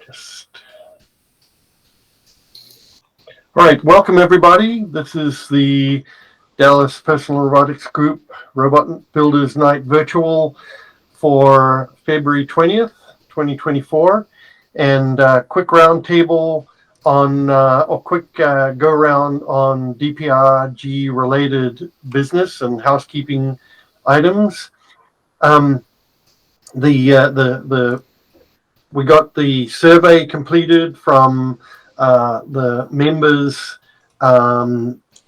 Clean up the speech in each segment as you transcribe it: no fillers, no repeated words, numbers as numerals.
Just all right. Welcome everybody. This is the Dallas Personal Robotics Group Robot Builders Night Virtual for February 20th, 2024, and quick roundtable on or quick go around on DPRG related business and housekeeping items. We got the survey completed from the members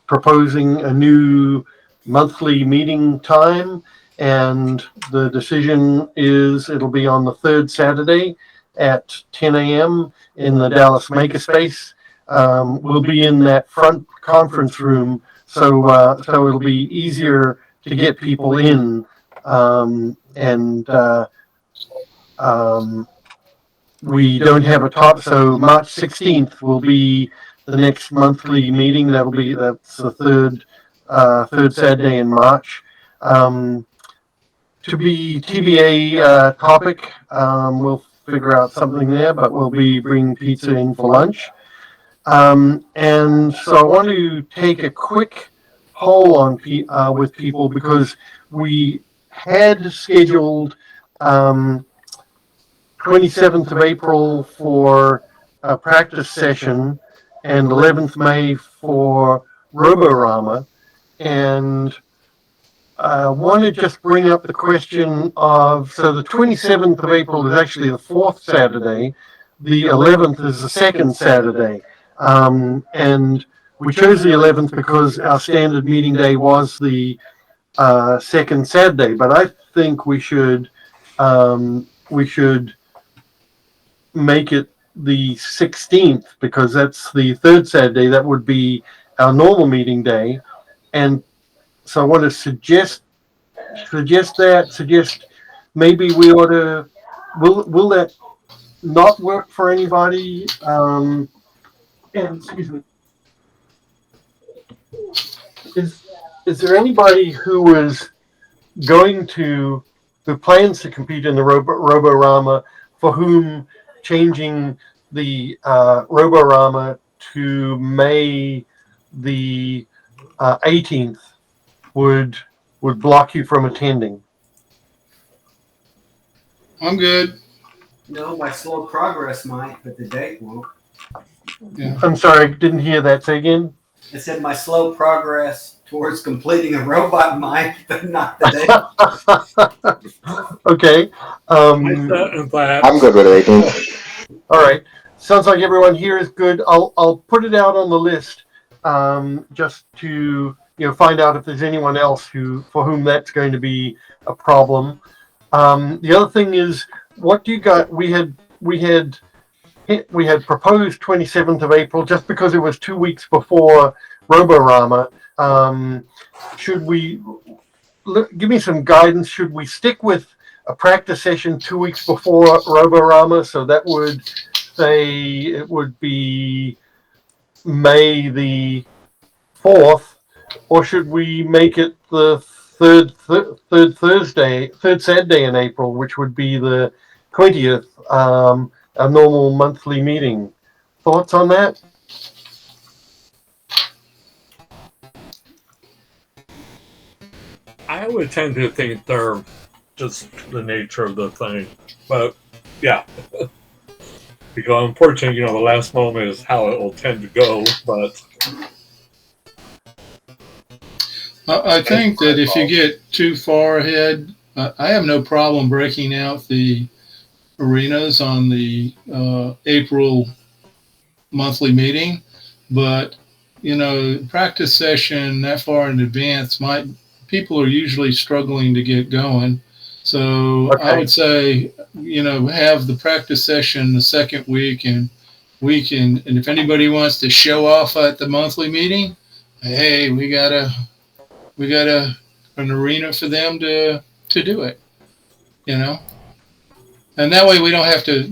proposing a new monthly meeting time, and the decision is it'll be on the third Saturday at 10 a.m. in the Dallas Makerspace. We'll be in that front conference room, so it'll be easier to get people in, we don't have a top, so March 16th will be the next monthly meeting. That's the third Saturday in March. To be TBA topic, we'll figure out something there, but we'll be bringing pizza in for lunch. And so I want to take a quick poll on with people, because we had scheduled 27th of April for a practice session and 11th May for Roborama. And I want to just bring up the question of, so the 27th of April is actually the fourth Saturday. The 11th is the second Saturday. And we chose the 11th because our standard meeting day was the second Saturday. But I think we should make it the 16th, because that's the third Saturday. That would be our normal meeting day. And so I want to suggest maybe we ought to, will that not work for anybody? And excuse me, is there anybody who plans to compete in the Roborama, for whom changing the Roborama to May the 18th would block you from attending? I'm good. No, my slow progress might, but the date won't. Yeah. I'm sorry, I didn't hear that. Say again. I said my slow progress towards completing a robot might, but not the date. Okay. I'm good with it. All right. Sounds like everyone here is good. I'll put it out on the list, just to find out if there's anyone else for whom that's going to be a problem. The other thing is, what do you got? We had proposed 27th of April just because it was 2 weeks before Roborama. Should we give me some guidance? Should we stick with a practice session 2 weeks before Roborama? So that would say it would be May the 4th, or should we make it the third Saturday in April, which would be the 20th, a normal monthly meeting? Thoughts on that? I would tend to think they're just the nature of the thing, but yeah. Because unfortunately, the last moment is how it will tend to go, but I think that if you get too far ahead, I have no problem breaking out the arenas on the April monthly meeting, but practice session that far in advance people are usually struggling to get going. So okay. I would say, have the practice session the second week, and and if anybody wants to show off at the monthly meeting, hey, we got an arena for them to do it, and that way we don't have to,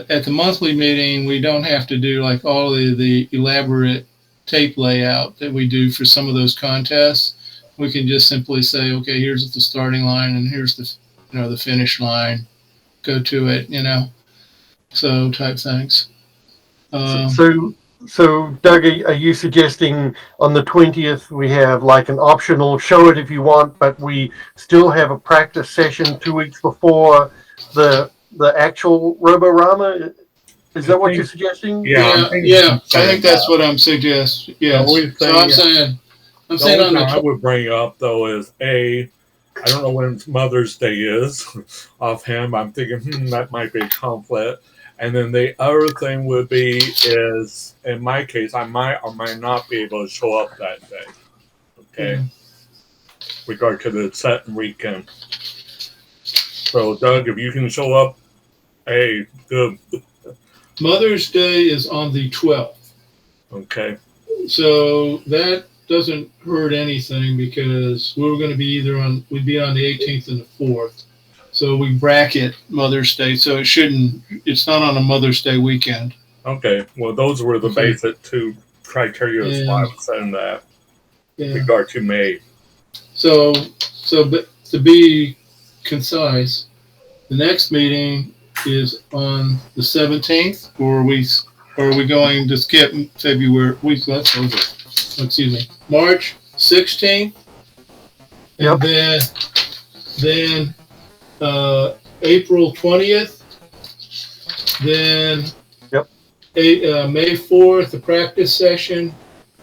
at the monthly meeting, we don't have to do like all the elaborate tape layout that we do for some of those contests. We can just simply say, okay, here's the starting line and here's the finish line. Go to it, So type things. So Doug, are you suggesting on the 20th we have like an optional show it if you want, but we still have a practice session 2 weeks before the actual Roborama? Is that what you're suggesting? Yeah, I think that's what I'm suggesting. Yes. I'm saying on the I would bring up though is I don't know when Mother's Day is offhand. I'm thinking that might be a conflict. And then the other thing would be is in my case I might or might not be able to show up that day. Okay, regard to the set weekend. So Doug, if you can show up, hey, good. Mother's Day is on the 12th. Okay. So that doesn't hurt anything because we're going to be we'd be on the 18th and the 4th. So we bracket Mother's Day. So it's not on a Mother's Day weekend. Okay. Well, those were the basic two criteria why I was saying that. Regard to May. So but to be concise, the next meeting is on the 17th, or are we going to skip February? Excuse me, March 16th, and then April 20th, then May 4th, the practice session,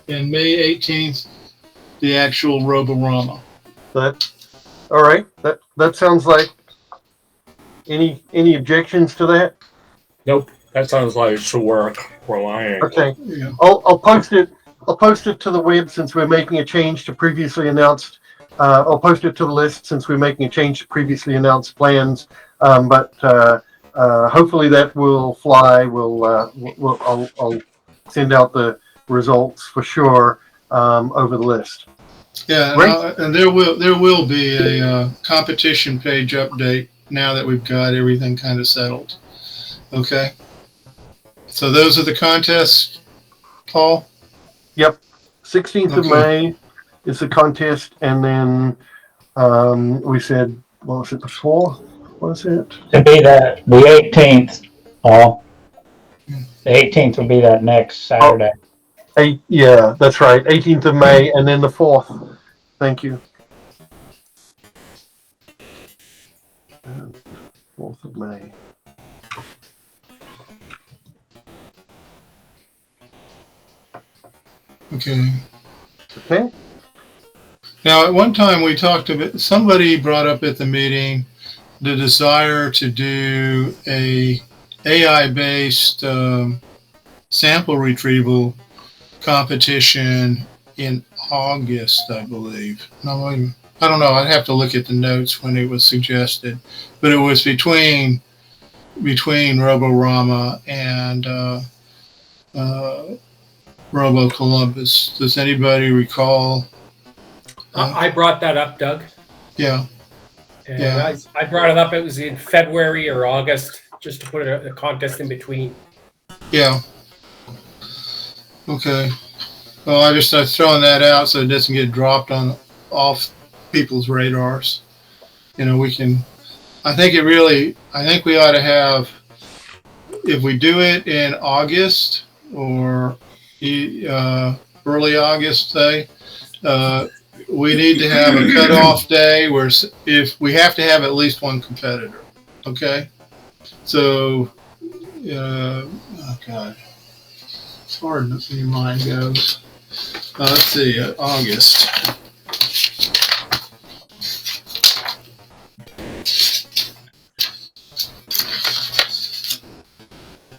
and May 18th, the actual Roborama. All right. That sounds like. Any objections to that? Nope. That sounds like it should work for Lion. Okay. Yeah. I'll post it. I'll post it to the web since we're making a change to previously announced. I'll post it to the list since we're making a change to previously announced plans. But hopefully that will fly. I'll send out the results for sure over the list. Yeah, and there will be a competition page update now that we've got everything kind of settled. Okay. So those are the contests, Paul? Yep. 16th of May is the contest, and then we said, what was it, the 4th? Was it? To be the 18th, Paul. The 18th will be that next Saturday. Yeah, that's right. 18th of May, and then the 4th. Thank you. 4th of May. Okay. Okay. Now, at one time we talked about, somebody brought up at the meeting the desire to do a AI-based sample retrieval competition in August, I believe. No, I don't know. I'd have to look at the notes when it was suggested, but it was between Roborama and Robo Columbus. Does anybody recall? I brought that up, Doug. Yeah. And Yeah. I brought it up. It was in February or August, just to put a contest in between. Yeah. Okay. Well, I was throwing that out so it doesn't get dropped off people's radars. You know, I think we ought to have, if we do it in August or early August, say, we need to have a cutoff day where if we have to have at least one competitor. Okay. So, oh God, it's hard when your mind goes. Let's see, August.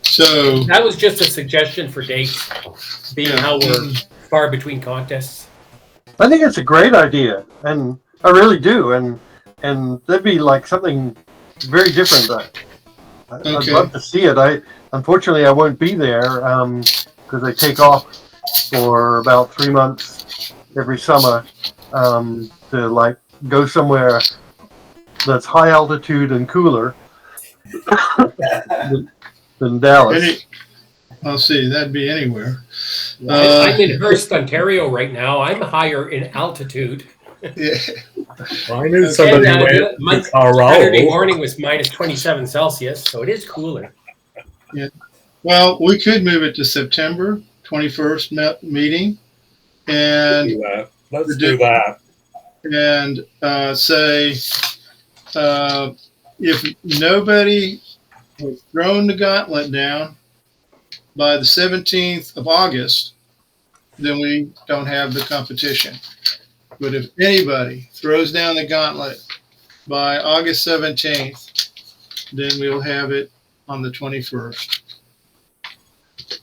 So That was just a suggestion for dates, being how we're far between contests. I think it's a great idea, and I really do, and that'd be like something very different. I'd love to see it. Unfortunately I won't be there because I take off for about 3 months every summer to like go somewhere that's high altitude and cooler than Dallas. I'll see. That'd be anywhere. I'm in Hearst, Ontario right now. I'm higher in altitude. Yeah. Well, I knew somebody went to Colorado. Saturday morning was minus 27 Celsius, so it is cooler. Well, we could move it to September 21st meeting and Do that. Let's do that. and say if nobody has thrown the gauntlet down by the 17th of August, then we don't have the competition. But if anybody throws down the gauntlet by August 17th, then we'll have it on the 21st.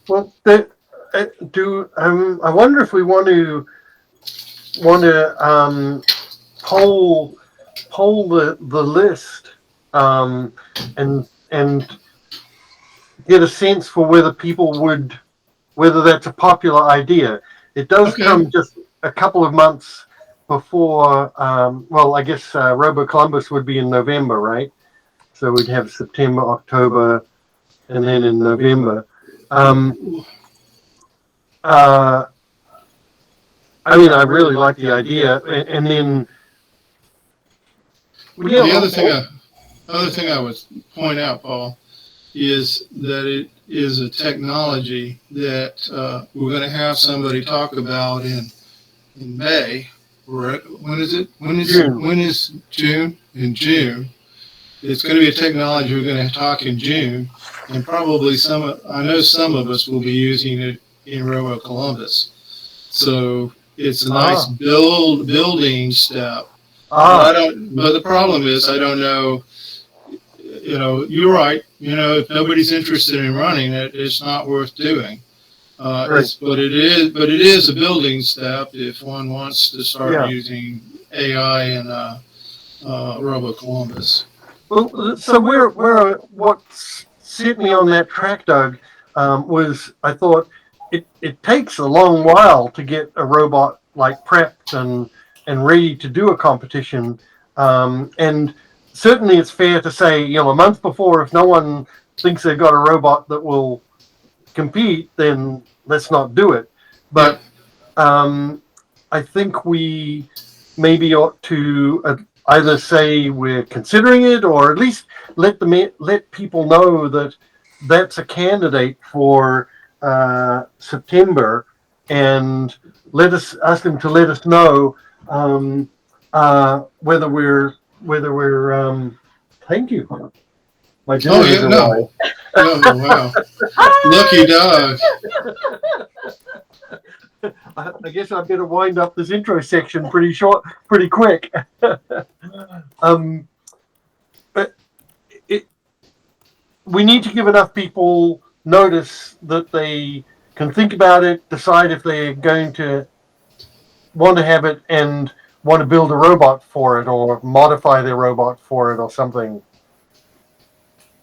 Well, I wonder if we want to poll the list and get a sense for whether that's a popular idea. It does Okay. come just a couple of months before. Well, I guess Robo Columbus would be in November, right? So we'd have September, October, and then in November. I mean, I really like the idea, and then The other thing I would point out, Paul, is that it is a technology that we're going to have somebody talk about in May. When is it? When is June? In June. It's going to be a technology we're going to talk in June, and probably I know some of us will be using it in Robo Columbus. So it's a nice building step. But the problem is, I don't know. You're right. If nobody's interested in running it, it's not worth doing. But it is a building step if one wants to start using AI in Robo Columbus. Well, so what set me on that track, Doug, was I thought it takes a long while to get a robot like prepped and ready to do a competition, and certainly it's fair to say, a month before, if no one thinks they've got a robot that will compete, then let's not do it. But I think we maybe ought to either say we're considering it, or at least let people know that that's a candidate for September, and ask them to let us know whether we're. Thank you. My dinner Oh wow! Lucky dog. I guess I better wind up this intro section pretty quick. But we need to give enough people notice that they can think about it, decide if they're going to want to have it and want to build a robot for it, or modify their robot for it, or something.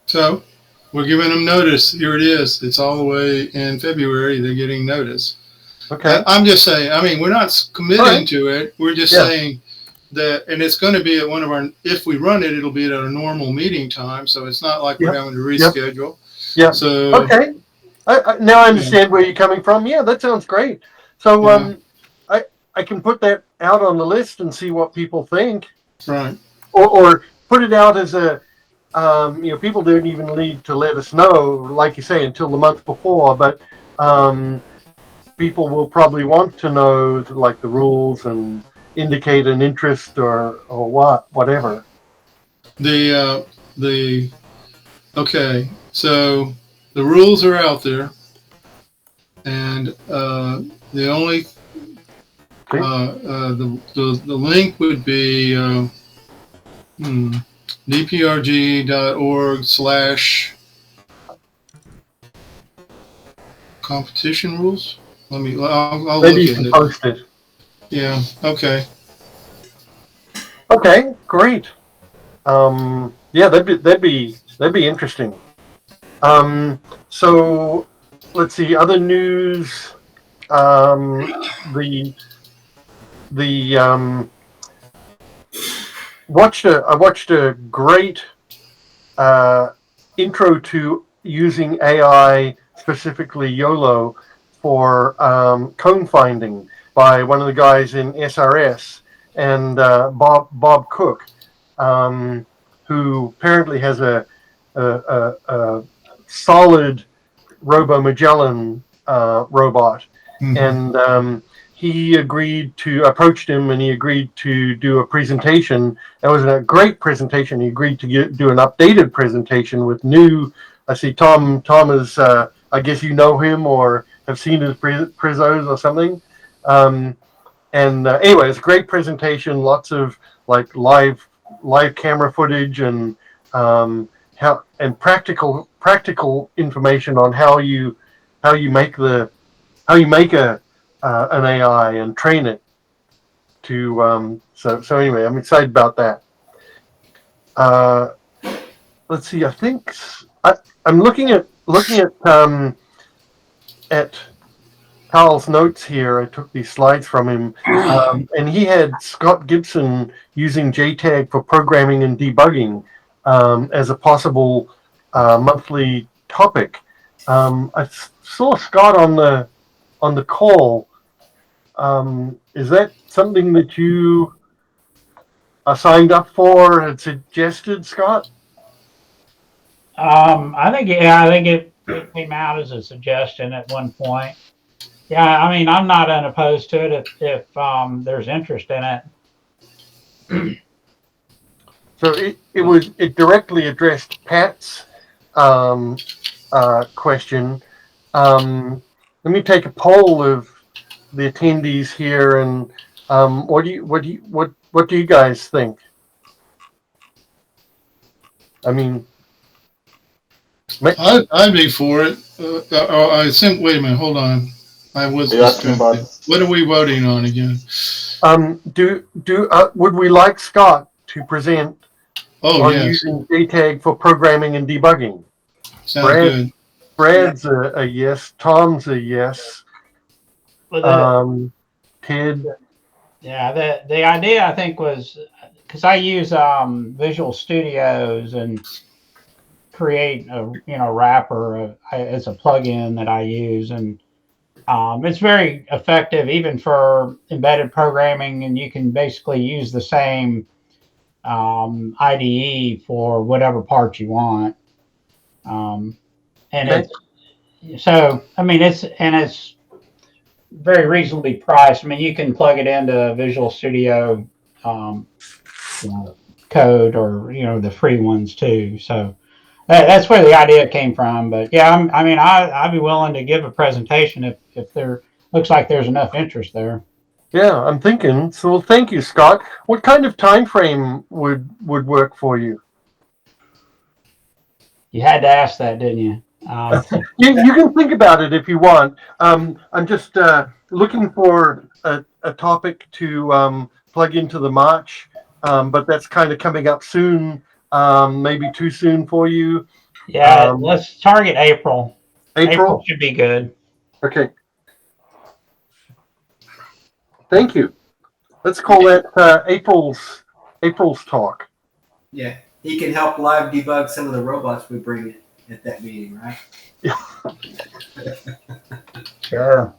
So we're giving them notice. Here it is. It's all the way in February. They're getting notice. Okay. I'm just saying, we're not committing to it. We're just saying that, and it's going to be at if we run it, it'll be at our normal meeting time. So it's not like we're having to reschedule. Yeah. So, okay. Now I understand where you're coming from. Yeah, that sounds great. So I can put that out on the list and see what people think. Right. Or put it out as a, people don't even need to let us know, like you say, until the month before, but people will probably want to know, like, the rules and indicate an interest or whatever. Okay, so the rules are out there, and the only the link would be dprg.org/competition rules. I'll look at it. Post it. Yeah. Okay. Okay. Great. That'd be interesting. So let's see, other news. I watched a great intro to using AI, specifically YOLO, for cone finding by one of the guys in SRS, and Bob Cook, who apparently has a solid Robo Magellan robot, Mhm. and he approached him, and he agreed to do a presentation. That was a great presentation. He agreed to do an updated presentation with new. I see Tom is. I guess you know him or have seen his Prizzos or something. And anyway, it's a great presentation. Lots of like live camera footage and how and practical information on how you make a an AI and train it to. So anyway, I'm excited about that. Let's see. I think I'm looking at Carl's notes here. I took these slides from him, and he had Scott Gibson using JTAG for programming and debugging as a possible monthly topic. I saw Scott on the call. Is that something that you signed up for and suggested, Scott? I think it came out as a suggestion at one point. Yeah, I mean, I'm not unopposed to it if there's interest in it. So it directly addressed Pat's question. Let me take a poll of the attendees here, and what do you guys think? I mean, I'd be for it. I think. Wait a minute. Hold on. I was You're asking about- distracted. What are we voting on again? would we like Scott to present Oh, on yes. using JTAG for programming and debugging? Sounds Brad- good. Brad's a yes. Tom's a yes. Ted. Yeah, the idea I think was because I use Visual Studios and create a wrapper as a plugin that I use, and it's very effective even for embedded programming, and you can basically use the same IDE for whatever part you want. So I mean it's very reasonably priced. I mean, you can plug it into Visual Studio code or the free ones too. So that's where the idea came from. But yeah, I'd be willing to give a presentation if there looks like there's enough interest there. Yeah, I'm thinking. So thank you, Scott. What kind of time frame would work for you? You had to ask that, didn't you? You can think about it if you want. I'm just looking for a topic to plug into the March, but that's kind of coming up soon. Maybe too soon for you. Yeah, let's target April. April should be good. Okay. Thank you. Let's call that April's talk. Yeah, he can help live debug some of the robots we bring at that meeting, right? Sure.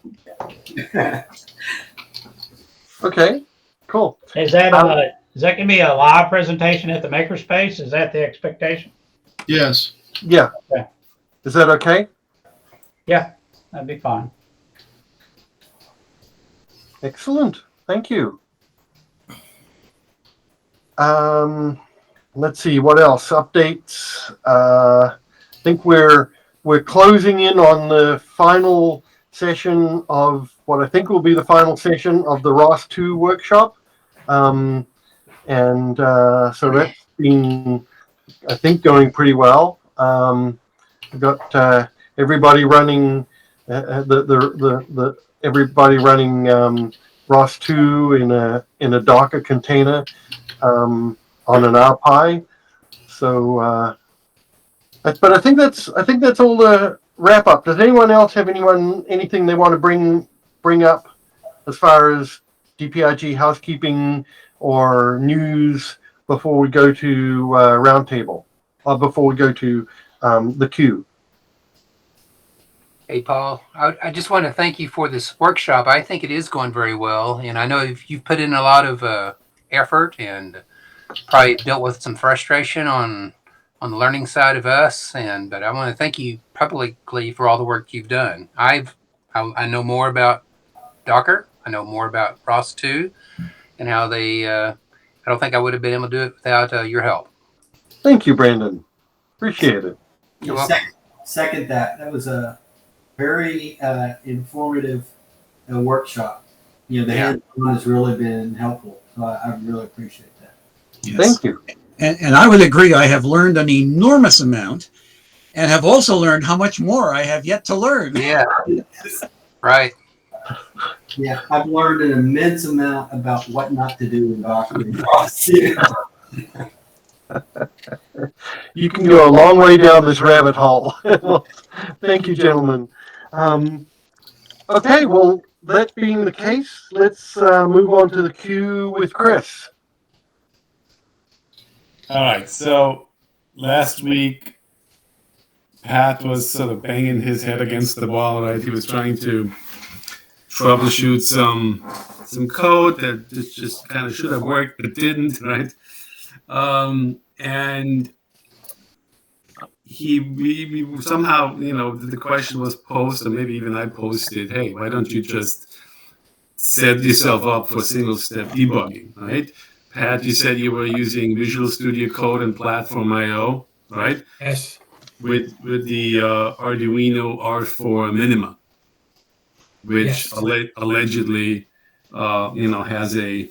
Okay. Cool. Is that going to be a live presentation at the Makerspace? Is that the expectation? Yes. Yeah. Okay. Is that okay? Yeah, that'd be fine. Excellent. Thank you. Let's see what else. Updates. I think we're closing in on the final session of what I think will be the final session of the ROS 2 workshop. So that's been, I think, going pretty well. We've got everybody running everybody running ROS 2 in a Docker container on an RPi. So, but I think that's all the wrap up. Does anyone else have anything they want to bring up as far as DPRG housekeeping or news before we go to roundtable or before we go to the queue? Hey, Paul, I just want to thank you for this workshop. I think it is going very well, and I know you've put in a lot of effort and probably dealt with some frustration on on the learning side of us. But I want to thank you publicly for all the work you've done. I know more about Docker. I know more about ROS 2 and how they. I don't think I would have been able to do it without your help. Thank you, Brandon. Appreciate it. You're welcome. Second that. That was a very informative workshop. The hands-on has really been helpful. So I really appreciate that. Yes. Thank you. And I would agree. I have learned an enormous amount and have also learned how much more I have yet to learn. Yeah. Right. Yeah, I've learned an immense amount about what not to do in Docker. You can go a long way down this rabbit hole. Well, thank you, gentlemen. Okay, well, that being the case, let's move on to the queue with Chris. All right, so last week, Pat was sort of banging his head against the wall, right? He was trying to troubleshoot some code that just kind of should have worked but didn't, right? And we somehow, the question was posed, or maybe even I posted, hey, why don't you just set yourself up for single-step debugging, right? Pat, you said you were using Visual Studio Code and Platform IO, right? Yes. With the Arduino R4 Minima, which Yes. allegedly, has a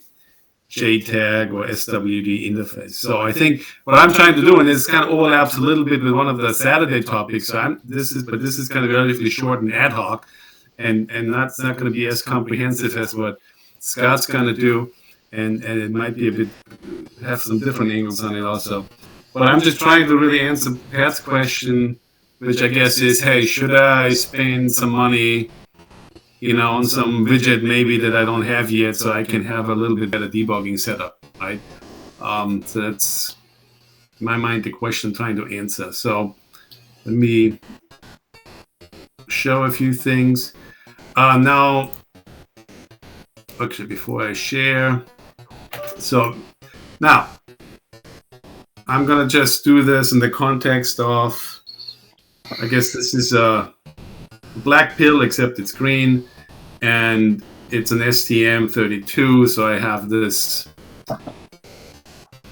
JTAG or SWD interface. So I think what I'm trying to do, and this kind of overlaps a little bit with one of the Saturday topics. So this is kind of relatively short and ad hoc, and that's not going to be as comprehensive as what Scott's going to do, and it might be have some different angles on it also. But I'm just trying to really answer Pat's question, which I guess is, hey, should I spend some money, on some widget maybe that I don't have yet, so I can have a little bit better debugging setup, right? So that's, in my mind, the question I'm trying to answer. So let me show a few things. Now, actually, before I share, so now I'm gonna just do this in the context of, I guess this is a black pill, except it's green, and it's an STM32. So I have this,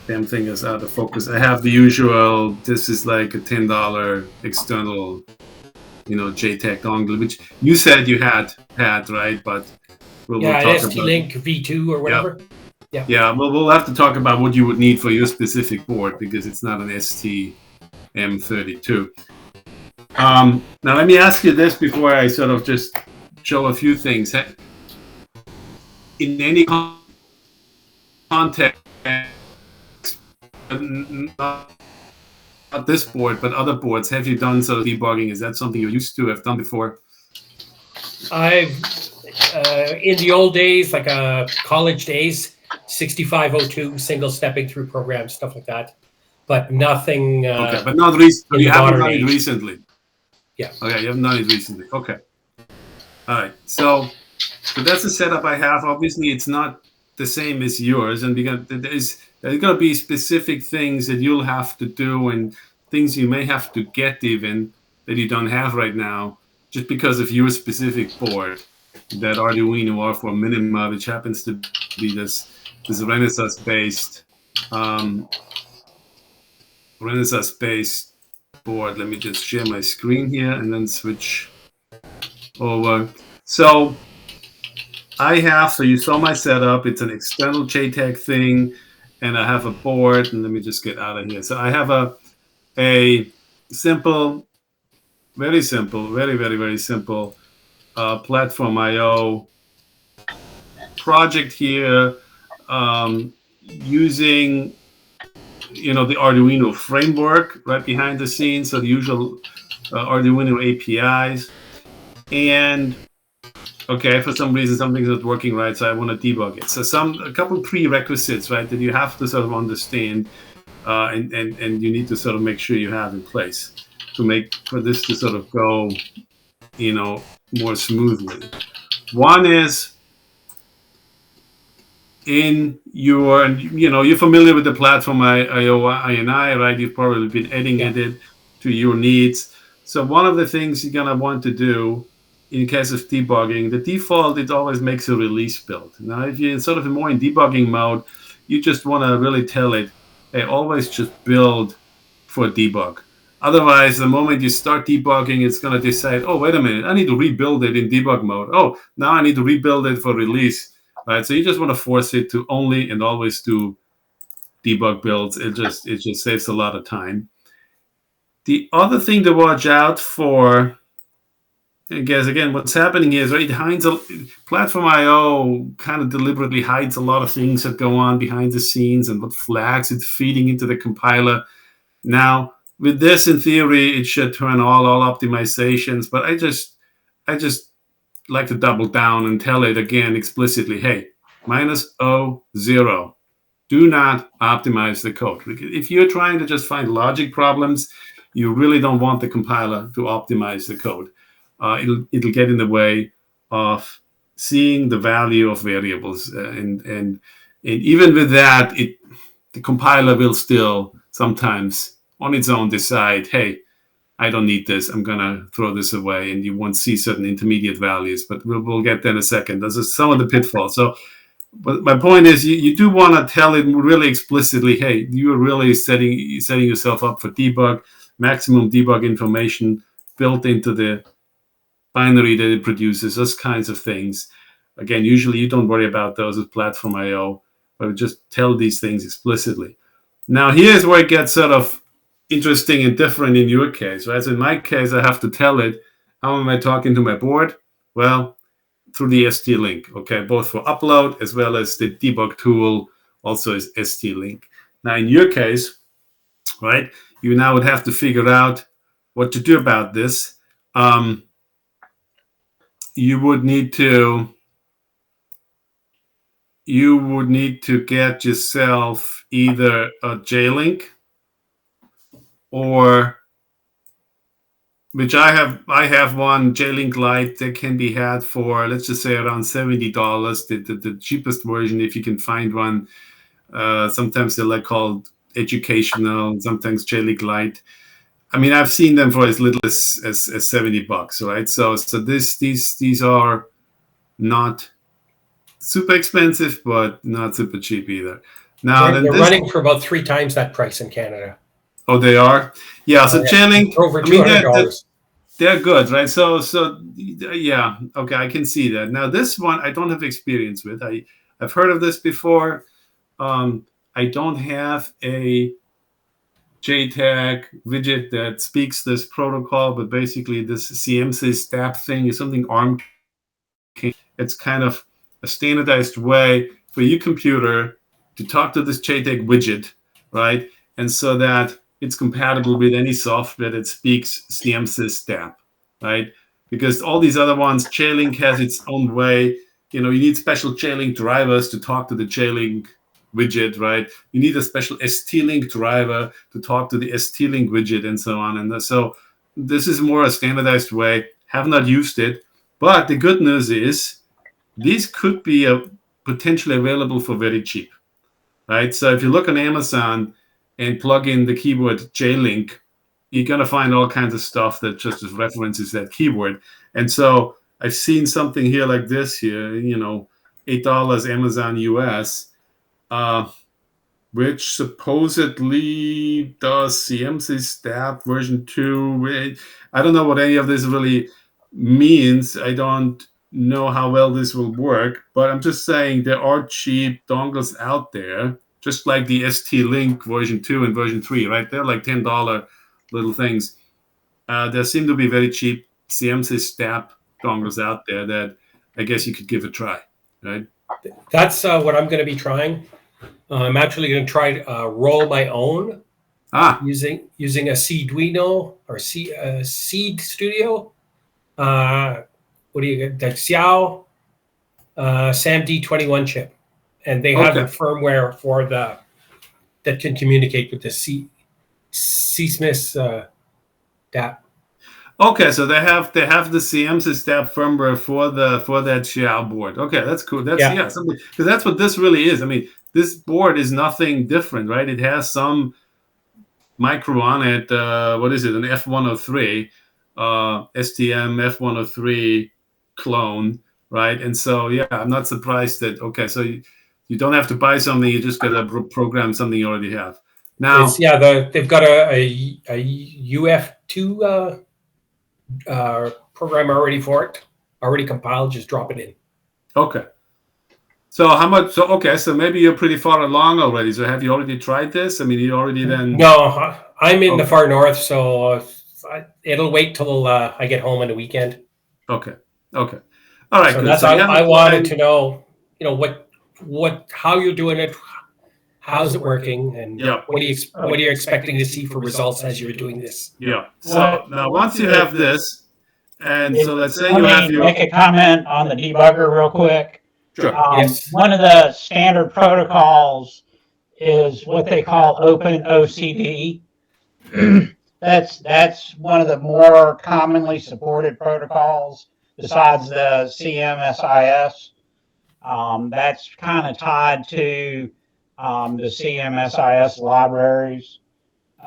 damn thing is out of focus. I have the usual, this is like a $10 external, JTAG dongle, which you said you had, right? But we'll talk about ST-Link V2 or whatever. Yeah, well, we'll have to talk about what you would need for your specific board, because it's not an STM32. Now, let me ask you this before I sort of just show a few things. In any context, not this board, but other boards, have you done sort of debugging? Is that something you used to have done before? I've, in the old days, like college days, 6502, single stepping through programs, stuff like that. But nothing. Okay, but not recently. You haven't done it age. Recently. Yeah. Okay, you haven't done it recently. Okay. All right. So that's the setup I have. Obviously, it's not the same as yours, and because there's going to be specific things that you'll have to do, and things you may have to get even that you don't have right now, just because of your specific board, that Arduino R4 Minima, which happens to be this Renesas-based board. Let me just share my screen here and then switch over. So you saw my setup. It's an external JTAG thing, and I have a board, and let me just get out of here. So I have a simple, very simple, very simple Platform IO project here, using the Arduino framework right behind the scenes, so the usual Arduino APIs. And okay, for some reason something's not working right, so I want to debug it. So a couple prerequisites, right, that you have to sort of understand, and you need to sort of make sure you have in place for this to sort of go, more smoothly. One is, in your, you're familiar with the platform IO INI, right? You've probably been adding it to your needs. So one of the things you're gonna want to do in case of debugging, the default, it always makes a release build. Now, if you're sort of more in debugging mode, you just want to really tell it, hey, always just build for debug. Otherwise, the moment you start debugging, it's going to decide, oh, wait a minute, I need to rebuild it in debug mode. Oh, now I need to rebuild it for release. Right? So you just want to force it to only and always do debug builds. It just saves a lot of time. The other thing to watch out for, I guess, again, what's happening is, right, Platform IO kind of deliberately hides a lot of things that go on behind the scenes and what flags it's feeding into the compiler. Now, with this, in theory, it should turn all optimizations, but I just like to double down and tell it again explicitly, hey, -0. Do not optimize the code. If you're trying to just find logic problems, you really don't want the compiler to optimize the code. It'll get in the way of seeing the value of variables, and even with that, the compiler will still sometimes on its own decide, hey, I don't need this, I'm gonna throw this away, and you won't see certain intermediate values. But we'll get there in a second. Those are some of the pitfalls. So, but my point is, you do want to tell it really explicitly, hey, you are really setting yourself up for debug, maximum debug information built into the binary that it produces, those kinds of things. Again, usually you don't worry about those with Platform IO, but just tell these things explicitly. Now, here's where it gets sort of interesting and different in your case, right? So in my case, I have to tell it, how am I talking to my board? Well, through the ST-Link, okay, both for upload as well as the debug tool also is ST-Link. Now, in your case, right, you now would have to figure out what to do about this. You would need to get yourself either a J-Link, or which I have one J-Link Lite that can be had for, let's just say, around $70. The cheapest version, if you can find one. Sometimes they're like called educational, sometimes J-Link Lite. I mean, I've seen them for as little as $70, right? So these are not super expensive, but not super cheap either. Now, they're running for about 3 times that price in Canada. Oh, they are? Yeah, so J-Link, over $200. They're good, right? So yeah, okay, I can see that. Now, this one I don't have experience with. I've heard of this before. I don't have a JTAG widget that speaks this protocol, but basically this CMSys stab thing is something ARM can. It's kind of a standardized way for your computer to talk to this JTAG widget, right? And so that it's compatible with any software that speaks CMSys stab, right? Because all these other ones, J-Link has its own way. You need special J-Link drivers to talk to the J-Link widget, right? You need a special ST-Link driver to talk to the ST-Link widget, and so on. And so this is more a standardized way. Have not used it, but the good news is these could be potentially available for very cheap, right? So if you look on Amazon and plug in the keyword J-Link, you're going to find all kinds of stuff that just references that keyword. And so I've seen something here like this here, $8 Amazon US, which supposedly does CMSys stab version 2. I don't know what any of this really means. I don't know how well this will work, but I'm just saying there are cheap dongles out there, just like the ST-Link version 2 and version 3, right? They're like $10 little things. There seem to be very cheap CMSys stab dongles out there that I guess you could give a try, right? That's what I'm going to be trying. I'm actually going to try roll my own using a Seeduino or Seed Studio. What do you get? The Xiao SAMD21 chip, and they have the firmware for that can communicate with the CSMIS DAP. Okay, so they have the CMSys step firmware for that shell board. Okay, that's cool. That's something, because that's what this really is. I mean, this board is nothing different, right? It has some micro on it. What is it? An F103, STM F103 clone, right? And so I'm not surprised that. Okay, so you don't have to buy something. You just gotta program something you already have. Now, they've got a UF2 program already for it, already compiled. Just drop it in. Okay. So how much? So okay, so maybe you're pretty far along already. So have you already tried this? I mean, you already then. No, I'm in the far north, so it'll wait till I get home on the weekend. Okay. Okay. All right. So good. that's So I wanted to know, how you're doing it, how's it working, and what are you expecting to see for results as you're doing this? Yeah. So now once you have this, and so let's say you have your. Make a comment on the debugger real quick. Sure. Yes. One of the standard protocols is what they call OpenOCD. That's one of the more commonly supported protocols besides the CMSIS. That's kind of tied to the CMSIS libraries,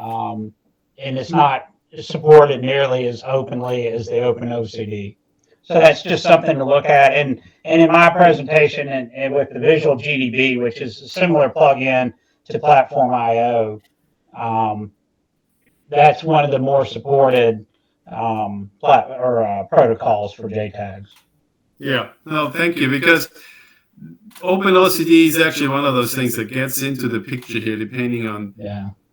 and it's not supported nearly as openly as the OpenOCD. So that's just something to look at. And in my presentation and with the Visual GDB, which is a similar plugin to Platform IO, that's one of the more supported protocols for JTAGs. Yeah. No, thank you. Because OpenOCD is actually one of those things that gets into the picture here, depending on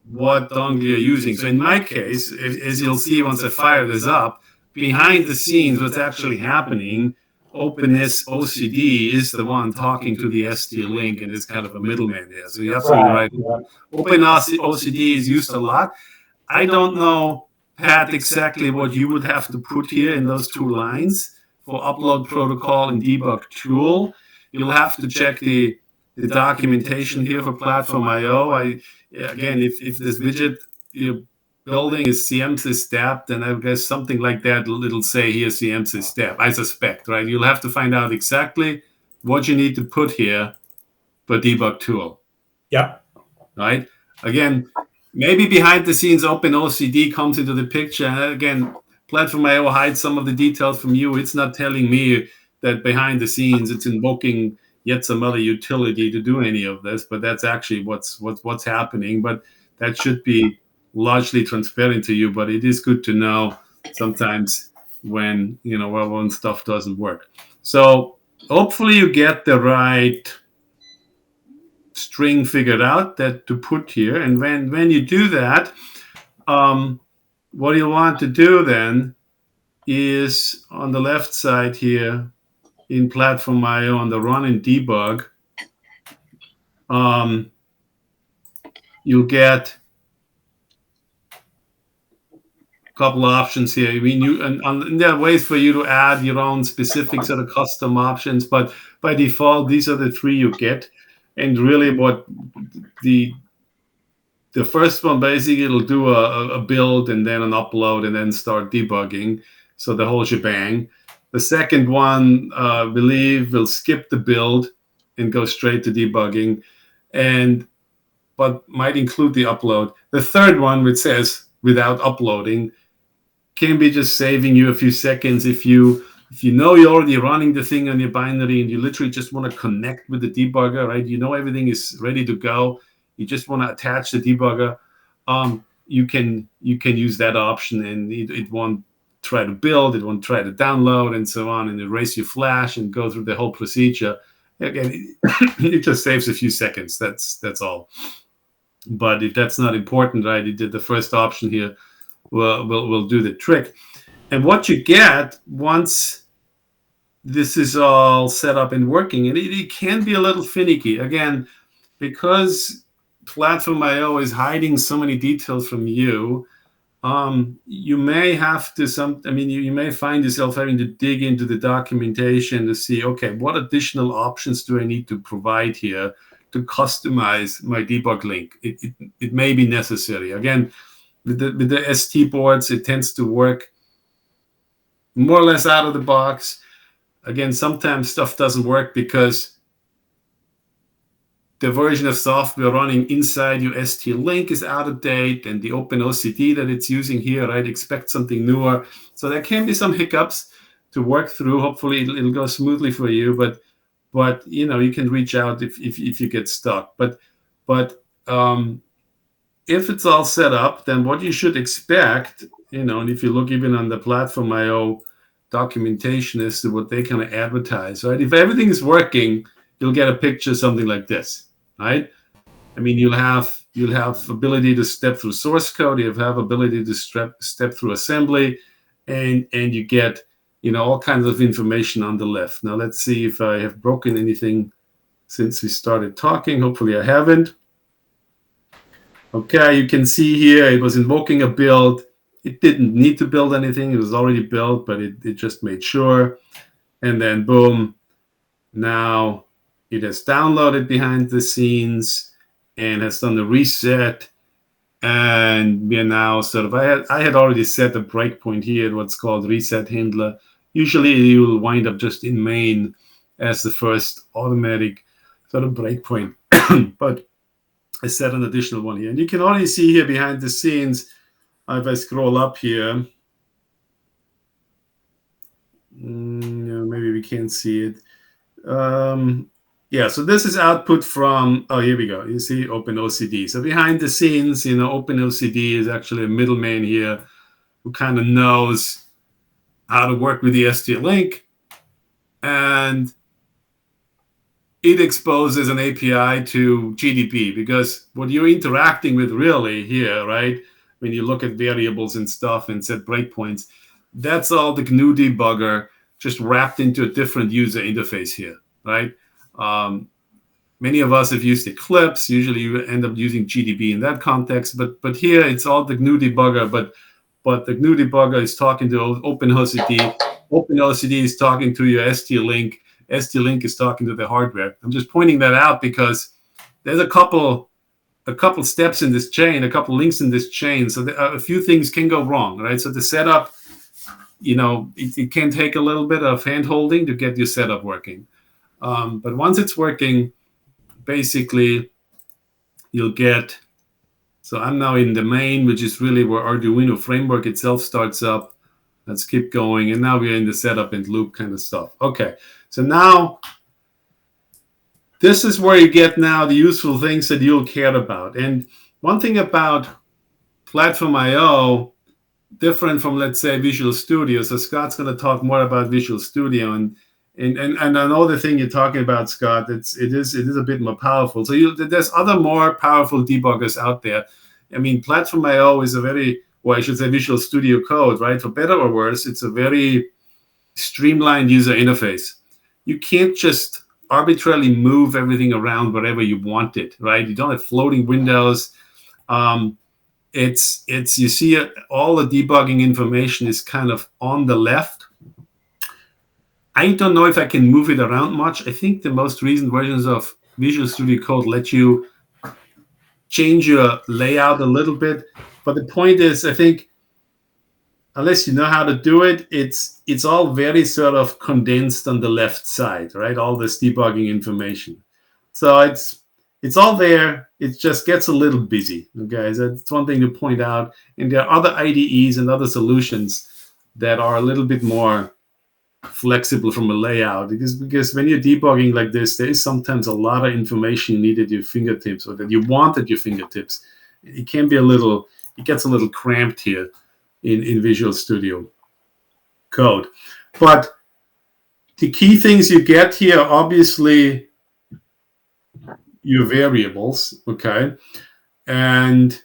what dongle you're using. So in my case, as you'll see once I fire this up, behind the scenes, what's actually happening, OpenOCD is the one talking to the ST-Link and is kind of a middleman there. So you're absolutely right. OpenOCD is used a lot. I don't know, Pat, exactly what you would have to put here in those two lines for upload protocol and debug tool. You'll have to check the documentation here for Platform IO. Again, if this widget you're building is CMSys step, then I guess something like that it'll say here CMSys step, I suspect, right? You'll have to find out exactly what you need to put here for debug tool. Yeah. Right? Again, maybe behind the scenes OpenOCD comes into the picture. And again, Platform IO hides some of the details from you. It's not telling me that behind the scenes it's invoking yet some other utility to do any of this, but that's actually what's happening. But that should be largely transparent to you. But it is good to know sometimes when when stuff doesn't work. So hopefully you get the right string figured out that to put here, and when you do that, what you want to do then is on the left side here in Platform IO on the run and debug, you'll get a couple of options here. I mean, and there are ways for you to add your own specific sort of custom options, but by default, these are the three you get. And really, what the first one basically it'll do a build and then an upload and then start debugging, so the whole shebang. The second one, I believe, will skip the build and go straight to debugging, but might include the upload. The third one, which says without uploading, can be just saving you a few seconds if you know you're already running the thing on your binary and you literally just want to connect with the debugger, right? You know everything is ready to go. You just want to attach the debugger. You can use that option, and it won't try to build, it won't try to download, and so on, and erase your flash and go through the whole procedure. Again, it just saves a few seconds. That's all. But if that's not important, right? The first option here will do the trick. And what you get once this is all set up and working, and it can be a little finicky. Again, because Platform IO is hiding so many details from you, you may have to you may find yourself having to dig into the documentation to see, okay, what additional options do I need to provide here to customize my debug link? It may be necessary. Again, with the ST boards, it tends to work more or less out of the box. Again, sometimes stuff doesn't work because the version of software running inside your ST-Link is out of date, and the OpenOCD that it's using here, right, expect something newer. So there can be some hiccups to work through. Hopefully it'll go smoothly for you, but you can reach out if you get stuck. But if it's all set up, then what you should expect, and if you look even on the Platform.io documentation as to what they kind of advertise, right? If everything is working, you'll get a picture something like this, right? I mean, you'll have ability to step through source code, you have ability to step through assembly, and you get all kinds of information on the left. Now let's see if I have broken anything since we started talking. Hopefully I haven't. Okay, you can see here it was invoking a build. It didn't need to build anything. It was already built, but it just made sure. And then boom, now it has downloaded behind the scenes and has done the reset. And we are now sort of, I had already set a breakpoint here, what's called reset handler. Usually you will wind up just in main as the first automatic sort of breakpoint. But I set an additional one here. And you can already see here behind the scenes, if I scroll up here, maybe we can't see it. Yeah, so this is output from, here we go. You see OpenOCD. So behind the scenes, OpenOCD is actually a middleman here who kind of knows how to work with the ST-Link. And it exposes an API to GDP, because what you're interacting with really here, right, when you look at variables and stuff and set breakpoints, that's all the GNU debugger just wrapped into a different user interface here, right? Many of us have used Eclipse. Usually you end up using GDB in that context, but here it's all the GNU debugger, but the GNU debugger is talking to OpenOCD. OpenOCD is talking to your ST-Link. ST-Link is talking to the hardware. I'm just pointing that out because there's a couple steps in this chain, a couple links in this chain. So a few things can go wrong, right? So the setup, it can take a little bit of hand-holding to get your setup working. But once it's working, basically you'll get, so I'm now in the main, which is really where Arduino framework itself starts up. Let's keep going. And now we're in the setup and loop kind of stuff. Okay, so now this is where you get now the useful things that you'll care about. And one thing about Platform.io, different from, let's say, Visual Studio. So Scott's going to talk more about Visual Studio, and I know the thing you're talking about, Scott. It is a bit more powerful. So there's other more powerful debuggers out there. I mean, Platform.io is a very, well, I should say Visual Studio Code, right? For better or worse, it's a very streamlined user interface. You can't just arbitrarily move everything around wherever you want it, right? You don't have floating windows. You see all the debugging information is kind of on the left. I don't know if I can move it around much. I think the most recent versions of Visual Studio Code let you change your layout a little bit. But the point is, I think, unless you know how to do it, it's all very sort of condensed on the left side, right? All this debugging information. So it's all there. It just gets a little busy, okay? So that's one thing to point out. And there are other IDEs and other solutions that are a little bit more flexible from a layout, because when you're debugging like this, there is sometimes a lot of information you need at your fingertips, or that you want at your fingertips. It can be it gets a little cramped here in Visual Studio Code. But the key things you get here, obviously, your variables, okay? And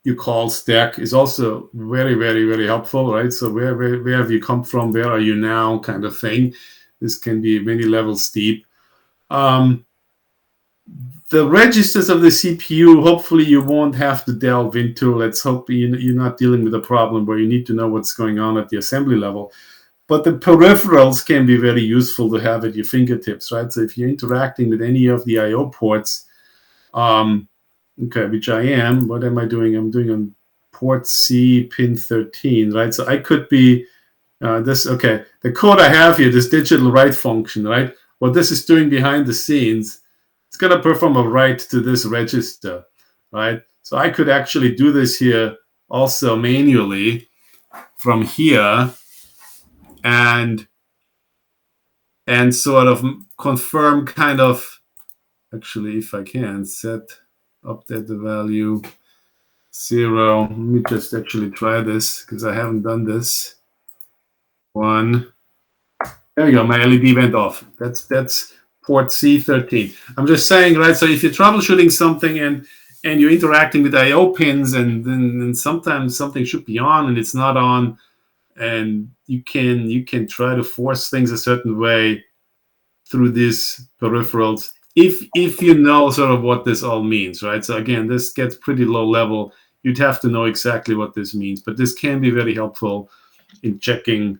your call stack is also very, very, very helpful, right? So where have you come from? Where are you now? Kind of thing. This can be many levels deep. The registers of the CPU, hopefully you won't have to delve into. Let's hope you're not dealing with a problem where you need to know what's going on at the assembly level. But the peripherals can be very useful to have at your fingertips, right? So if you're interacting with any of the I/O ports, okay, which I am. What am I doing? I'm doing on port C pin 13, right? So I could be okay, the code I have here, this digital write function, right? What this is doing behind the scenes, it's going to perform a write to this register, right? So I could actually do this here also manually from here and sort of confirm kind of, actually, if I can, update the value 0. Let me just actually try this because I haven't done this. 1. There you go. My LED went off. That's port C13. I'm just saying, right? So if you're troubleshooting something and you're interacting with I/O pins, and then sometimes something should be on and it's not on, and you can try to force things a certain way through these peripherals if you know sort of what this all means, right? So again, this gets pretty low level. You'd have to know exactly what this means, but this can be very helpful in checking,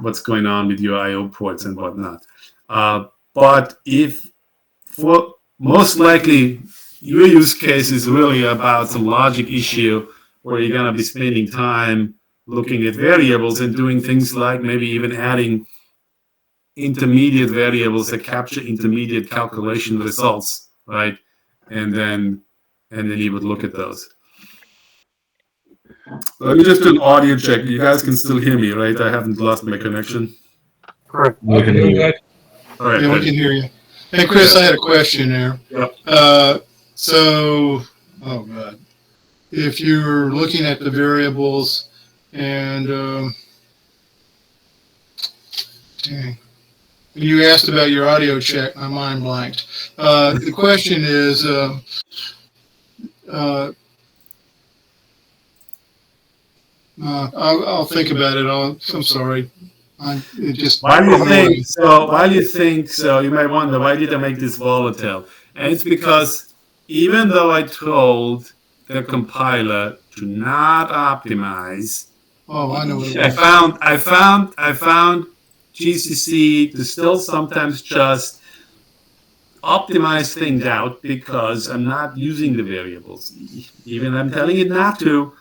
what's going on with your I/O ports and whatnot. But if, for most likely, your use case is really about some logic issue where you're going to be spending time looking at variables and doing things like maybe even adding intermediate variables that capture intermediate calculation results, right? And then you would look at those. Let me just do an audio check. You guys can still hear me, right? I haven't lost my connection. Correct. We can hear you. All right. Yeah, we can hear you. Hey, Chris, I had a question there. Yep. So, oh God, if you're looking at the variables and dang, you asked about your audio check, my mind blanked. The question is, I'll think about it. I'm sorry. While you think so, you might wonder, why did I make this volatile? And it's because even though I told the compiler to not optimize, I know what it is. I found GCC to still sometimes just optimize things out because I'm not using the variables. Even I'm telling it not to,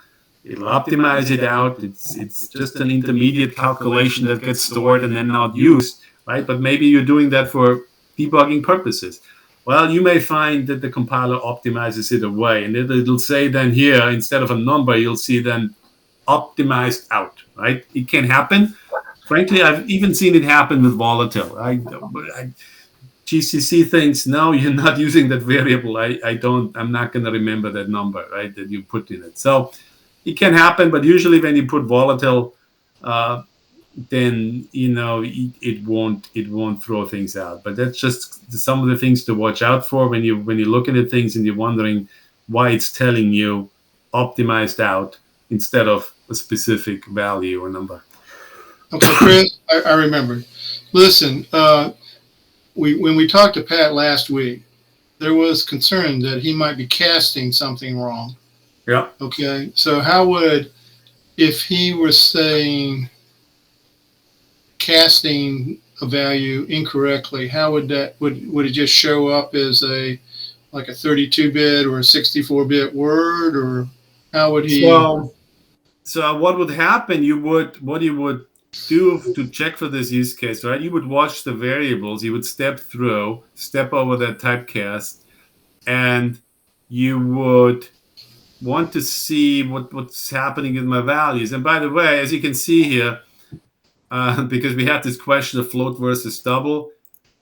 it'll optimize it out. It's just an intermediate calculation that gets stored and then not used, right? But maybe you're doing that for debugging purposes. Well, you may find that the compiler optimizes it away, and it'll say then here, instead of a number, you'll see then optimized out, right? It can happen. Frankly, I've even seen it happen with volatile. GCC thinks, no, you're not using that variable. I'm not going to remember that number, right, that you put in it. So it can happen, but usually when you put volatile, then it won't throw things out. But that's just some of the things to watch out for when you're looking at things and you're wondering why it's telling you optimized out instead of a specific value or number. Okay, Chris, I remember. Listen, when we talked to Pat last week, there was concern that he might be casting something wrong. Yeah. Okay, so how would, if he was saying casting a value incorrectly, how would that, would it just show up as like a 32-bit or a 64-bit word, or how would he? So what would happen? What you would do to check for this use case, right? You would watch the variables. You would step over that typecast, and you would want to see what's happening with my values. And by the way, as you can see here, because we had this question of float versus double,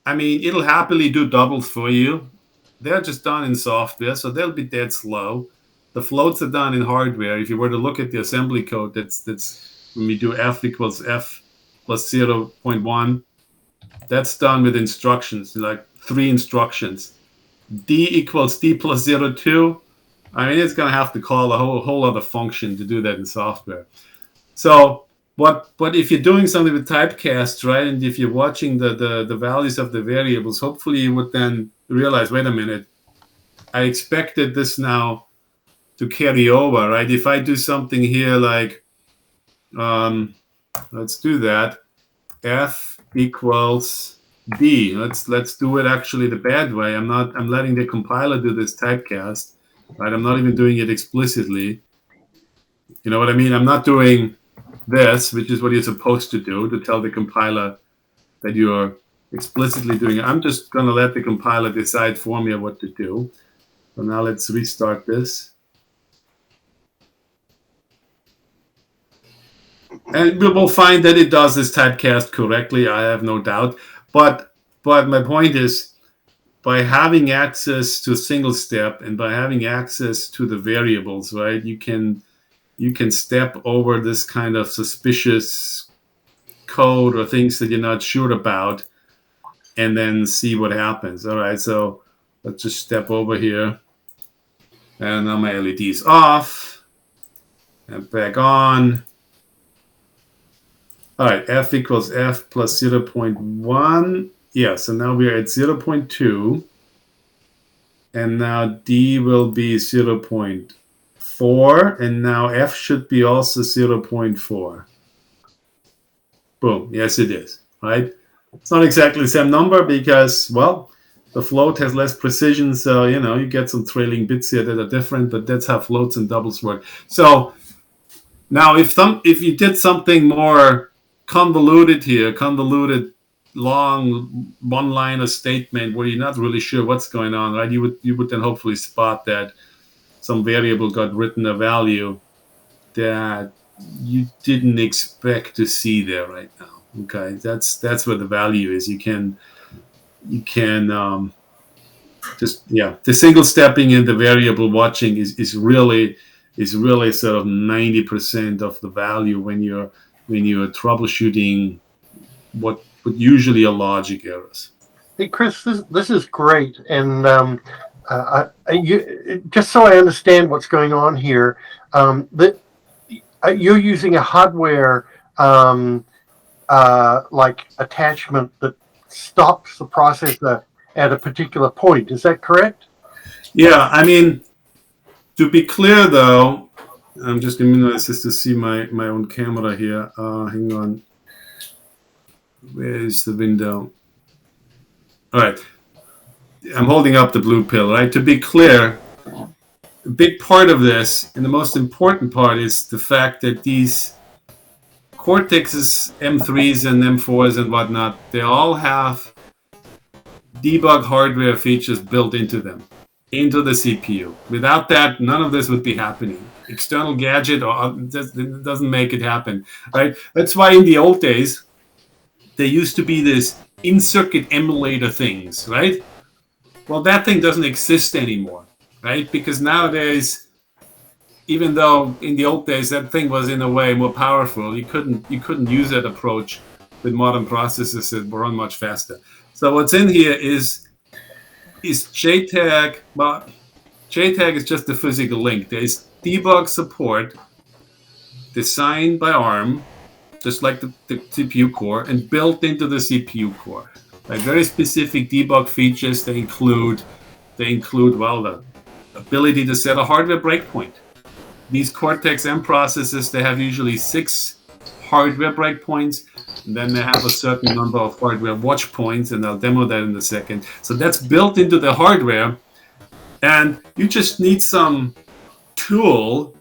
I mean, it'll happily do doubles for you. They're just done in software, so they'll be dead slow. The floats are done in hardware. If you were to look at the assembly code, that's when we do f equals f plus 0.1, that's done with instructions, like 3 instructions. D equals d plus 0.2. I mean, it's going to have to call a whole other function to do that in software. So, but if you're doing something with typecasts, right, and if you're watching the values of the variables, hopefully you would then realize, wait a minute, I expected this now to carry over, right? If I do something here like, let's do that, f equals d. Let's do it actually the bad way. I'm letting the compiler do this typecast. right? I'm not even doing it explicitly. You know what I mean? I'm not doing this, which is what you're supposed to do, to tell the compiler that you're explicitly doing it. I'm just going to let the compiler decide for me what to do. So now let's restart this. And we will find that it does this typecast correctly, I have no doubt. But my point is, by having access to a single step and by having access to the variables, right, you can step over this kind of suspicious code or things that you're not sure about and then see what happens. All right, so let's just step over here. And now my LED is off and back on. All right, f equals f plus 0.1. Yeah, so now we're at 0.2. And now d will be 0.4. And now f should be also 0.4. Boom. Yes, it is. Right? It's not exactly the same number because, well, the float has less precision. So, you know, you get some trailing bits here that are different, but that's how floats and doubles work. So now if you did something more convoluted here, convoluted long one-liner statement where you're not really sure what's going on, right? You would then hopefully spot that some variable got written a value that you didn't expect to see there right now. Okay, that's where the value is. You can just, yeah, the single stepping in the variable watching is really sort of 90% of the value when you're troubleshooting what usually are logic errors. Hey, Chris, this is great, and just so I understand what's going on here, that you're using a hardware like attachment that stops the processor at a particular point. Is that correct? Yeah, I mean, to be clear though, I'm just going to minimize this to see my own camera here. Hang on. Where is the window? All right. I'm holding up the blue pill, right? To be clear, a big part of this, and the most important part, is the fact that these Cortexes, M3s and M4s and whatnot, they all have debug hardware features built into them, into the CPU. Without that, none of this would be happening. External gadget doesn't make it happen, right? That's why in the old days, there used to be this in-circuit emulator things, right? Well, that thing doesn't exist anymore, right? Because nowadays, even though in the old days that thing was in a way more powerful, you couldn't use that approach with modern processors that run much faster. So what's in here is JTAG. Well, JTAG is just the physical link. There's debug support designed by ARM, just like the CPU core, and built into the CPU core. Like very specific debug features. They include well, the ability to set a hardware breakpoint. These Cortex-M processors, they have usually 6 hardware breakpoints, and then they have a certain number of hardware watch points, and I'll demo that in a second. So that's built into the hardware, and you just need some tool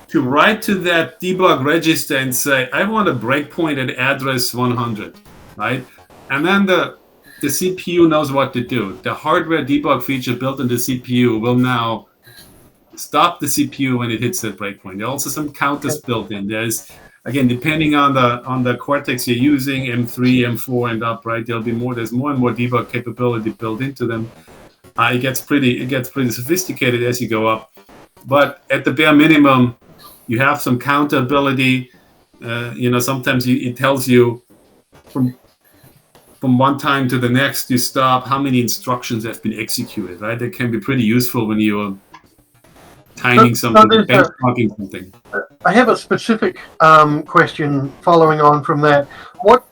to write to that debug register and say, I want a breakpoint at address 100, right? And then the CPU knows what to do. The hardware debug feature built in the CPU will now stop the CPU when it hits that breakpoint. There are also some counters built in. There's, again, depending on the Cortex you're using, M3, M4, and up, right? There's more and more debug capability built into them. It gets pretty sophisticated as you go up. But at the bare minimum, you have some counter ability. Sometimes it tells you from one time to the next, you stop how many instructions have been executed, right? That can be pretty useful when you're timing something, benchmarking something. I have a specific question following on from that. What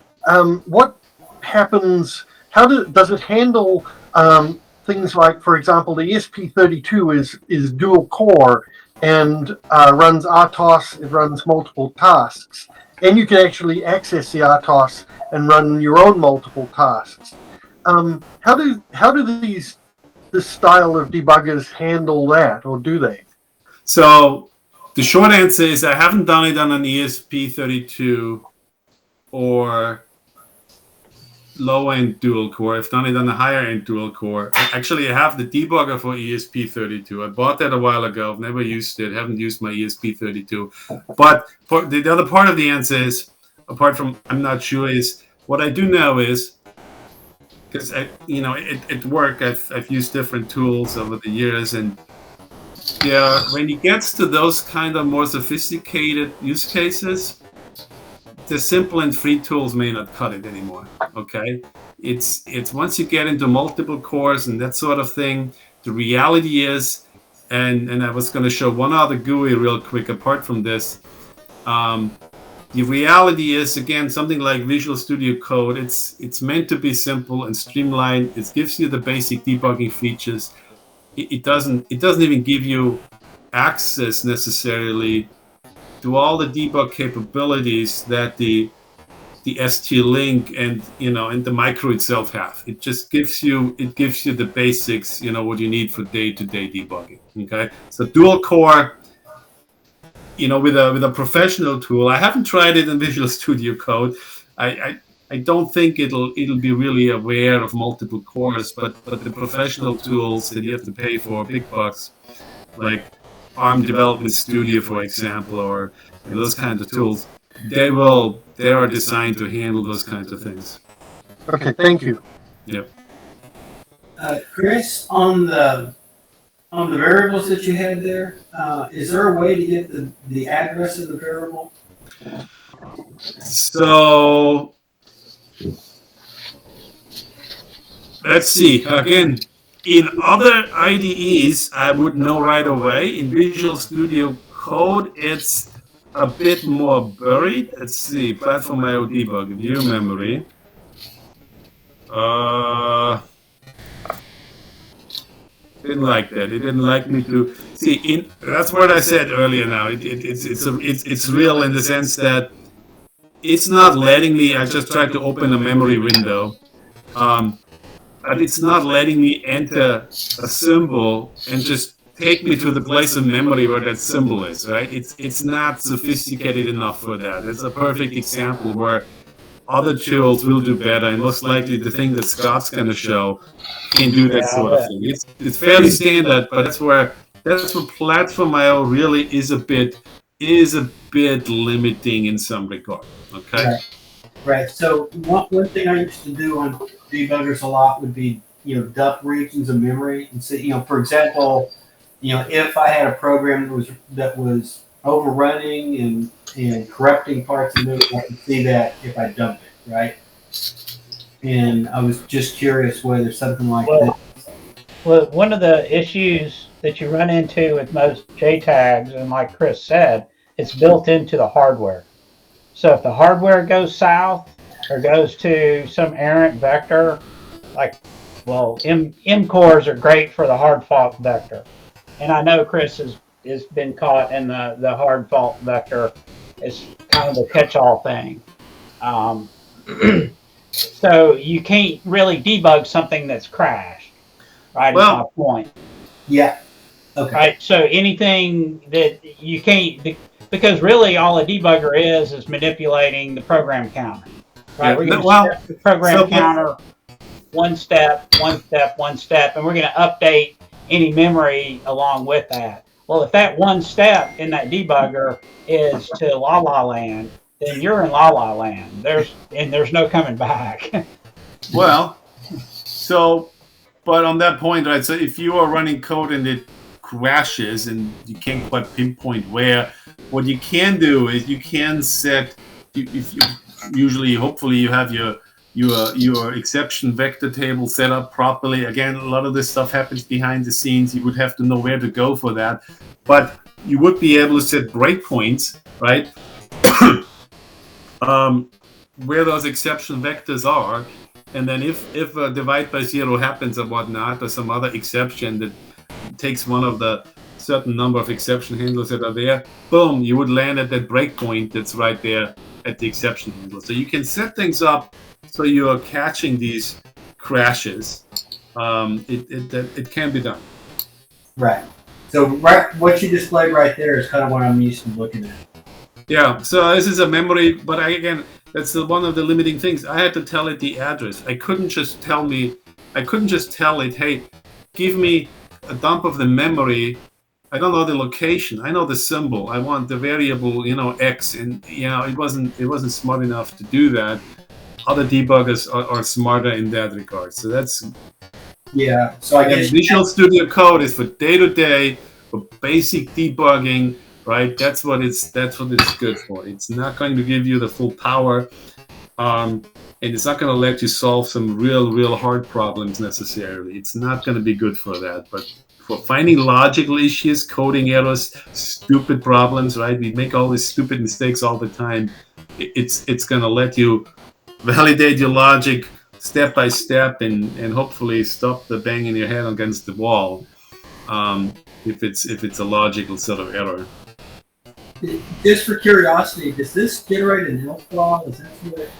happens? How does it handle things like, for example, the ESP32 is dual core and runs RTOS. It runs multiple tasks, and you can actually access the RTOS and run your own multiple tasks. How do these this style of debuggers handle that, or do they? So the short answer is I haven't done it on an ESP32 or low-end dual core. I've done it on a higher-end dual core. Actually, I have the debugger for ESP32. I bought that a while ago. I've never used it. Haven't used my ESP32. But for the other part of the answer is, apart from I'm not sure, is what I do know is, because at work I've used different tools over the years, and yeah, when it gets to those kind of more sophisticated use cases, the simple and free tools may not cut it anymore. Okay, it's once you get into multiple cores and that sort of thing, the reality is, and I was going to show one other GUI real quick apart from this. The reality is, again, something like Visual Studio Code. It's meant to be simple and streamlined. It gives you the basic debugging features. It doesn't even give you access necessarily to all the debug capabilities that the ST-Link and the micro itself have. It just gives you the basics, what you need for day-to-day debugging. Okay, so dual core, with a professional tool. I haven't tried it in Visual Studio Code. I don't think it'll be really aware of multiple cores, but the professional tools that you have to pay for big bucks, like ARM Development Studio, for example, or those kinds of tools, they are designed to handle those kinds of things. Okay, thank you. Yep. Chris, on the variables that you had there, is there a way to get the address of the variable? So let's see. Again, in other IDEs, I would know right away. In Visual Studio Code, it's a bit more buried. Let's see. Platform IO debug, view memory. Didn't like that. It didn't like me to see. That's what I said earlier. Now it's real in the sense that it's not letting me. I just tried to open a memory window, but it's not letting me enter a symbol and just take me to the place in memory where that symbol is. Right? It's not sophisticated enough for that. It's a perfect example where other tools will do better, and most likely the thing that Scott's going to show can do that sort of thing. It's fairly standard, but that's where Platform IO really is a bit limiting in some regard. Okay. Right. So one thing I used to do on debuggers a lot would be dump regions of memory and see for example if I had a program that was overrunning and corrupting parts of memory, I could see that if I dumped it, right? And I was just curious whether something like that. Well, one of the issues that you run into with most JTAGs, and like Chris said, it's built into the hardware. So if the hardware goes south or goes to some errant vector, M cores are great for the hard fault vector. And I know Chris has been caught in the hard fault vector. It's kind of a catch-all thing. So you can't really debug something that's crashed, right? Well, is my point. Yeah. Okay. Right. So anything that you can't, because really all a debugger is manipulating the program counter, right? Yeah. We're going to set the program counter one step, and we're going to update any memory along with that. Well, if that one step in that debugger is to La La Land, then you're in La La Land. There's no coming back. Well, but on that point, right? So if you are running code and it crashes and you can't quite pinpoint where, what you can do is you can set. Hopefully, you have your exception vector table set up properly. Again, a lot of this stuff happens behind the scenes. You would have to know where to go for that, but you would be able to set breakpoints, right? Where those exception vectors are, and then if a divide by zero happens or whatnot, or some other exception that takes one of the certain number of exception handlers that are there, boom, you would land at that breakpoint that's right there at the exception handler. So you can set things up so you are catching these crashes, it can be done. Right. So what you displayed right there is kind of what I'm used to looking at. Yeah, so this is a memory, but again, that's one of the limiting things. I had to tell it the address. I couldn't just tell it, hey, give me a dump of the memory. I don't know the location. I know the symbol. I want the variable, X, and it wasn't smart enough to do that. Other debuggers are smarter in that regard. So that's So I guess Visual Studio Code is for day-to-day, for basic debugging. Right, that's what it's good for. It's not going to give you the full power, and it's not going to let you solve some real hard problems necessarily. It's not going to be good for that. But for finding logical issues, coding errors, stupid problems, right? We make all these stupid mistakes all the time. It's going to let you validate your logic step by step and hopefully stop the banging your head against the wall. If it's a logical sort of error. Just for curiosity, does this generate an ELF file?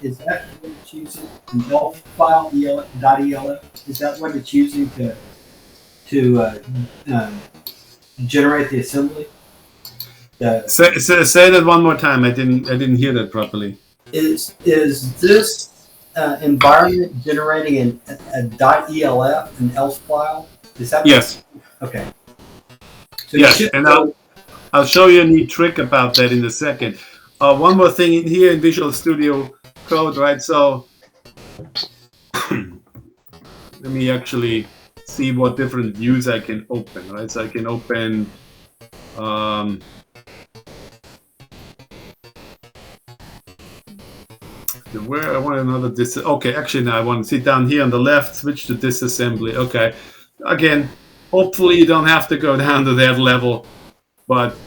Is that what it's using? An ELF file, .elf? Is that what it's using to generate the assembly? Say that one more time. I didn't hear that properly. Is this environment generating a .elf, an ELF file? Is that yes? Okay. So yes, and I'll show you a neat trick about that in a second. One more thing in here in Visual Studio Code, right? So let me actually see what different views I can open, right? So I can open where I want another okay, actually now I want to see down here on the left, switch to disassembly. Okay, again, hopefully you don't have to go down to that level, but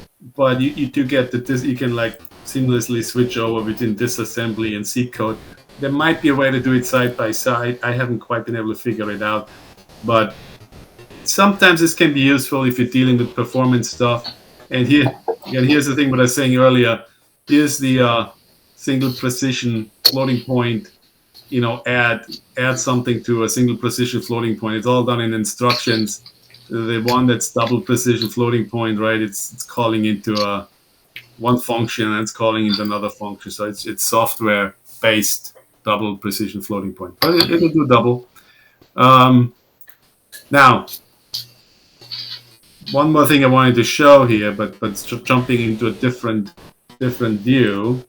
you do get that you can like seamlessly switch over between disassembly and C code. There might be a way to do it side by side. I haven't quite been able to figure it out, but sometimes this can be useful if you're dealing with performance stuff. And here's the thing what I was saying earlier. Here's the single precision floating point. Add something to a single precision floating point. It's all done in instructions. The one that's double precision floating point, right? It's calling into one function and it's calling into another function. So it's software based double precision floating point, but it'll do double. Now, one more thing I wanted to show here, but jumping into a different view,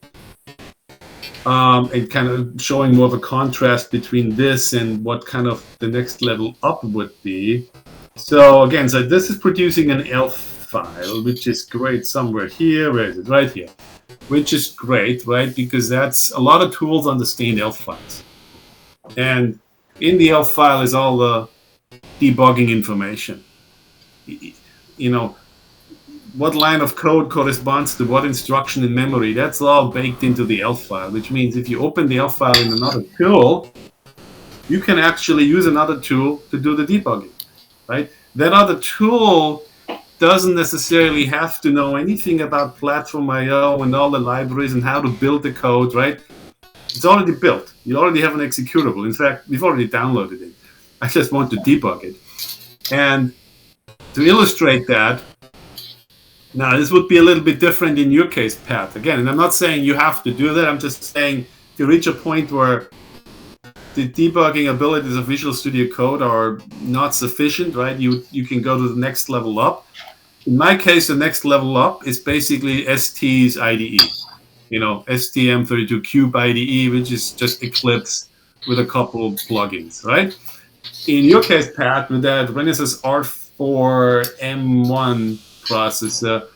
and kind of showing more of a contrast between this and what kind of the next level up would be. So again, this is producing an ELF file, which is great somewhere here. Where is it? Right here. Which is great, right? Because that's a lot of tools understand ELF files. And in the ELF file is all the debugging information. What line of code corresponds to what instruction in memory. That's all baked into the ELF file, which means if you open the ELF file in another tool, you can actually use another tool to do the debugging. Right? That other tool doesn't necessarily have to know anything about Platform I/O and all the libraries and how to build the code, right? It's already built. You already have an executable. In fact, we've already downloaded it. I just want to debug it. And to illustrate that, now this would be a little bit different in your case, Pat. Again, and I'm not saying you have to do that. I'm just saying to reach a point where the debugging abilities of Visual Studio Code are not sufficient, right? You can go to the next level up. In my case, the next level up is basically ST's IDE. STM32Cube IDE, which is just Eclipse with a couple of plugins, right? In your case, Pat, with that Renesas R4 M1 processor,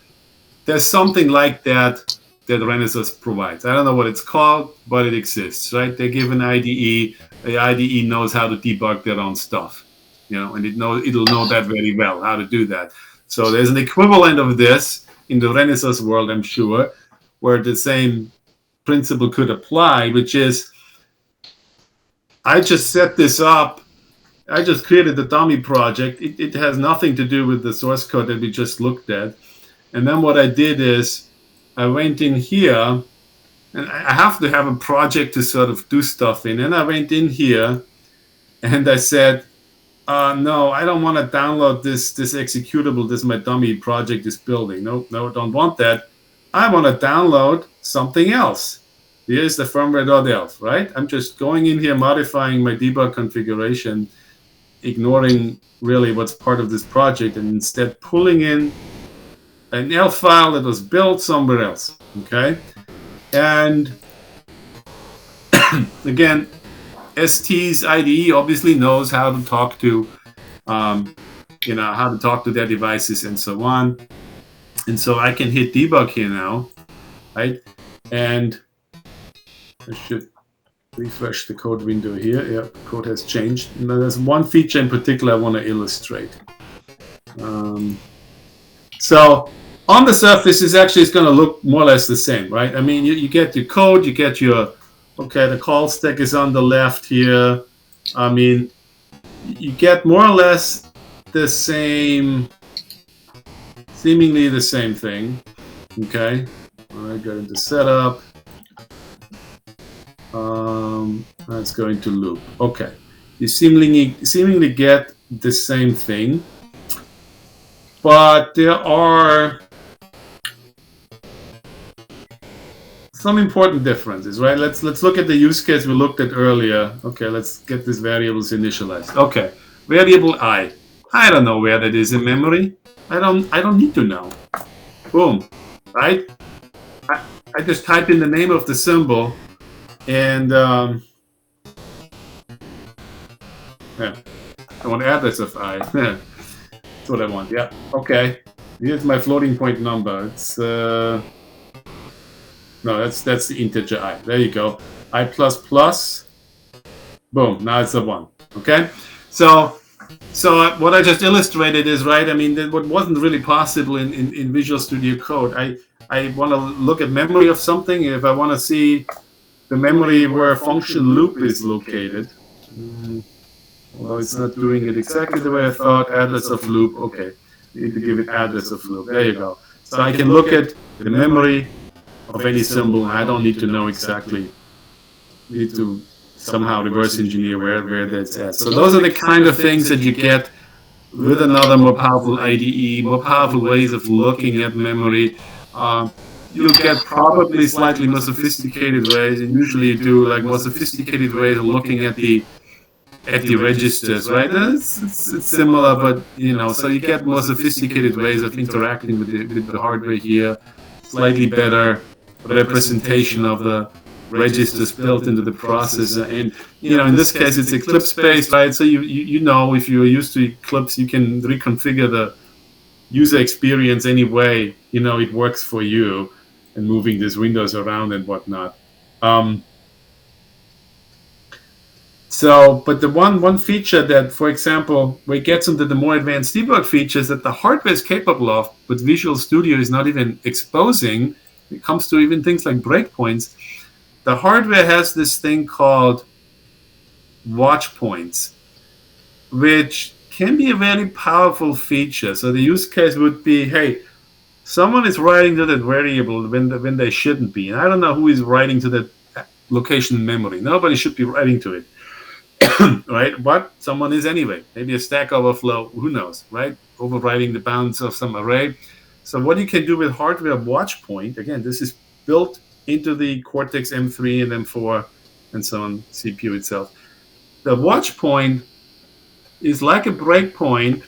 there's something like that Renesas provides. I don't know what it's called, but it exists, right? They give an IDE. The IDE knows how to debug their own stuff, and it'll know that very well, how to do that. So there's an equivalent of this in the Renesas world, I'm sure, where the same principle could apply, which is I just set this up. I just created the dummy project. It has nothing to do with the source code that we just looked at. And then what I did is I went in here, and I have to have a project to sort of do stuff in. And I went in here, and I said, No, I don't want to download this executable this my dummy project is building. No, don't want that. I want to download something else. Here's the firmware.elf, right? I'm just going in here, modifying my debug configuration, ignoring really what's part of this project, and instead pulling in an elf file that was built somewhere else, okay? And again, ST's IDE obviously knows how to talk to, how to talk to their devices and so on. And so I can hit debug here now, right? And I should refresh the code window here. Yeah, code has changed. Now, there's one feature in particular I want to illustrate. So on the surface, it's going to look more or less the same, right? I mean, you get your code, you get your, okay, the call stack is on the left here. I mean, you get more or less the same, seemingly the same thing, okay? I go into setup. That's going to loop. Okay, you seemingly get the same thing, but there are some important differences, right? Let's look at the use case we looked at earlier. Okay, let's get these variables initialized. Okay, variable I don't know where that is in memory. I don't need to know. Boom, right? I just type in the name of the symbol, and yeah, I want address of I. That's what I want. Yeah. Okay. Here's my floating point number. It's no, that's the integer I. There you go. I plus plus. Boom. Now it's a 1. Okay. So what I just illustrated is, right, I mean, what wasn't really possible in Visual Studio Code. I want to look at memory of something. If I want to see the memory where a function loop is located, well, it's not doing it exactly the way I thought. Address of loop. Okay, need to give it address of loop. There you go. So I can look at the memory of any symbol. I don't need to know exactly. Need to somehow reverse engineer where that's at. So those are the kind of things that you get with another more powerful IDE, more powerful ways of looking at memory. You'll get probably slightly more sophisticated ways, and usually you do like more sophisticated ways of looking at the registers, right? It's similar, but so you get more sophisticated ways of interacting with the hardware here. Slightly better representation of the registers built into the processor, and in this case it's Eclipse based, right? So if you're used to Eclipse, you can reconfigure the user experience any way it works for you, and moving these windows around and whatnot. But the one feature that, for example, where it gets into the more advanced debug features that the hardware is capable of, but Visual Studio is not even exposing, it comes to even things like breakpoints. The hardware has this thing called watch points, which can be a very powerful feature. So the use case would be, hey, someone is writing to that variable when they shouldn't be. And I don't know who is writing to that location in memory. Nobody should be writing to it. Right? But someone is anyway. Maybe a Stack Overflow, who knows, right? Overriding the bounds of some array. So what you can do with hardware watch point, again, this is built into the Cortex M3 and M4 and so on, CPU itself. The watch point is like a breakpoint,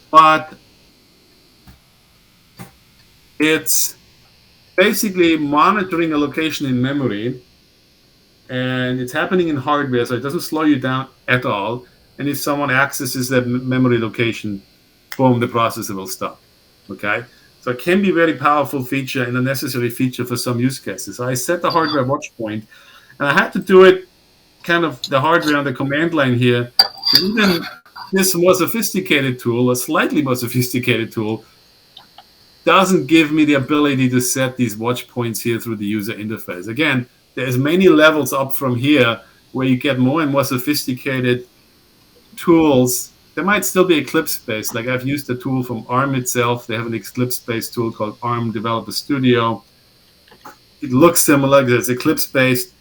but it's basically monitoring a location in memory, and it's happening in hardware, so it doesn't slow you down at all. And if someone accesses that memory location, boom, the processor will stop. Okay? So it can be a very powerful feature and a necessary feature for some use cases. So I set the hardware watch point, and I had to do it kind of the hardware on the command line here. Even this more sophisticated tool, a slightly more sophisticated tool, doesn't give me the ability to set these watch points here through the user interface. Again, there's many levels up from here where you get more and more sophisticated tools. There might still be Eclipse-based. Like I've used a tool from ARM itself. They have an Eclipse-based tool called ARM Developer Studio. It looks similar because it's Eclipse-based,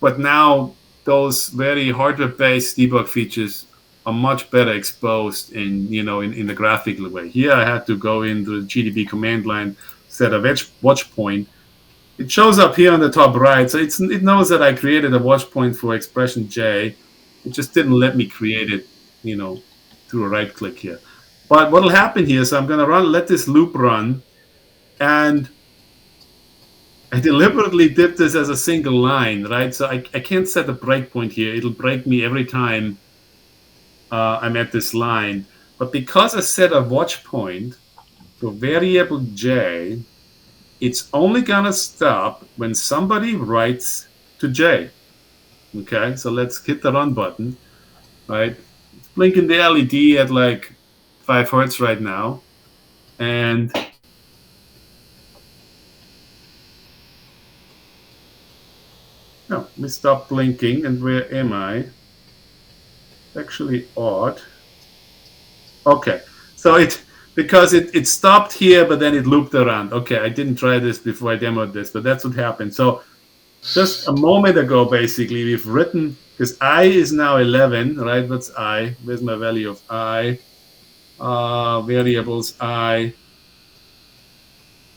but now those very hardware-based debug features are much better exposed in the graphical way. Here I had to go into the GDB command line, set a watch point. It shows up here on the top right, so it knows that I created a watch point for expression J. It just didn't let me create it, through a right click here. But what will happen here? So I'm going to let this loop run, and I deliberately did this as a single line, right? So I can't set a breakpoint here. It'll break me every time I'm at this line. But because I set a watch point for variable J, it's only going to stop when somebody writes to J. Okay, so let's hit the run button, right? It's blinking the LED at like 5 hertz right now. And no, let me stop blinking. And where am I? Actually odd. Okay, so because it stopped here, but then it looped around. Okay, I didn't try this before I demoed this, but that's what happened. So just a moment ago, basically, we've written, because I is now 11, right? What's I? Where's my value of I? Variables I.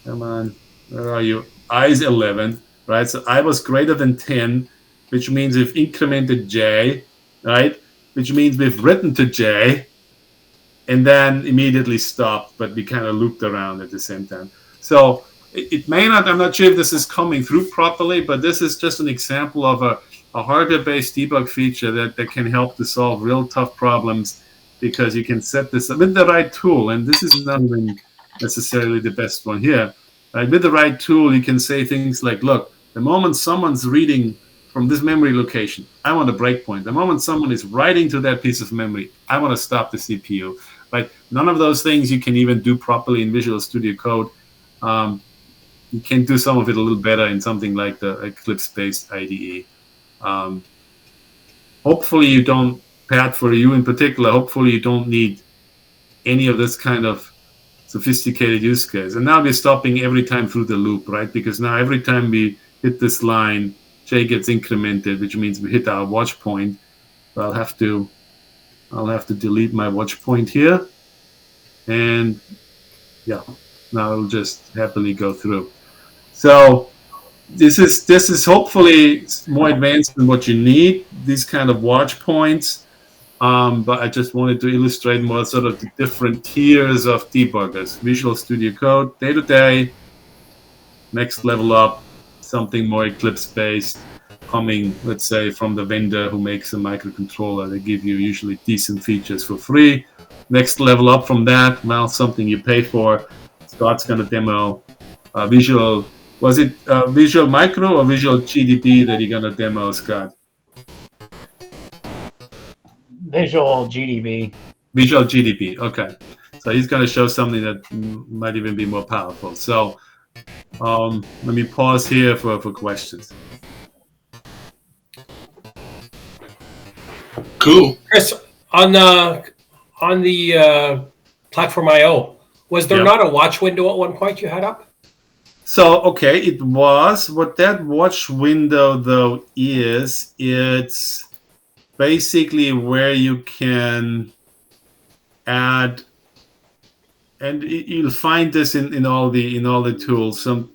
Come on, where are you? I is 11, right? So I was greater than 10, which means we've incremented J, right? Which means we've written to J, and then immediately stopped, but we kind of looped around at the same time. So it may not, I'm not sure if this is coming through properly, but this is just an example of a hardware-based debug feature that can help to solve real tough problems, because you can set this with the right tool, and this is not even necessarily the best one here. Right? With the right tool, you can say things like, look, the moment someone's reading from this memory location, I want a breakpoint. The moment someone is writing to that piece of memory, I want to stop the CPU. Right? None of those things you can even do properly in Visual Studio Code. You can do some of it a little better in something like the Eclipse-based IDE. Hopefully you don't, Pat, for you in particular, hopefully you don't need any of this kind of sophisticated use case. And now we're stopping every time through the loop, right? Because now every time we hit this line, J gets incremented, which means we hit our watch point. I'll have to delete my watch point here. And yeah, now it'll just happily go through. So this is hopefully more advanced than what you need, these kind of watch points. But I just wanted to illustrate more sort of the different tiers of debuggers. Visual Studio Code, day-to-day, next level up, something more Eclipse-based, coming, let's say, from the vendor who makes a microcontroller. They give you usually decent features for free. Next level up from that, well, something you pay for. Scott's going to demo Visual. Was it Visual Micro or Visual GDB that you're going to demo, Scott? Visual GDB. Visual GDB, okay. So he's going to show something that might even be more powerful. So let me pause here for questions. Cool. Chris, on the Platform IO, was there not a watch window at one point you had up? So, okay, it was. What that watch window, though, is, it's basically where you can add, and you'll find this in all the tools. It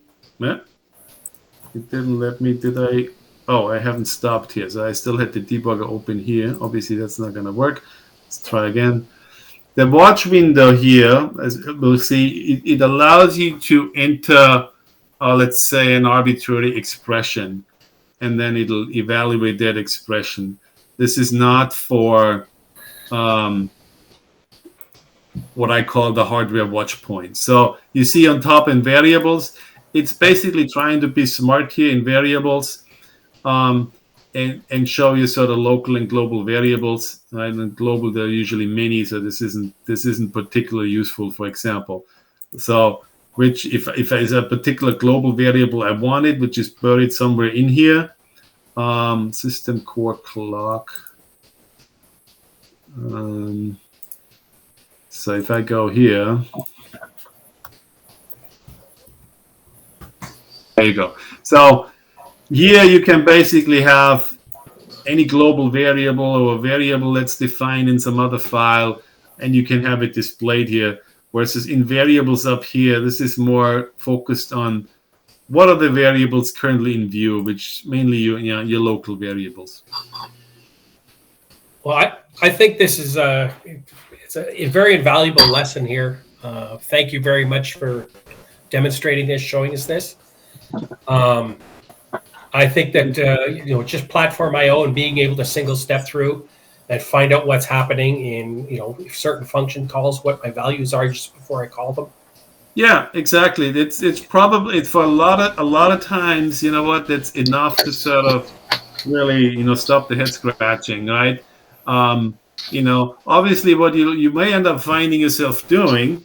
didn't let me, did I? Oh, I haven't stopped here, so I still had the debugger open here. Obviously, that's not going to work. Let's try again. The watch window here, as we'll see, it allows you to enter, let's say, an arbitrary expression, and then it'll evaluate that expression. This is not for what I call the hardware watch point. So you see on top in variables, it's basically trying to be smart here in variables. And show you sort of local and global variables. Right? And global, there are usually many, so this isn't particularly useful, for example. So, which if there's a particular global variable I wanted, which is buried somewhere in here, system core clock. So if I go here, there you go. So here you can basically have any global variable or a variable that's defined in some other file, and you can have it displayed here. Versus in variables up here, this is more focused on what are the variables currently in view, which mainly your local variables. Well, I think this is it's a very invaluable lesson here. Thank you very much for demonstrating this, showing us this. I think that just platform IO and being able to single step through and find out what's happening in certain function calls, what my values are just before I call them. Yeah, exactly. It's probably for a lot of times, you know what, that's enough to sort of really stop the head scratching, right? Obviously what you may end up finding yourself doing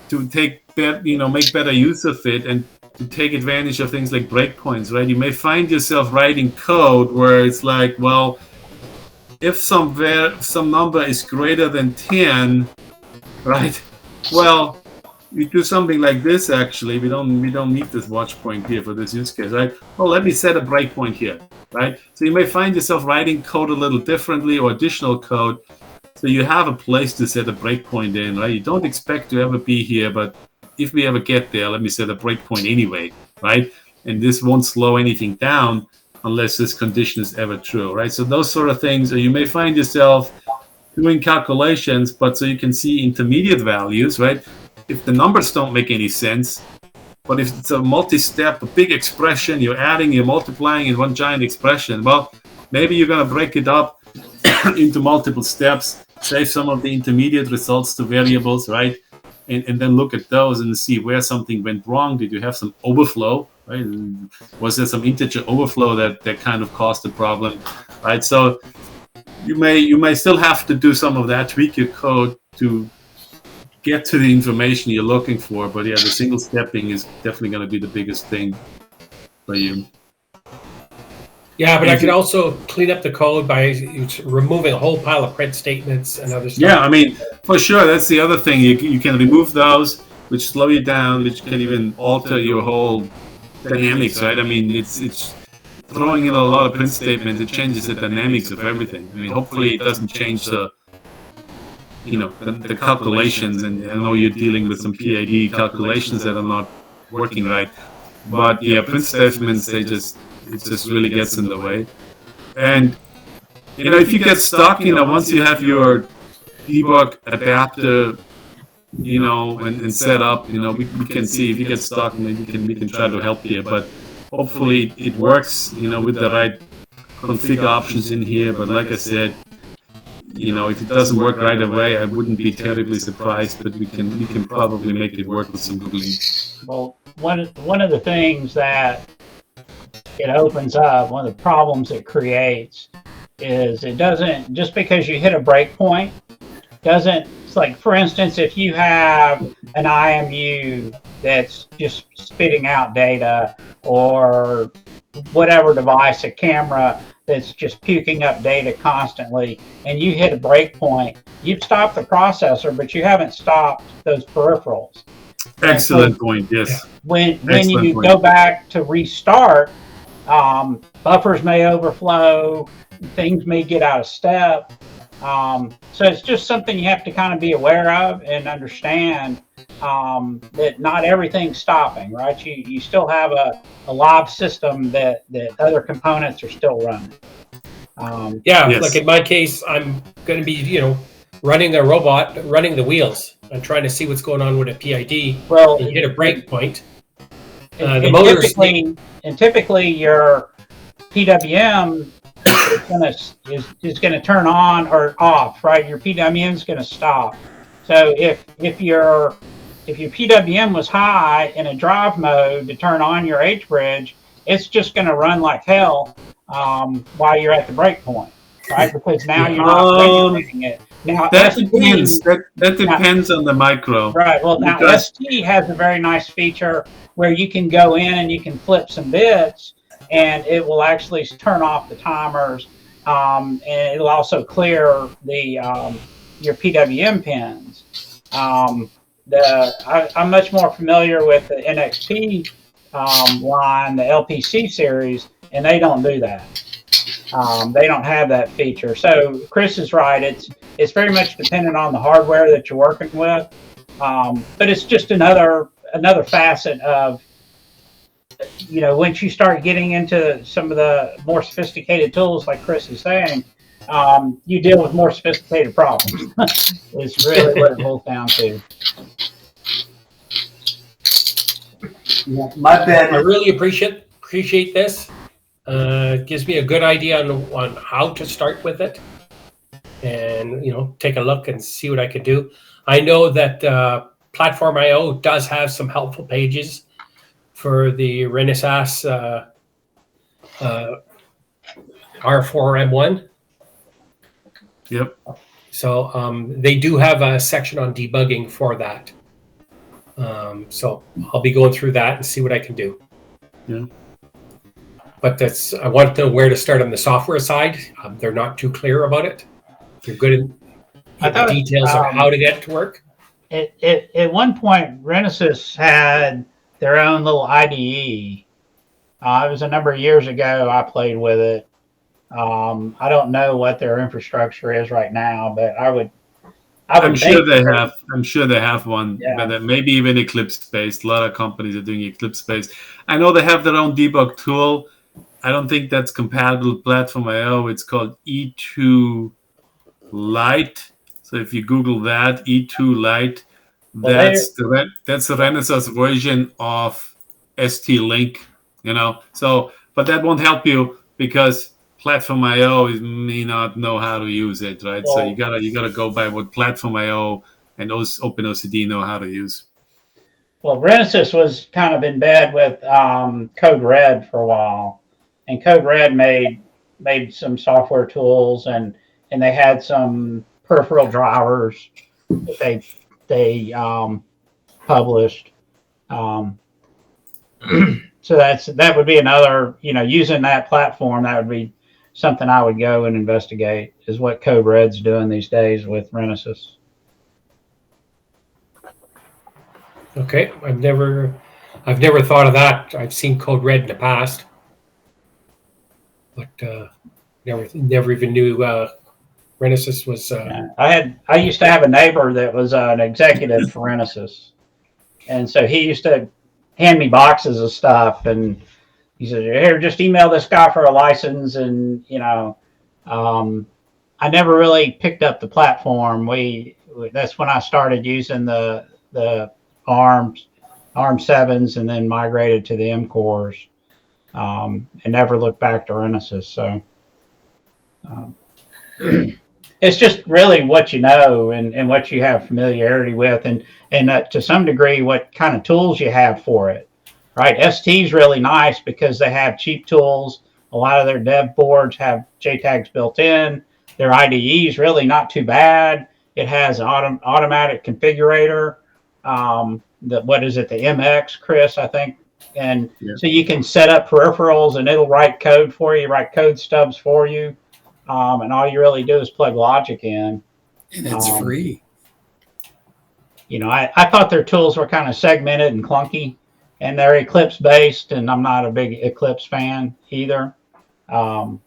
to make better use of it and to take advantage of things like breakpoints, right? You may find yourself writing code where it's like, well, if some number is greater than 10, right? Well, we do something like this. Actually, we don't need this watch point here for this use case, right? Well, let me set a breakpoint here, right? So you may find yourself writing code a little differently or additional code. So you have a place to set a breakpoint in, right? You don't expect to ever be here, but if we ever get there, let me set a breakpoint anyway, right? And this won't slow anything down unless this condition is ever true, right? So those sort of things, or you may find yourself doing calculations, but so you can see intermediate values, right? If the numbers don't make any sense, but if it's a multi-step, a big expression, you're adding, you're multiplying in one giant expression, well, maybe you're going to break it up into multiple steps, save some of the intermediate results to variables, right? And then look at those and see where something went wrong. Did you have some overflow, right? Was there some integer overflow that kind of caused the problem, right? So you may still have to do some of that, tweak your code to get to the information you're looking for. But yeah, the single stepping is definitely going to be the biggest thing for you. Yeah, but I could also clean up the code by removing a whole pile of print statements and other stuff. Yeah, I mean, for sure, that's the other thing. You can remove those, which slow you down, which can even alter your whole dynamics, right? I mean, it's throwing in a lot of print statements. It changes the dynamics of everything. I mean, hopefully it doesn't change the calculations. And I know you're dealing with some PID calculations that are not working right. But yeah, print statements, it just really gets in the way. And if you get stuck, once you have your debug adapter, and set up, we can see if you get stuck, maybe we can try to help you. But hopefully it works, with the right config options in here. But like I said, if it doesn't work right away, I wouldn't be terribly surprised. But we can probably make it work with some Googling. Well, one of the things that it opens up, one of the problems it creates is it doesn't, just because you hit a breakpoint, it's like, for instance, if you have an IMU that's just spitting out data, or whatever device, a camera that's just puking up data constantly, and you hit a breakpoint, you've stopped the processor, but you haven't stopped those peripherals. Excellent point, yes. When you go back to restart, buffers may overflow, things may get out of step. So it's just something you have to kind of be aware of and understand, that not everything's stopping, right? You still have a live system that other components are still running. Yes. Like in my case, I'm going to be, running a robot, running the wheels. I'm trying to see what's going on with a PID. Well, you hit a breakpoint. Typically your PWM is going to turn on or off, right? Your PWM is going to stop. So if your PWM was high in a drive mode to turn on your H bridge, it's just going to run like hell while you're at the breakpoint, right? Because now you're not regulating it. Now that depends on the micro. Right. Well, now ST has a very nice feature where you can go in and you can flip some bits, and it will actually turn off the timers, and it'll also clear the your PWM pins. I'm much more familiar with the NXP line, the LPC series, and they don't do that. They don't have that feature. So Chris is right. It's very much dependent on the hardware that you're working with. But it's just another facet of, once you start getting into some of the more sophisticated tools, like Chris is saying, you deal with more sophisticated problems. It's really what it boils down to. Yeah, my bad. I really appreciate this. It gives me a good idea on how to start with it, and take a look and see what I can do. I know that Platform.io does have some helpful pages for the Renaissance R4M1. Yep. So they do have a section on debugging for that. So I'll be going through that and see what I can do. Yeah. But I want to know where to start on the software side. They're not too clear about it. They're good in the details of how to get it to work. At one point, Renesas had their own little IDE. It was a number of years ago. I played with it. I don't know what their infrastructure is right now, but I'm sure they have. I'm sure they have one, Yeah. but maybe even Eclipse-based. A lot of companies are doing Eclipse-based. I know they have their own debug tool. I don't think that's compatible with Platform.io. It's called E2 Lite. So if you Google that, E2 Lite, that's the Renaissance version of ST-Link. So, but that won't help you because Platform.io may not know how to use it, right? So you gotta go by what Platform.io and OpenOCD know how to use. Well, Renesas was kind of in bed with Code Red for a while, and Code Red made some software tools, and they had some peripheral drivers that they published. So that would be another, using that platform, that would be something I would go and investigate, is what Code Red's doing these days with Renesas. Okay, I've never thought of that. I've seen Code Red in the past, but never even knew Renesas was. I used to have a neighbor that was an executive for Renesas, and so he used to hand me boxes of stuff, and he said, "Here, just email this guy for a license." And I never really picked up the platform. That's when I started using the ARM 7s, and then migrated to the M cores, and never looked back to Renesas. So it's just really what you know and what you have familiarity with, and to some degree what kind of tools you have for it. Right, ST is really nice because they have cheap tools. A lot of their dev boards have JTAGs built in. Their IDE is really not too bad. It has an automatic configurator. What is it? The MX, Chris, I think. And so you can set up peripherals, and it'll write code for you, write code stubs for you. And all you really do is plug logic in. And it's free. I thought their tools were kind of segmented and clunky, and they're Eclipse based, and I'm not a big Eclipse fan either. But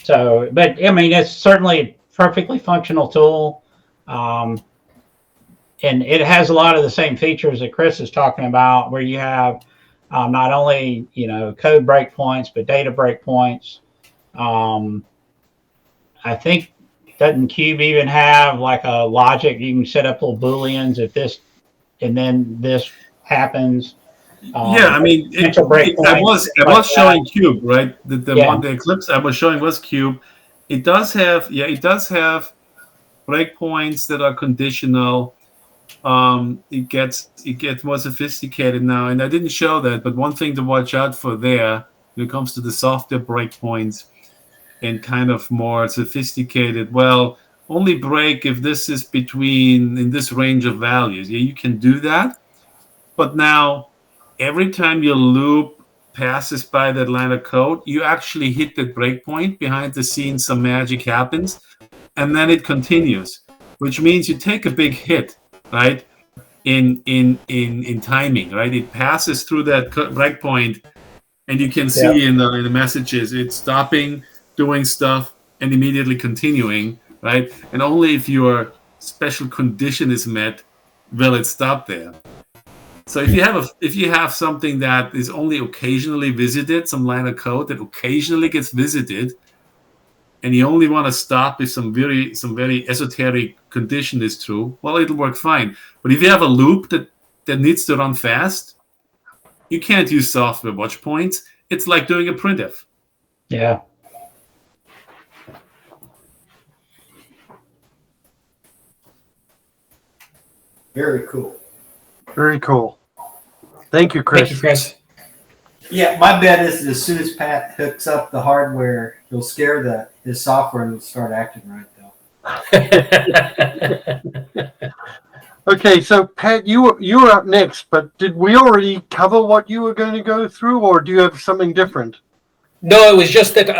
I mean, it's certainly a perfectly functional tool. And it has a lot of the same features that Chris is talking about, where you have not only, code breakpoints, but data breakpoints. I think, doesn't Cube even have like a logic? You can set up little Booleans if this, and then this happens. I mean, I was showing Cube, right? The one, the Eclipse I was showing was Cube. It does have breakpoints that are conditional. It gets more sophisticated now, and I didn't show that, but one thing to watch out for there when it comes to the software breakpoints and kind of more sophisticated, well, only break if this is in this range of values. Yeah, you can do that, but now every time your loop passes by that line of code, you actually hit that breakpoint. Behind the scenes, some magic happens, and then it continues, which means you take a big hit, right? In timing, right? It passes through that breakpoint, and you can see in the messages it's stopping, doing stuff and immediately continuing, right? And only if your special condition is met will it stop there. So if you have something that is only occasionally visited, some line of code that occasionally gets visited, and you only want to stop if some very esoteric condition is true, well, it'll work fine. But if you have a loop that needs to run fast, you can't use software watch points. It's like doing a printf. Yeah. Very cool. Very cool. Thank you, Chris. Thank you, Chris. Yeah, my bet is that as soon as Pat hooks up the hardware, he'll scare his software and it'll start acting right, though. Okay, so Pat, you were up next, but did we already cover what you were going to go through, or do you have something different? No, it was just that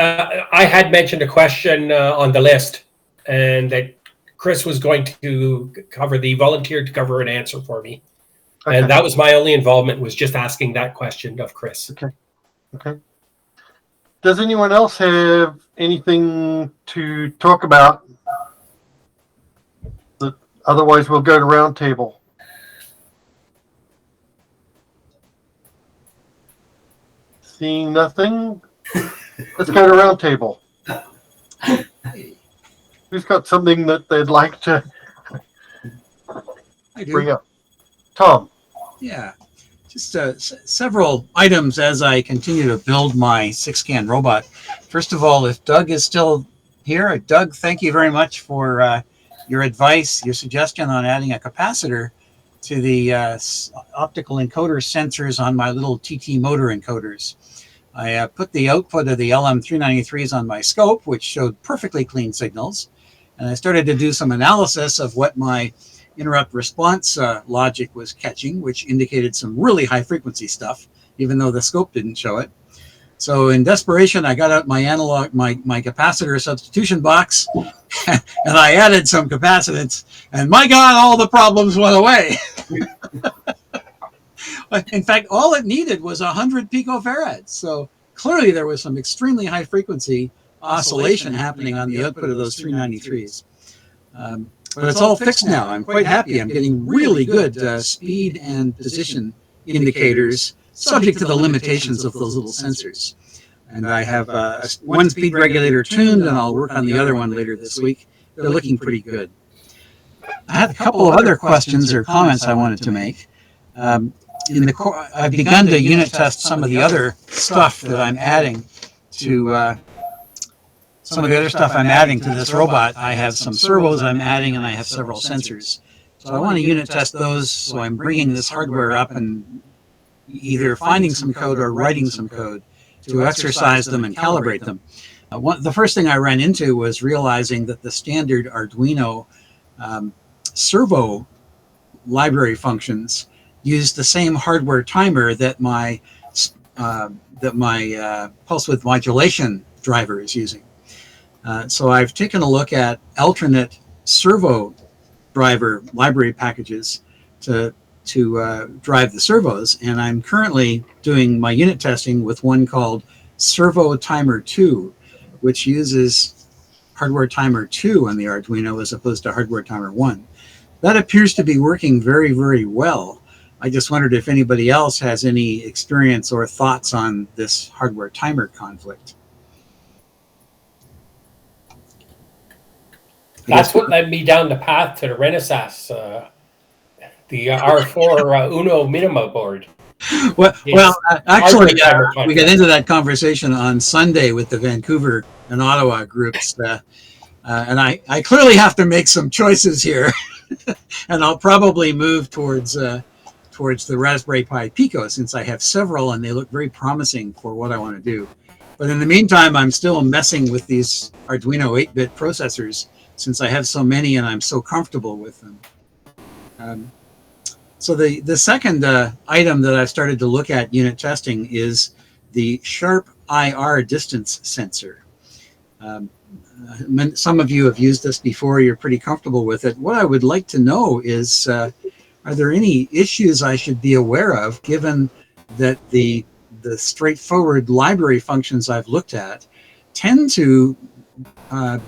I had mentioned a question on the list, and that Chris was going to volunteer to cover an answer for me. Okay. And that was my only involvement, was just asking that question of Chris. Okay. Does anyone else have anything to talk about? Otherwise, we'll go to roundtable. Seeing nothing, let's go to roundtable. Who's got something that they'd like to bring up? Tom. Yeah, just several items as I continue to build my 6-scan robot. First of all, if Doug is still here, Doug, thank you very much for your advice, your suggestion on adding a capacitor to the optical encoder sensors on my little TT motor encoders. I put the output of the LM393s on my scope, which showed perfectly clean signals. And I started to do some analysis of what my interrupt response logic was catching, which indicated some really high frequency stuff, even though the scope didn't show it. So in desperation, I got out my analog, my capacitor substitution box, and I added some capacitance, and my God, all the problems went away. In fact, all it needed was 100 picofarads. So clearly there was some extremely high frequency oscillation happening on the output of those 393s. But it's all fixed now. I'm quite happy. I'm getting really good speed and position indicators, subject to the limitations of those little sensors. And I have one speed regulator tuned, and I'll work on the other one later this week. They're looking pretty good. I had a couple of other questions or comments I wanted to make. I've begun to unit test some of the other stuff that I'm adding to this robot. I have some servos I'm adding, and I have several sensors. So I want to unit test those. So I'm bringing this hardware up and either finding some code or writing some code to exercise them and calibrate them. The first thing I ran into was realizing that the standard Arduino servo library functions use the same hardware timer that my pulse width modulation driver is using. So I've taken a look at alternate servo driver library packages to drive the servos, and I'm currently doing my unit testing with one called Servo Timer 2, which uses hardware timer 2 on the Arduino as opposed to hardware timer 1. That appears to be working very, very well. I just wondered if anybody else has any experience or thoughts on this hardware timer conflict. That's what led me down the path to the Renaissance, the R4 Uno Minima board. Well, actually, we got into that conversation on Sunday with the Vancouver and Ottawa groups, and I clearly have to make some choices here, and I'll probably move towards the Raspberry Pi Pico, since I have several and they look very promising for what I want to do. But in the meantime, I'm still messing with these Arduino 8-bit processors, since I have so many and I'm so comfortable with them. So the second item that I've started to look at unit testing is the Sharp IR distance sensor. Some of you have used this before. You're pretty comfortable with it. What I would like to know is, are there any issues I should be aware of, given that the straightforward library functions I've looked at tend to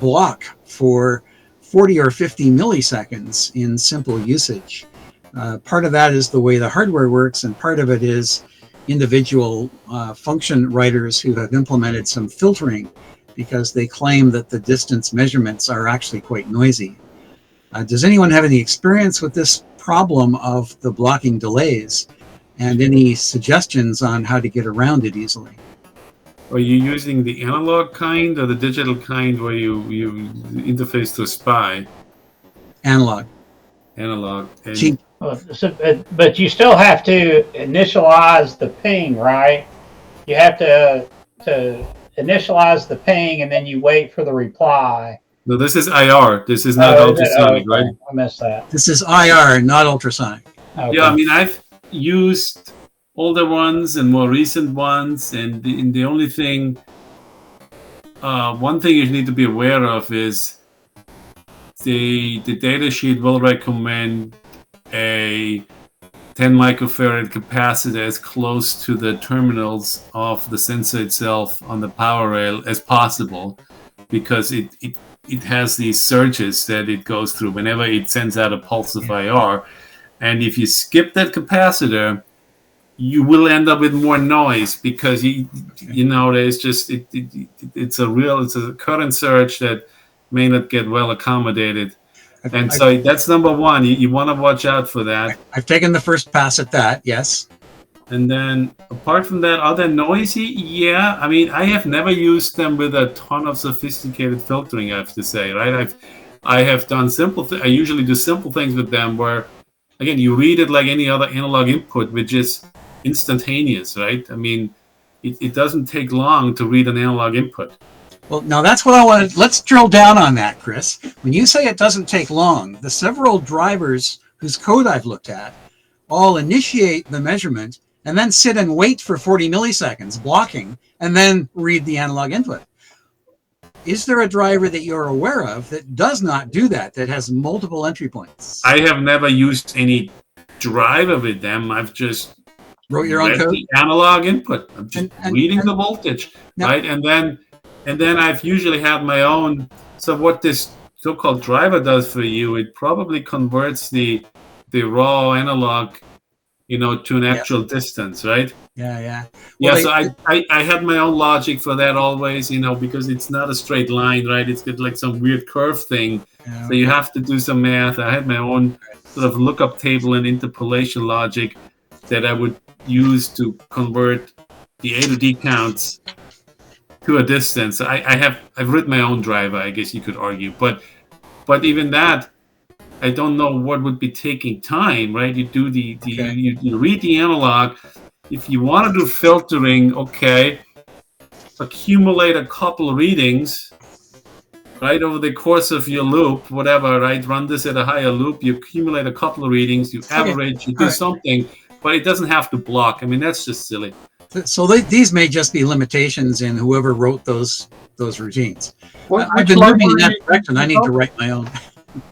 block for 40 or 50 milliseconds in simple usage. Part of that is the way the hardware works, and part of it is individual function writers who have implemented some filtering because they claim that the distance measurements are actually quite noisy. Does anyone have any experience with this problem of the blocking delays, and any suggestions on how to get around it easily? Are you using the analog kind or the digital kind where you interface to a SPI? Analog. Analog. Cheap. But you still have to initialize the ping, right? You have to initialize the ping, and then you wait for the reply. No, this is IR. This is not ultrasonic, okay. right? I missed that. This is IR, not ultrasonic. Okay. Yeah, I mean, I've used older ones and more recent ones, and the only thing, one thing you need to be aware of is the data sheet will recommend a 10 microfarad capacitor as close to the terminals of the sensor itself on the power rail as possible, because it has these surges that it goes through whenever it sends out a pulse of IR. And if you skip that capacitor, you will end up with more noise, because you know, there's just it's a current surge that may not get well accommodated. And so that's number one. You want to watch out for that. I've taken the first pass at that, yes. And then apart from that, are they noisy? Yeah. I mean, I have never used them with a ton of sophisticated filtering, I have to say, right? I have done I usually do simple things with them where, again, you read it like any other analog input, which is instantaneous, right? I mean, it doesn't take long to read an analog input. Well, now that's what I wanted. Let's drill down on that, Chris. When you say it doesn't take long, the several drivers whose code I've looked at all initiate the measurement and then sit and wait for 40 milliseconds, blocking, and then read the analog input. Is there a driver that you're aware of that does not do that, that has multiple entry points? I have never used any driver with them. I've just wrote your own code? The analog input. I'm just reading the voltage, right? And then I've usually had my own. So what this so-called driver does for you, it probably converts the raw analog, to an actual distance, right? Yeah. Well, so I had my own logic for that always, because it's not a straight line, right? It's got like some weird curve thing. So you have to do some math. I had my own sort of lookup table and interpolation logic that I would use to convert the A to D counts to a distance. I've written my own driver, I guess you could argue, but even that, I don't know what would be taking time, right? You do you read the analog. If you want to do filtering, okay, accumulate a couple of readings, right, over the course of your loop, whatever, right? Run this at a higher loop. You accumulate a couple of readings, you average, you do something, but it doesn't have to block. I mean, that's just silly. So these may just be limitations in whoever wrote those routines. I've been moving in that direction. I need to write my own.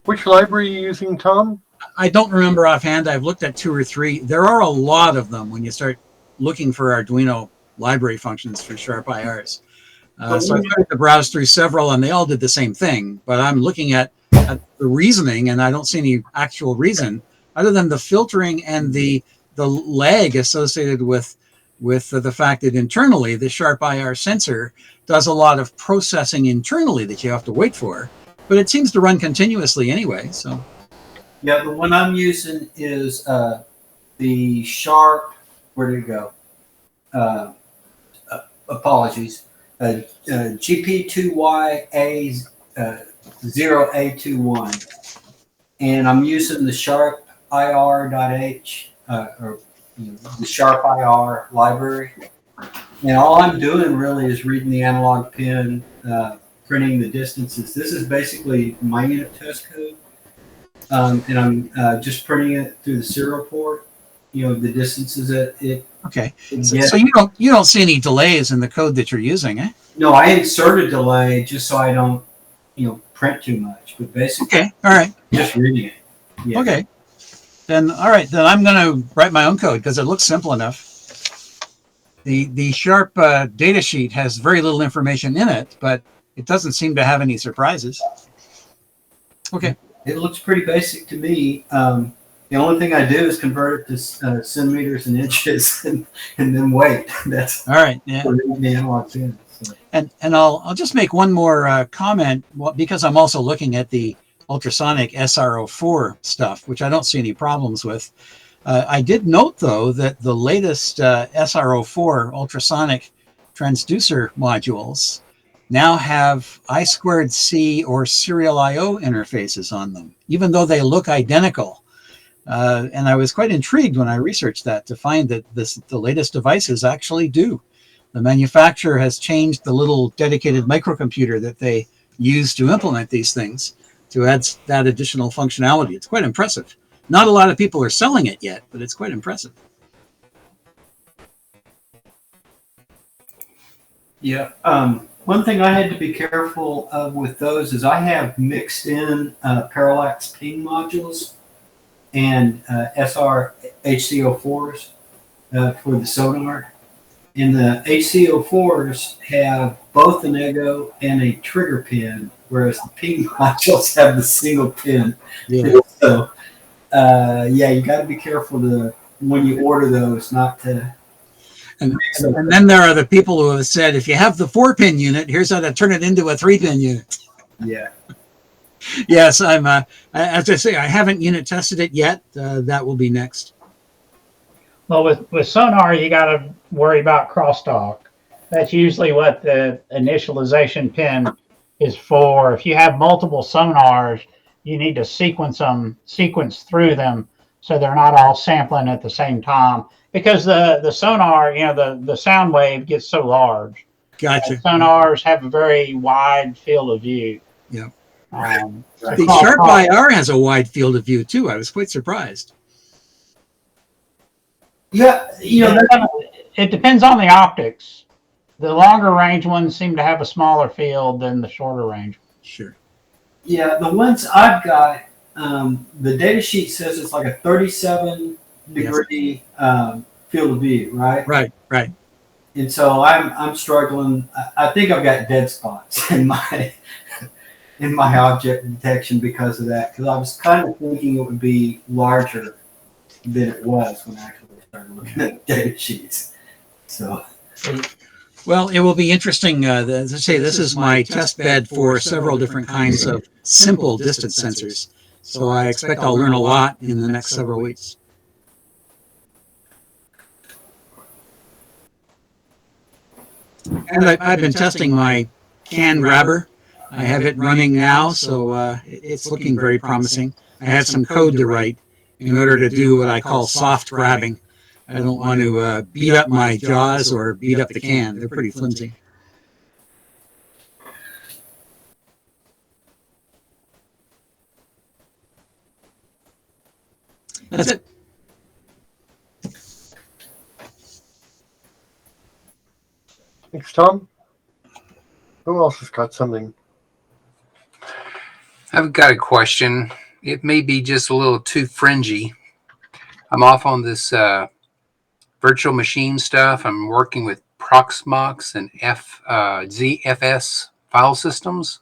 Which library are you using, Tom? I don't remember offhand. I've looked at 2 or 3. There are a lot of them when you start looking for Arduino library functions for sharp IRs. So I tried to browse through several, and they all did the same thing. But I'm looking at the reasoning, and I don't see any actual reason other than the filtering and the lag associated with the fact that internally the sharp IR sensor does a lot of processing internally that you have to wait for. But it seems to run continuously anyway. So, yeah, the one I'm using is the Sharp. Where did it go? Apologies. GP2YA0A21, and I'm using the Sharp IR.H or the Sharp IR library. And all I'm doing really is reading the analog pin. Printing the distances. This is basically my unit test code, and I'm just printing it through the serial port. The distances that it. Okay. So you don't see any delays in the code that you're using, eh? No, I insert a delay just so I don't, print too much. But basically, okay, all right, just reading it. Yeah. Okay. Then all right, then I'm going to write my own code because it looks simple enough. The Sharp data sheet has very little information in it, but it doesn't seem to have any surprises. Okay. It looks pretty basic to me. The only thing I do is convert it to centimeters and inches, and then wait. That's all right. Yeah. The analog pin. So. And I'll just make one more comment, because I'm also looking at the ultrasonic SR04 stuff, which I don't see any problems with. I did note, though, that the latest SR04 ultrasonic transducer modules now have I2C or serial I/O interfaces on them, even though they look identical. And I was quite intrigued when I researched that to find that the latest devices actually do. The manufacturer has changed the little dedicated microcomputer that they use to implement these things to add that additional functionality. It's quite impressive. Not a lot of people are selling it yet, but it's quite impressive. Yeah. One thing I had to be careful of with those is I have mixed in parallax ping modules and SR HC04s for the sonar. And the HC04s have both an ego and a trigger pin, whereas the ping modules have the single pin. Yeah. So, yeah, you got to be careful when you order those not to. And then there are the people who have said, if you have the 4-pin unit, here's how to turn it into a 3-pin unit. Yeah. Yes, I'm. As I say, I haven't unit tested it yet. That will be next. Well, with sonar, you got to worry about crosstalk. That's usually what the initialization pin is for. If you have multiple sonars, you need to sequence through them so they're not all sampling at the same time. Because the sonar, the sound wave gets so large. Gotcha. Sonars have a very wide field of view. Yeah. Right. The Sharp IR has a wide field of view too. I was quite surprised. Yeah, it depends on the optics. The longer range ones seem to have a smaller field than the shorter range. Sure. Yeah, the ones I've got, the data sheet says it's like a 37 degree field of view, right? Right. And so I'm struggling. I think I've got dead spots in my object detection because of that. Because I was kind of thinking it would be larger than it was when I actually started looking at the data sheets. So. Well, it will be interesting. As I say, this is my test bed for several different kinds of simple distance sensors. So I expect I'll learn a lot in the next several weeks. And I've been testing my CAN grabber. I have it running now, so it's looking very promising. I had some code to write in order to do what I call soft grabbing. I don't want to beat up my jaws or beat up the can. They're pretty flimsy. That's it. Thanks, Tom. Who else has got something? I've got a question. It may be just a little too fringy. I'm off on this virtual machine stuff. I'm working with Proxmox and ZFS file systems.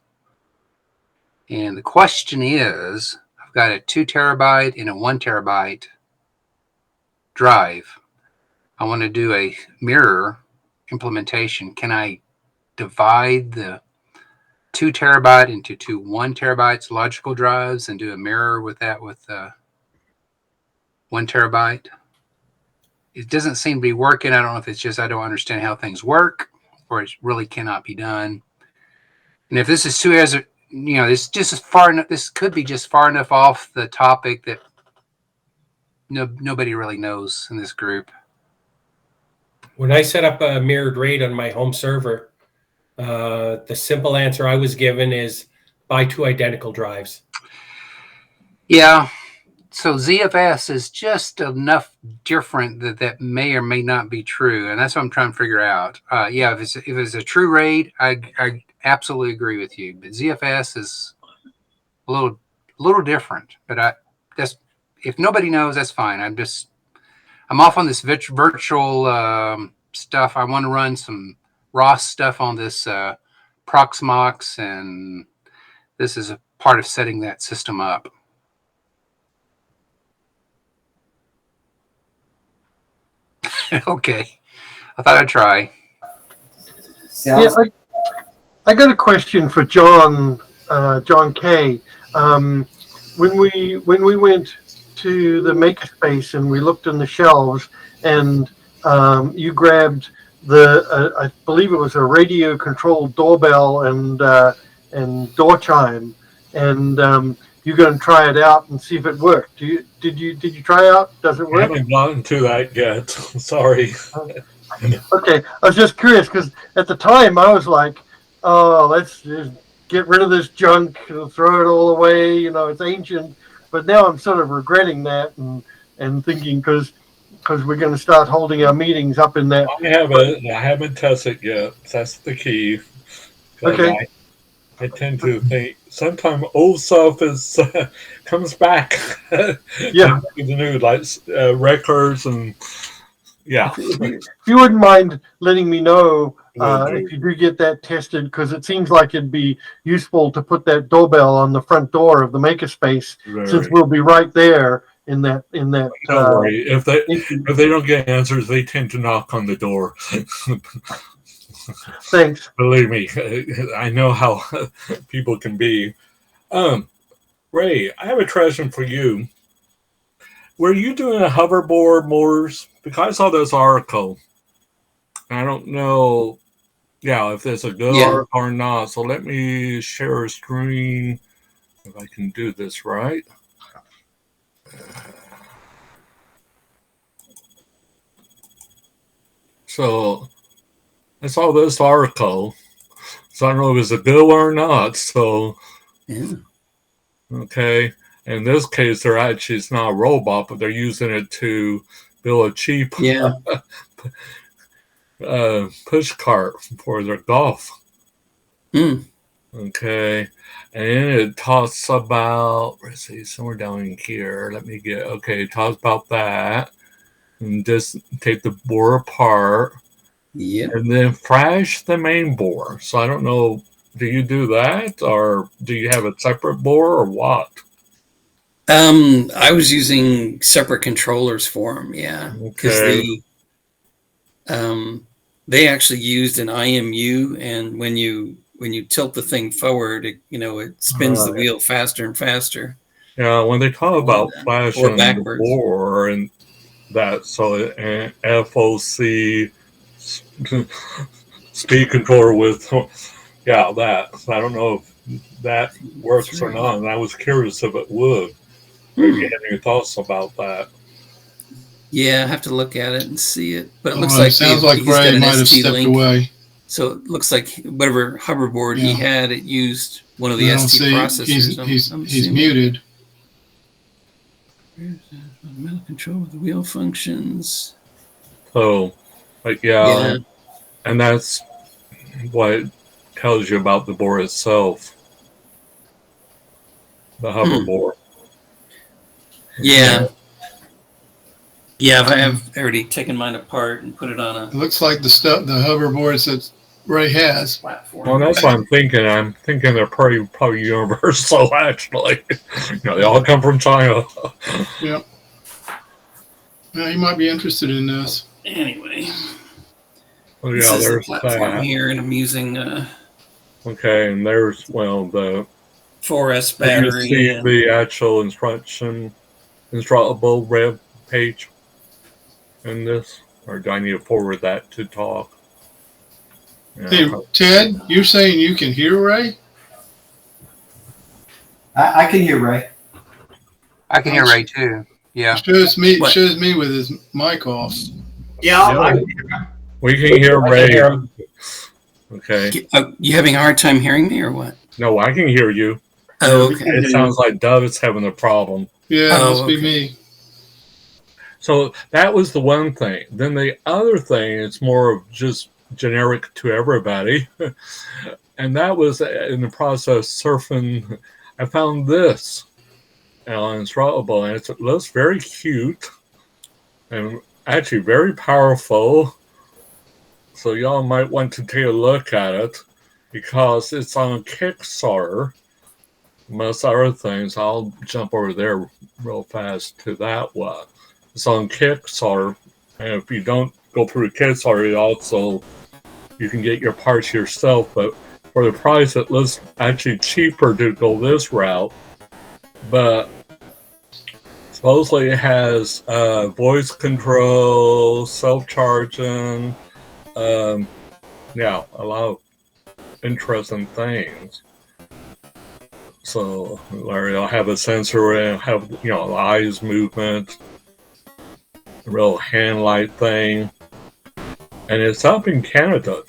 And the question is, I've got a 2 terabyte and a 1 terabyte drive. I want to do a mirror implementation. Can I divide the 2 terabyte into 2 1 terabytes logical drives and do a mirror with that with 1 terabyte? It doesn't seem to be working. I don't know if it's just I don't understand how things work or it really cannot be done. And if this is too, this just as far enough, this could be just far enough off the topic that nobody really knows in this group. When I set up a mirrored RAID on my home server, the simple answer I was given is buy 2 identical drives. Yeah. So ZFS is just enough different that may or may not be true. And that's what I'm trying to figure out. Yeah, if it's a true RAID, I absolutely agree with you. But ZFS is a little different. But if nobody knows, that's fine. I'm off on this virtual stuff. I want to run some ROS stuff on this Proxmox, and this is a part of setting that system up. Okay, I thought I'd try. Yeah, I got a question for John, John K. When we went to the makerspace and we looked in the shelves, and you grabbed the I believe it was a radio controlled doorbell and door chime, and you're going to try it out and see if it worked. Did you try it out? Does it I work? haven't gotten to that yet. Sorry. Okay, I was just curious because at the time I was like, "Oh, let's just get rid of this junk, throw it all away." You know, it's ancient. But now I'm sort of regretting that and thinking because we're going to start holding our meetings up in that. I haven't tested yet. That's the key. Okay. I tend to think sometimes old stuff is comes back. Yeah. The new like records and yeah. If you wouldn't mind letting me know if you do get that tested, because it seems like it'd be useful to put that doorbell on the front door of the makerspace, since we'll be right there in that. Don't worry. If they don't get answers, they tend to knock on the door. Thanks. Believe me, I know how people can be. Ray, I have a question for you. Were you doing a hoverboard motors? Because I saw this article. I don't know, if it's a good article or not. So let me share a screen if I can do this right. So I saw this article. So I don't know if it's a good or not. So okay. In this case, it's not a robot, but they're using it to build a cheap push cart for their golf. Okay. And it talks about, let's see, somewhere down in here. It talks about that. And just take the bore apart. And then flash the main bore. So I don't know, do you do that? Or do you have a separate bore or what? I was using separate controllers for them, because they actually used an IMU, and when you tilt the thing forward, it spins the wheel faster and faster. Yeah, when they talk about flashing the bore and that, so an FOC speed controller with that. I don't know if that works or not, and I was curious if it would. Maybe you have any thoughts about that? Yeah, I have to look at it and see it. But it looks like sounds like Ray might have stepped away. So it looks like whatever hoverboard he had, it used one of the ST processors. He's muted. Fundamental control with the wheel functions. So, and that's what it tells you about the board itself, the hoverboard. Yeah, I have already taken mine apart and put it on It looks like the hoverboards that Ray has. platform. Well, that's what I'm thinking. I'm thinking they're probably universal, actually. They all come from China. Yep. Yeah, you might be interested in this. Anyway. Oh, This is the there's platform that. here, and I'm using Okay, and there's, the 4S Have you battery. seen the actual instructable web page in this? Or do I need to forward that to talk? Hey, Ted, you're saying you can hear Ray? I can hear Ray. I can hear Ray too. Yeah. Shows me with his mic off. Yeah, we can hear Ray. Okay. You having a hard time hearing me or what? No, I can hear you. Oh, okay. It sounds like Dove is having a problem. Yeah, it must be me. So that was the one thing. Then the other thing, it's more of just generic to everybody. And that was in the process surfing. I found this instructable, and it looks very cute and actually very powerful. So y'all might want to take a look at it because it's on Kickstarter. Most other things, I'll jump over there real fast to that one. It's on Kickstarter, and if you don't go through Kickstarter, you can get your parts yourself, but for the price, it looks actually cheaper to go this route. But supposedly it has voice control, self-charging, a lot of interesting things. So, Larry, I'll have a sensor and have, eyes movement, a real hand light thing. And it's up in Canada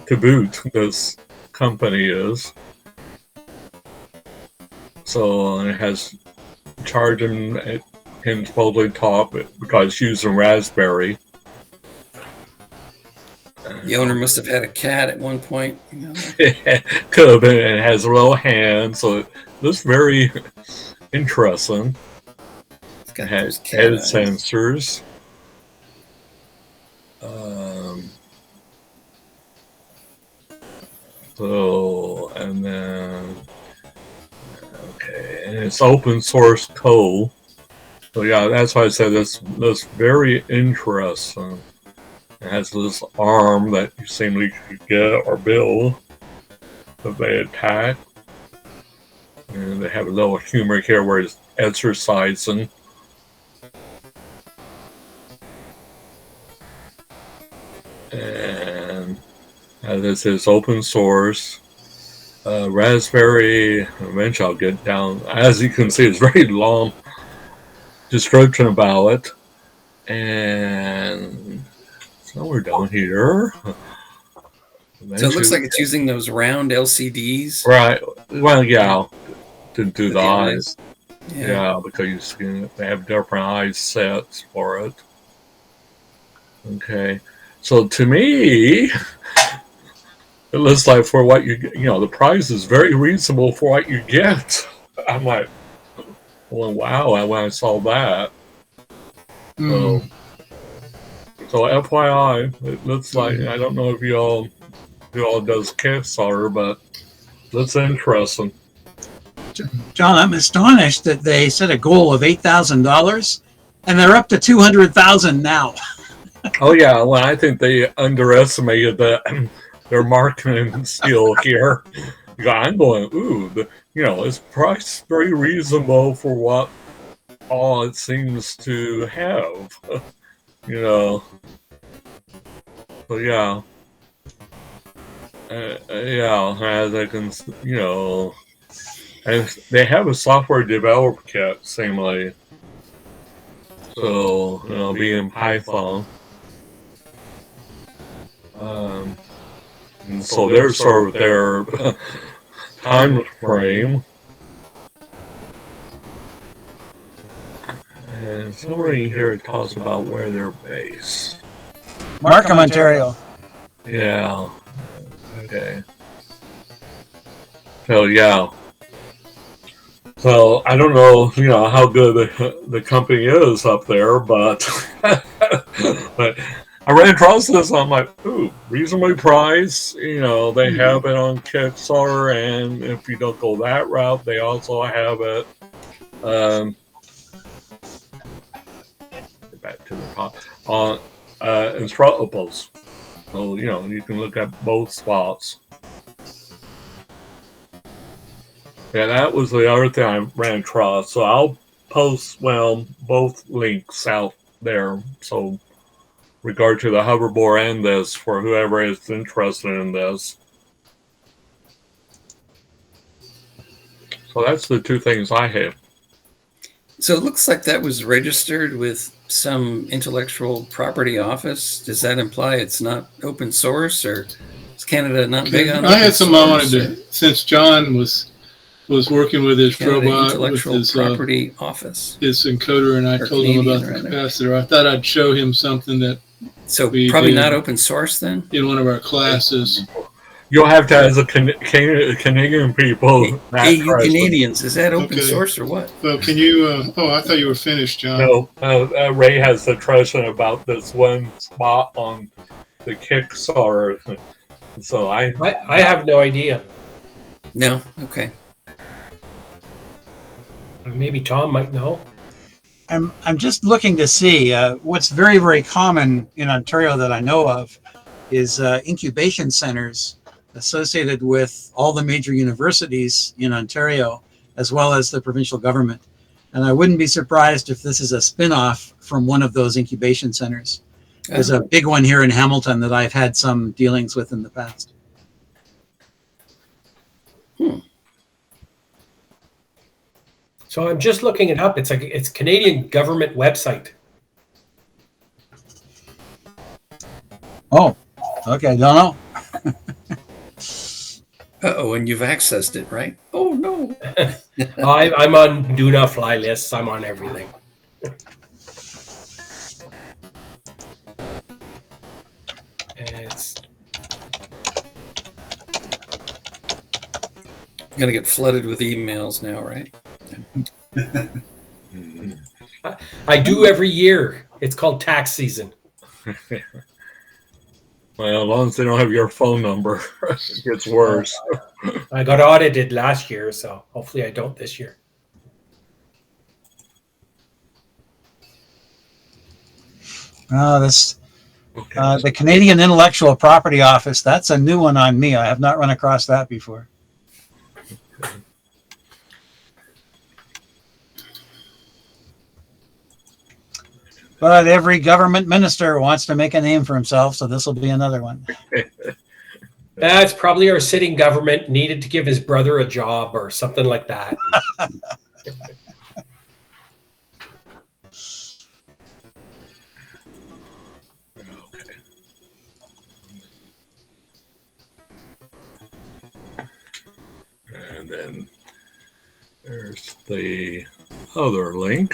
to boot, this company is. So, it has charging pins supposedly top because it's using Raspberry. The owner must have had a cat at one point. Could have been. It has a little hand, so it looks very interesting. It's got it has head sensors. And it's open source code. So yeah, that's why I said that's very interesting. It has this arm that you seemingly could get or build if they attack. And they have a little humor here where it's exercising. And this is open source. Raspberry, eventually I'll get down. As you can see, it's very long description about it. And somewhere down here. So it looks like it's using those round LCDs. Right. Well, yeah, to do the eyes. Yeah, because they have different eye sets for it. Okay. So to me, it looks like for what the price is very reasonable for what you get. I'm like, well, wow, when I saw that. So FYI, it looks like, I don't know if you all does Kickstarter, but that's interesting. John, I'm astonished that they set a goal of $8,000 and they're up to $200,000 now. Oh yeah, well I think they underestimated their marketing skill here. I'm going, it's priced very reasonable for what all it seems to have. So yeah. As I can, and they have a software developer kit, seemingly. So, being Python. And so there's sort of their time frame. And somebody here talks about where they're based. Markham, Ontario. Yeah. Okay. So yeah. So I don't know, how good the company is up there, but but I ran across this. I'm like, ooh, reasonably priced. They have it on Kickstarter, and if you don't go that route, they also have it. Back to the top on instructables. So you can look at both spots. Yeah, that was the other thing I ran across. So I'll post both links out there. So regard to the hoverboard and this for whoever is interested in this. So that's the two things I have. So it looks like that was registered with some intellectual property office. Does that imply it's not open source, or is Canada not big on? I had some I wanted to, since John was working with his Canada robot, intellectual with his property office, his encoder, and I told him about the capacitor. I thought I'd show him something that. So probably not open source then. In one of our classes. You'll have to, as a Canadian people. Hey, you Canadians, is that open source or what? Well, can you? I thought you were finished, John. No, Ray has a question about this one spot on the Kickstarter. So I have no idea. No. Okay. Maybe Tom might know. I'm just looking to see what's very, very common in Ontario that I know of is incubation centers associated with all the major universities in Ontario, as well as the provincial government. And I wouldn't be surprised if this is a spin-off from one of those incubation centers. There's a big one here in Hamilton that I've had some dealings with in the past. So I'm just looking it up. It's a Canadian government website. Oh, okay. Don't know. Uh-oh, and you've accessed it, right? Oh, no. I'm on do not fly lists. I'm on everything. It's Gonna get flooded with emails now, right? I do every year. It's called tax season. Well, as long as they don't have your phone number, it gets worse. I got audited last year, so hopefully I don't this year. The Canadian Intellectual Property Office, that's a new one on me. I have not run across that before. But every government minister wants to make a name for himself, so this will be another one. That's probably our sitting government needed to give his brother a job or something like that. And then there's the other link.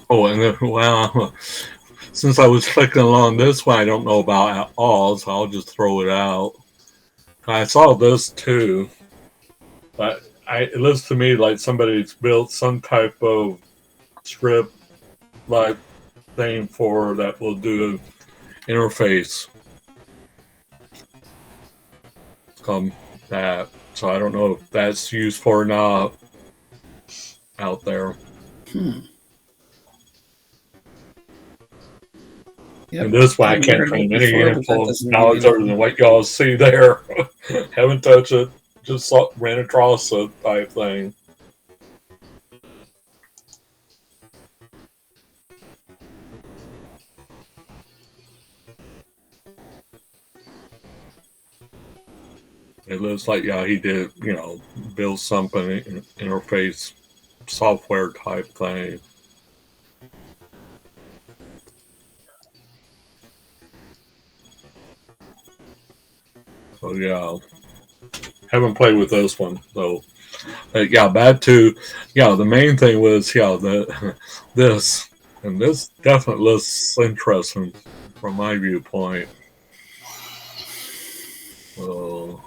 Oh, and then, well, since I was clicking along this one, I don't know about at all, so I'll just throw it out. I saw this too, but it looks to me like somebody's built some type of script like thing for that will do interface. Come that, so I don't know if that's useful or not out there. Yep. And this one I can't claim any info knowledge other than what y'all see there. Haven't touched it, just ran across it type thing. It looks like, yeah, he did, build something, interface software type thing. So, yeah, haven't played with this one. So, yeah, back to, the main thing was, this. And this definitely looks interesting from my viewpoint. So,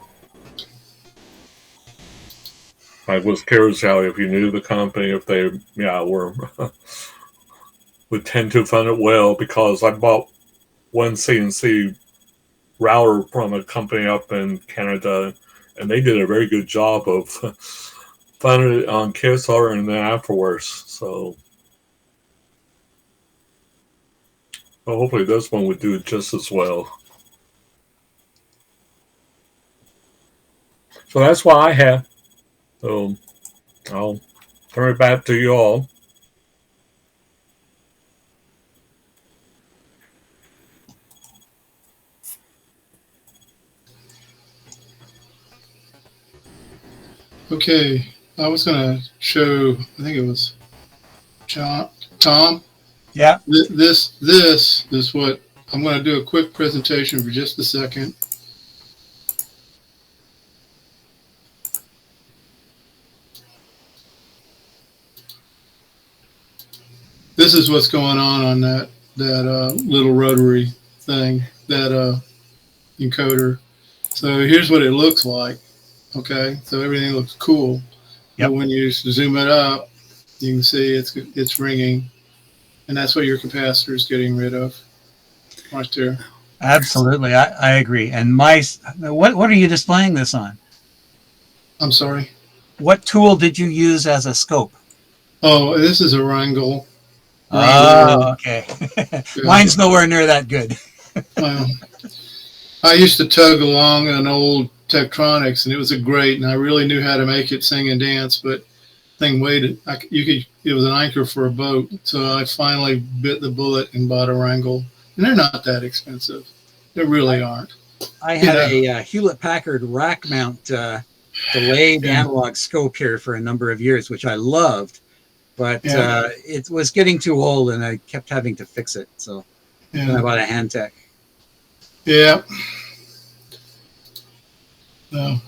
I was curious how if you knew the company, if they were would tend to fund it well, because I bought one CNC router from a company up in Canada, and they did a very good job of funding it on Kickstarter and then afterwards. So hopefully this one would do just as well. So that's what I have. So I'll turn it back to you all. Okay, I was going to show, I think it was Tom. Yeah. This is what, I'm going to do a quick presentation for just a second. This is what's going on that little rotary thing, that encoder. So here's what it looks like. Okay, so everything looks cool. Yep. But when you zoom it up, you can see it's ringing, and that's what your capacitor is getting rid of. right there. Absolutely, I agree. And what are you displaying this on? I'm sorry. What tool did you use as a scope? Oh, this is a Wrangle. Oh, okay. Yeah. Mine's nowhere near that good. I used to tug along an old Tektronix, and it was a great, and I really knew how to make it sing and dance, but thing weighed it was an anchor for a boat. So I finally bit the bullet and bought a Wrangle, and they're not that expensive. They really aren't. I had a Hewlett Packard rack mount delayed analog scope here for a number of years, which I loved, but it was getting too old, and I kept having to fix it. So then I bought a Handtech. Yeah.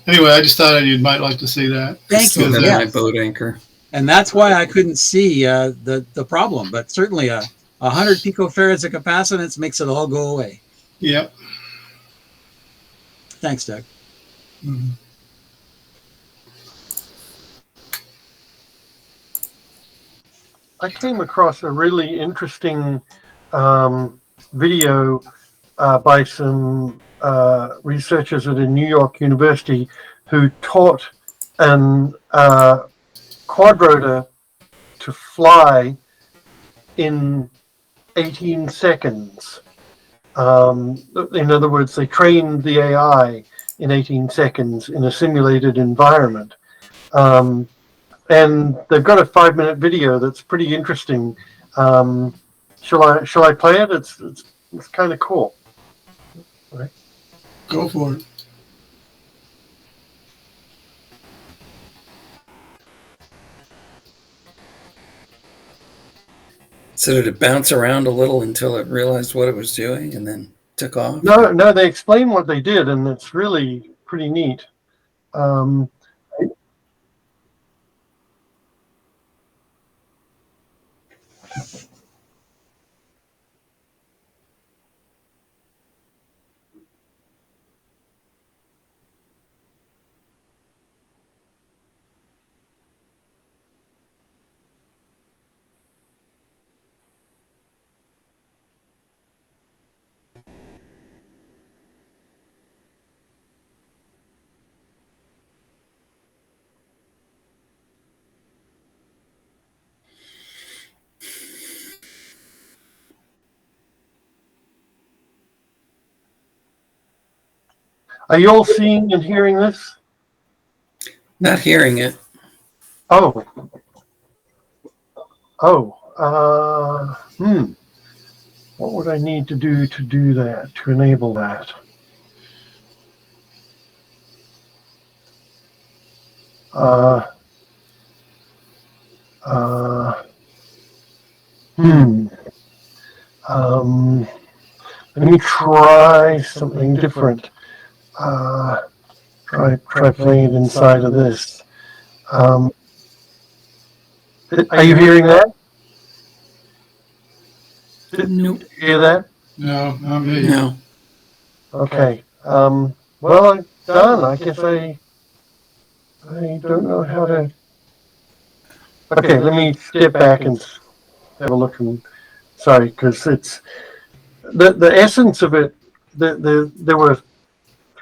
Anyway, I just thought you might like to see that. Thank you. My boat anchor. And that's why I couldn't see the problem. But certainly 100 picofarads of capacitance makes it all go away. Yep. Thanks, Doug. Mm-hmm. I came across a really interesting video by some researchers at a New York university who taught an quadrotor to fly in 18 seconds. In other words, they trained the AI in 18 seconds in a simulated environment. And they've got a 5-minute video that's pretty interesting. Shall I play it? It's kind of cool. Right. Go for it. So did it bounce around a little until it realized what it was doing and then took off? No, they explain what they did, and it's really pretty neat. Are you all seeing and hearing this? Not hearing it. Oh. What would I need to do that, to enable that? Let me try something different. Try playing it inside of this. Are you hearing that? Nope. Hear that? No, I'm here. No. Okay. Well, I'm done. I guess I don't know how to. Okay, let me step back and have a look. And sorry, because it's the essence of it. There were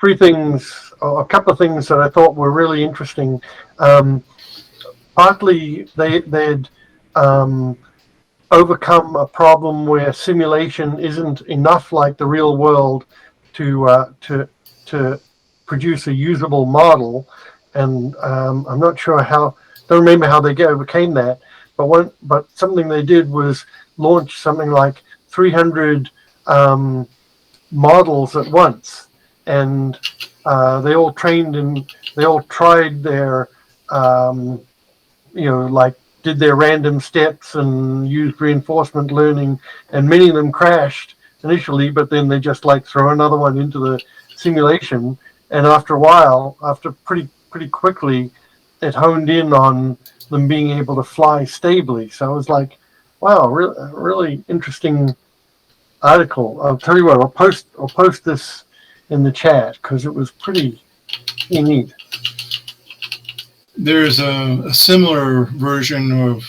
three things, or a couple of things that I thought were really interesting. Partly they'd overcome a problem where simulation isn't enough like the real world to produce a usable model, and I'm not sure don't remember how they overcame that, but something they did was launch something like 300 models at once, and they all trained and they all tried their did their random steps and used reinforcement learning, and many of them crashed initially, but then they just throw another one into the simulation, and after a while, pretty quickly, it honed in on them being able to fly stably. So I was like, wow, really interesting article. I'll tell you what, I'll post this in the chat because it was pretty neat. There's a similar version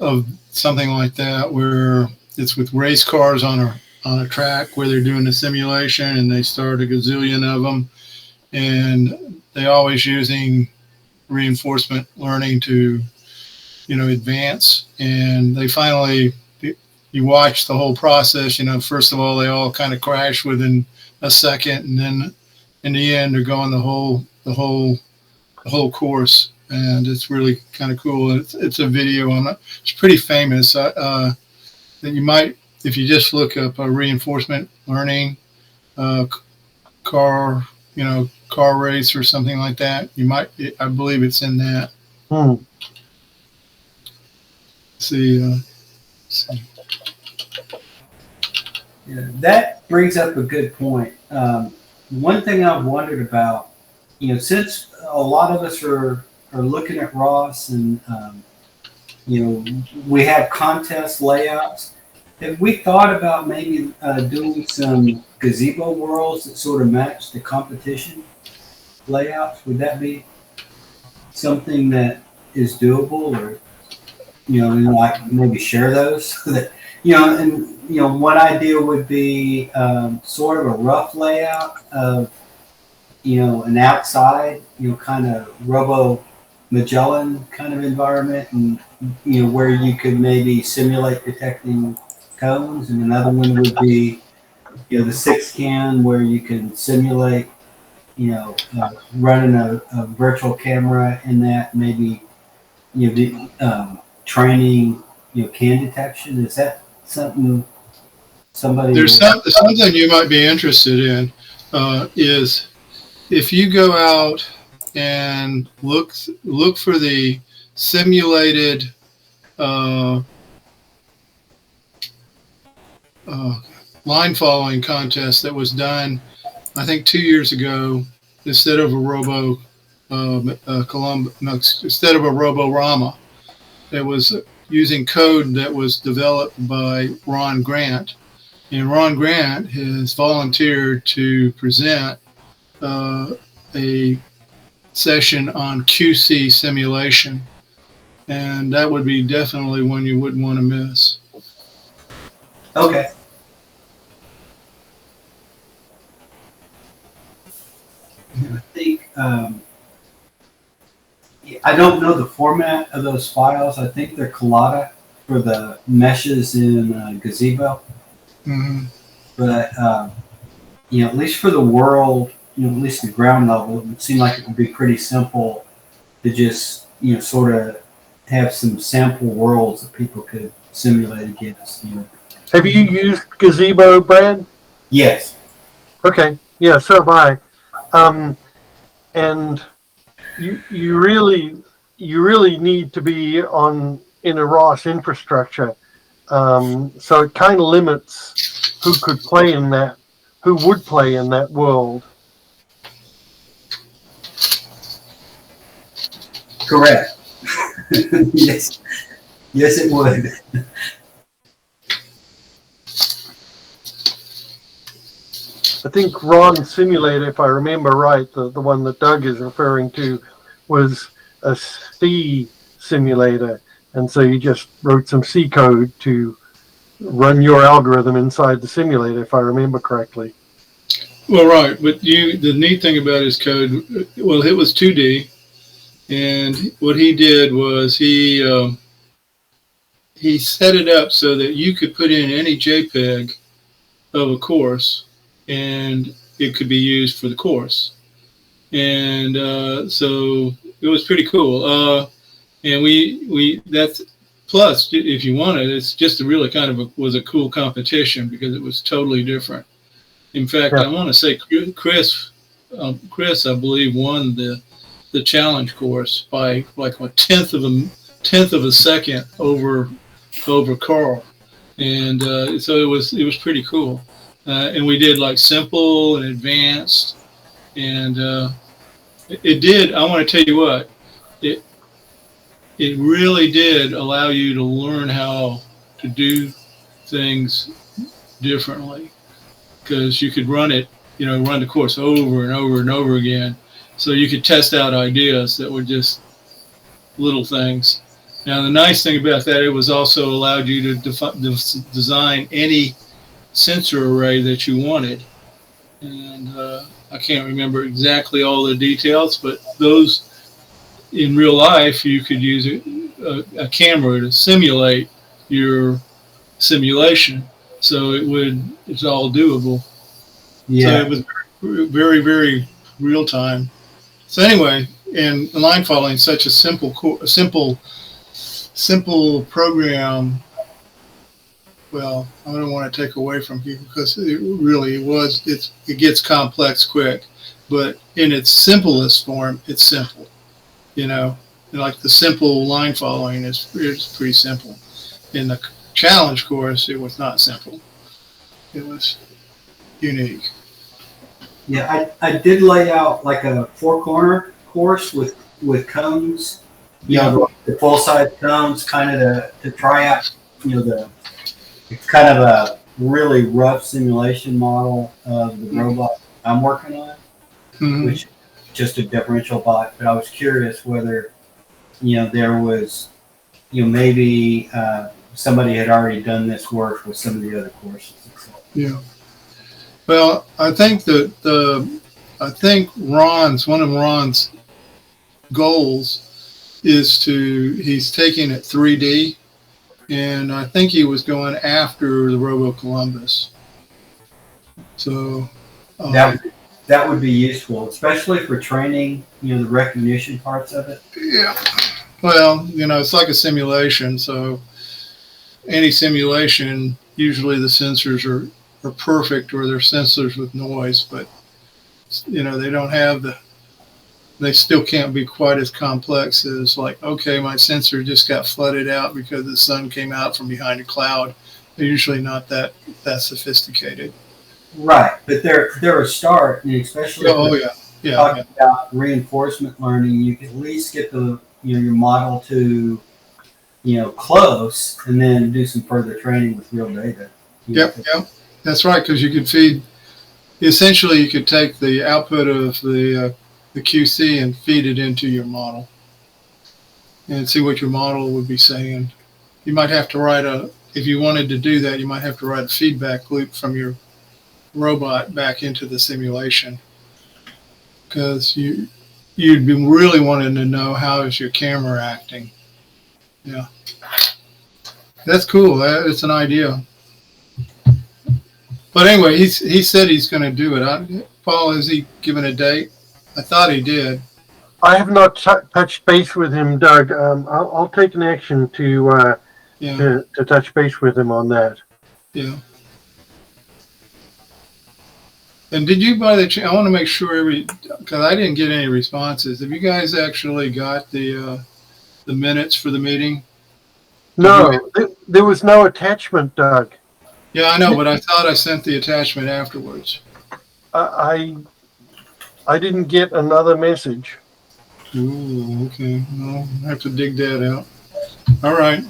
of something like that where it's with race cars on on a track where they're doing the simulation, and they start a gazillion of them, and they always using reinforcement learning to, advance. And they finally, you watch the whole process. First of all, they all kind of crash within a second, and then in the end, they're going the whole course, and it's really kind of cool. It's a video on it. It's pretty famous. That you might, if you just look up reinforcement learning, car race or something like that, you might. I believe it's in that. See. Yeah, that brings up a good point. One thing I've wondered about, since a lot of us are looking at Ross, and we have contest layouts, have we thought about maybe doing some gazebo worlds that sort of match the competition layouts? Would that be something that is doable, or like maybe share those so that one idea would be sort of a rough layout of an outside kind of Robo Magellan kind of environment, and where you could maybe simulate detecting cones, and another one would be the 6CAN where you can simulate running a virtual camera in that, maybe the training can detection. Is that something somebody There's something you might be interested in, is if you go out and look for the simulated line following contest that was done, I think 2 years ago, instead of a instead of a Robo-Rama. It was using code that was developed by Ron Grant. And Ron Grant has volunteered to present a session on QC simulation. And that would be definitely one you wouldn't want to miss. Okay. I think I don't know the format of those files. I think they're Collada for the meshes in Gazebo. Mm-hmm. But at least for the world, at least the ground level, it would seem like it would be pretty simple to just sort of have some sample worlds that people could simulate against. Have you used Gazebo, Brad? Yes. Okay. Yeah, so have I. And you really need to be in a ROS infrastructure. So it kind of limits who would play in that world. Correct. Yes. Yes, it would. I think Ron Simulator, if I remember right, the one that Doug is referring to, was a C simulator. And so you just wrote some C code to run your algorithm inside the simulator, if I remember correctly. Well, right. But the neat thing about his code, well, it was 2D. And what he did was he set it up so that you could put in any JPEG of a course, and it could be used for the course. And so it was pretty cool. And that's plus, if you wanted, it's just really kind of was a cool competition because it was totally different. In fact, I want to say Chris, I believe, won the challenge course by like a tenth of a second over Carl, and so it was pretty cool. And we did like simple and advanced, and it did. I want to tell you what, it really did allow you to learn how to do things differently, because you could run the course over and over and over again. So you could test out ideas that were just little things. Now, the nice thing about that, it was also allowed you to design any sensor array that you wanted. And I can't remember exactly all the details, but those in real life, you could use a camera to simulate your simulation. So it's all doable. Yeah. So it was very, very real time. So anyway, and line following is such a simple program. Well, I don't want to take away from people because it gets complex quick, but in its simplest form, it's simple. Like the simple line following is pretty simple. In the challenge course, it was not simple. It was unique. Yeah, I did lay out like a 4-corner course with cones, the full size cones, kind of to try out, it's kind of a really rough simulation model of the robot I'm working on, which is just a differential bot. But I was curious whether, there was, maybe somebody had already done this work with some of the other courses. Yeah. Well, I think one of Ron's goals is he's taking it 3D, and I think he was going after the Robo Columbus. So that would be useful, especially for training, the recognition parts of it. Yeah. Well, it's like a simulation, so any simulation, usually the sensors are perfect, or they're sensors with noise, but they still can't be quite as complex as like, okay, my sensor just got flooded out because the sun came out from behind a cloud. They're usually not that sophisticated. Right, but they're a start, and especially talking about reinforcement learning, you can at least get the your model to close, and then do some further training with real data. Yep, that's right, because you could feed. Essentially, you could take the output of the QC and feed it into your model, and see what your model would be saying. You might have to if you wanted to do that, you might have to write a feedback loop from your robot back into the simulation, because you'd be really wanting to know how is your camera acting. Yeah, that's cool. It's an idea. But anyway, he said he's going to do it. Paul, has he given a date? I thought he did. I have not touched base with him, Doug. I'll take an action to touch base with him on that. Yeah. And did you I want to make sure because I didn't get any responses. Have you guys actually got the minutes for the meeting? No, there was no attachment, Doug. Yeah, I know, but I thought I sent the attachment afterwards. I didn't get another message. Ooh, okay. Well, I have to dig that out. All right.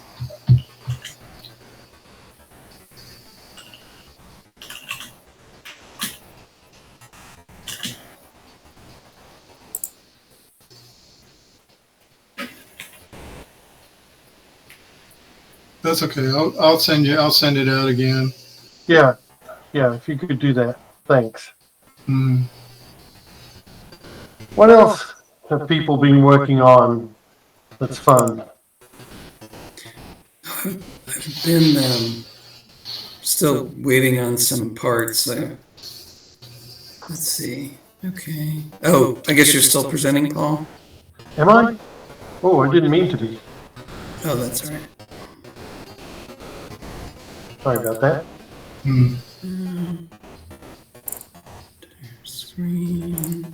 That's okay. I'll send it out again. Yeah, if you could do that. Thanks. What else have people been working on that's fun? I've been still waiting on some parts. Let's see. Okay. Oh, I guess you're still presenting, Paul? Am I? Oh, I didn't mean to be. Oh, that's all right. Sorry about that. Screen.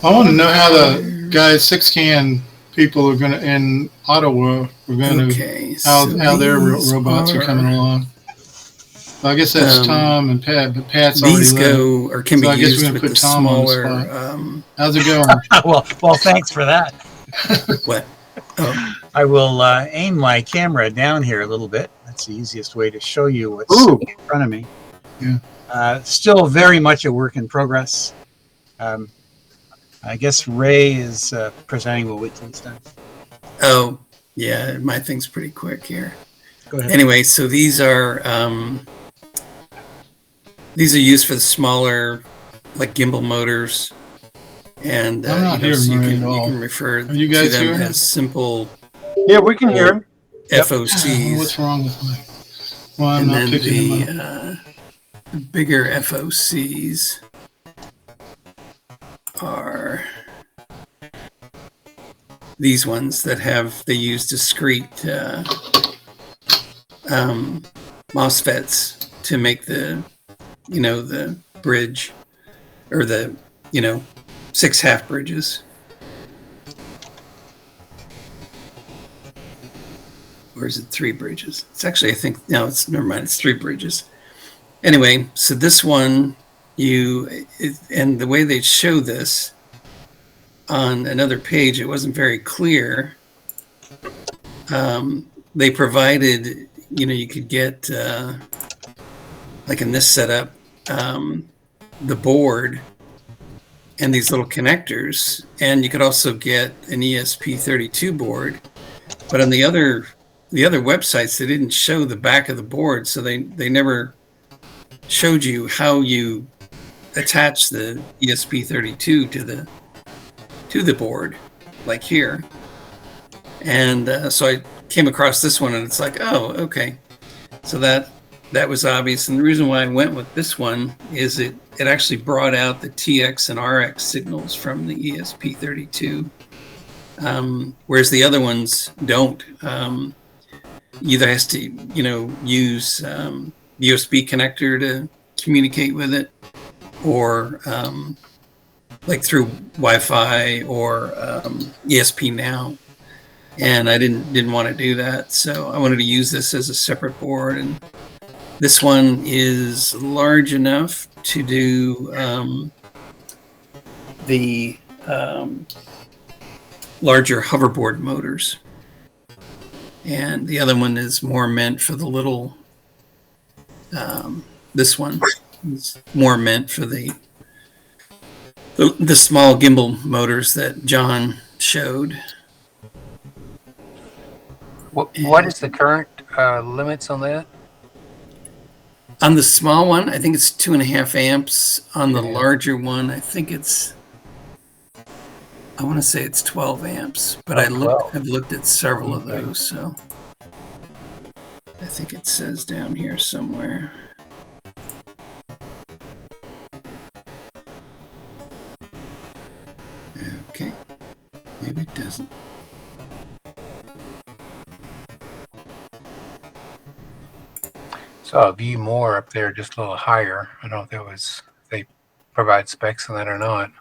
I want to know how the guys 6CAN people are going to in Ottawa. We're going to how their robots are coming along. I guess that's Tom and Pat, but Pat's already left. These can be so I guess used we're going to with put the Tom smaller. on the spot. How's it going? well, thanks for that. What? Oh. I will aim my camera down here a little bit. That's the easiest way to show you what's in front of me. Yeah. Still very much a work in progress. I guess Ray is presenting while Whitley's done. Oh, yeah, my thing's pretty quick here. Go ahead. Anyway, so these are used for the smaller, like gimbal motors, and I'm not hearing so Murray you at all. can refer Are you to guys them hearing as simple Yeah, we can hear him. Yep. FOCs. What's wrong with my? Well, I'm And not then picking them up. the bigger FOCs are these ones that they use discrete MOSFETs to make the bridge, or the 6 half bridges. Or is it 3 bridges? It's actually, I think, no, never mind, it's 3 bridges. Anyway, so this one, and the way they show this on another page, it wasn't very clear. They provided, you could get, like in this setup, the board and these little connectors, and you could also get an ESP32 board. But on the other websites, they didn't show the back of the board, so they never showed you how you attach the ESP32 to the board, like here. And so I came across this one, and it's like, oh, okay. So that was obvious. And the reason why I went with this one is it actually brought out the TX and RX signals from the ESP32, whereas the other ones don't. Either has to, use USB connector to communicate with it, or like through Wi-Fi or ESP Now. And I didn't want to do that, so I wanted to use this as a separate board. And this one is large enough to do the larger hoverboard motors. And the other one is more meant for the little, this one is more meant for the small gimbal motors that John showed. What is the current limits on that? On the small one, I think it's 2.5 amps. On the larger one, I think I want to say it's 12 amps, but I've looked at several of those, so I think it says down here somewhere. Okay, maybe it doesn't. So a view more up there, just a little higher. I don't know if they provide specs on that or not.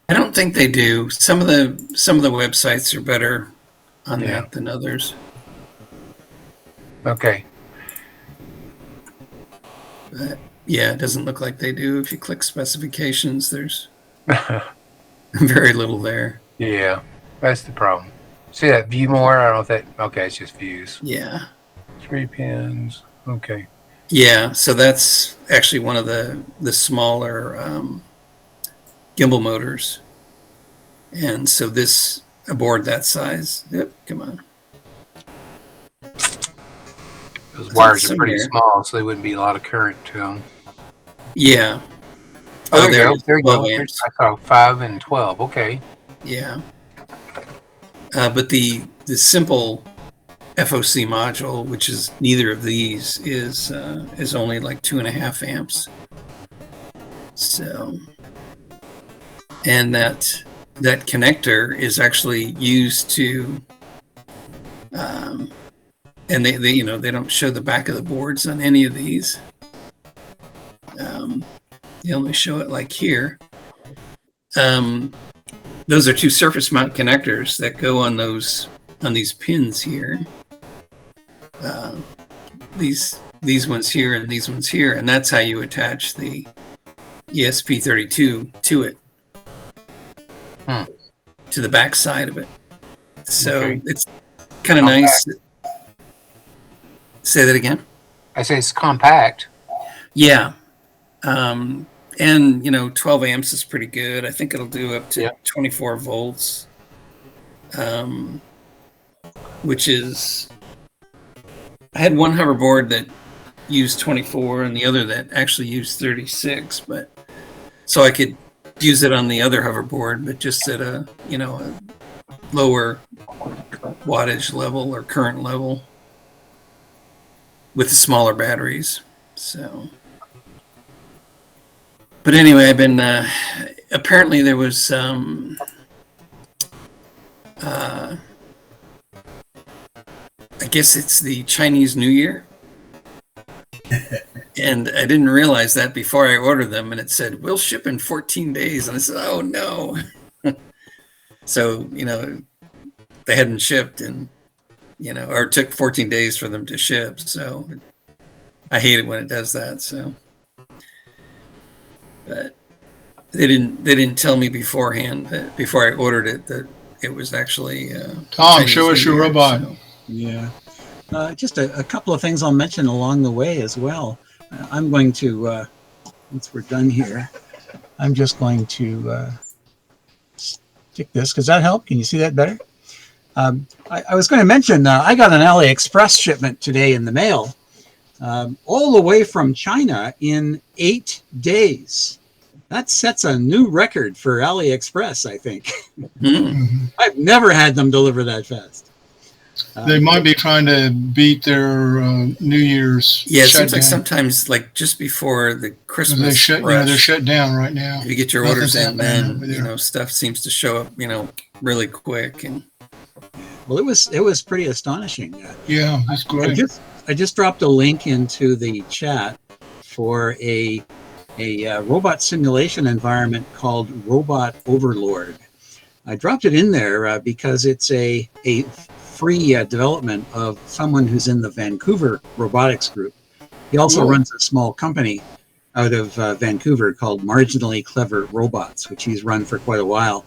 I don't think they do. Some of the websites are better on that than others. Okay. But yeah, it doesn't look like they do. If you click specifications, there's very little there. Yeah, that's the problem. See that view more? I don't know if that. Okay, it's just views. Yeah. 3 pins. Okay. Yeah, so that's actually one of the smaller gimbal motors. And so a board that size, yep, come on. Those wires are pretty small, so they wouldn't be a lot of current to them. Yeah. Oh, there you go. I saw 5 and 12. Okay. Yeah. But the simple FOC module, which is neither of these, is only like 2.5 amps. So, and that connector is actually used to, and they don't show the back of the boards on any of these. They only show it like here. Those are 2 surface mount connectors that go on these pins here. These ones here and these ones here, and that's how you attach the ESP32 to it, to the back side of it. So it's kind of nice. Say that again. I say it's compact. Yeah. And 12 amps is pretty good. I think it'll do up to 24 volts, which is I had one hoverboard that used 24 and the other that actually used 36, but so I could use it on the other hoverboard, but just at a, you know, a lower wattage level or current level with the smaller batteries. So, but anyway, I've been, apparently there was, I guess it's the Chinese New Year. And I didn't realize that before I ordered them, and it said, we'll ship in 14 days. And I said, oh no. So, you know, they hadn't shipped and, you know, or it took 14 days for them to ship. So I hate it when it does that. So, but they didn't tell me beforehand that before I ordered it that it was actually, Tom, Chinese show us New your Year, robot. so. Yeah. Just a couple of things I'll mention along the way as well. I'm going to, once we're done here, I'm just going to stick this. Does that help? Can you see that better? I was going to mention, I got an AliExpress shipment today in the mail, all the way from China in 8 days. That sets a new record for AliExpress, I think. I've never had them deliver that fast. They might be trying to beat their New Year's. Yeah, it seems like shutdown. sometimes, like just before the Christmas They shut, rush, they're shut down right now. if you get your Nothing's orders in, happening then over there. you know stuff seems to show up, you know, really quick. And Well, it was pretty astonishing. Yeah, that's great. I just dropped a link into the chat for a robot simulation environment called Robot Overlord. I dropped it in there because it's a free development of someone who's in the Vancouver robotics group. He also runs a small company out of Vancouver called Marginally Clever Robots, which he's run for quite a while.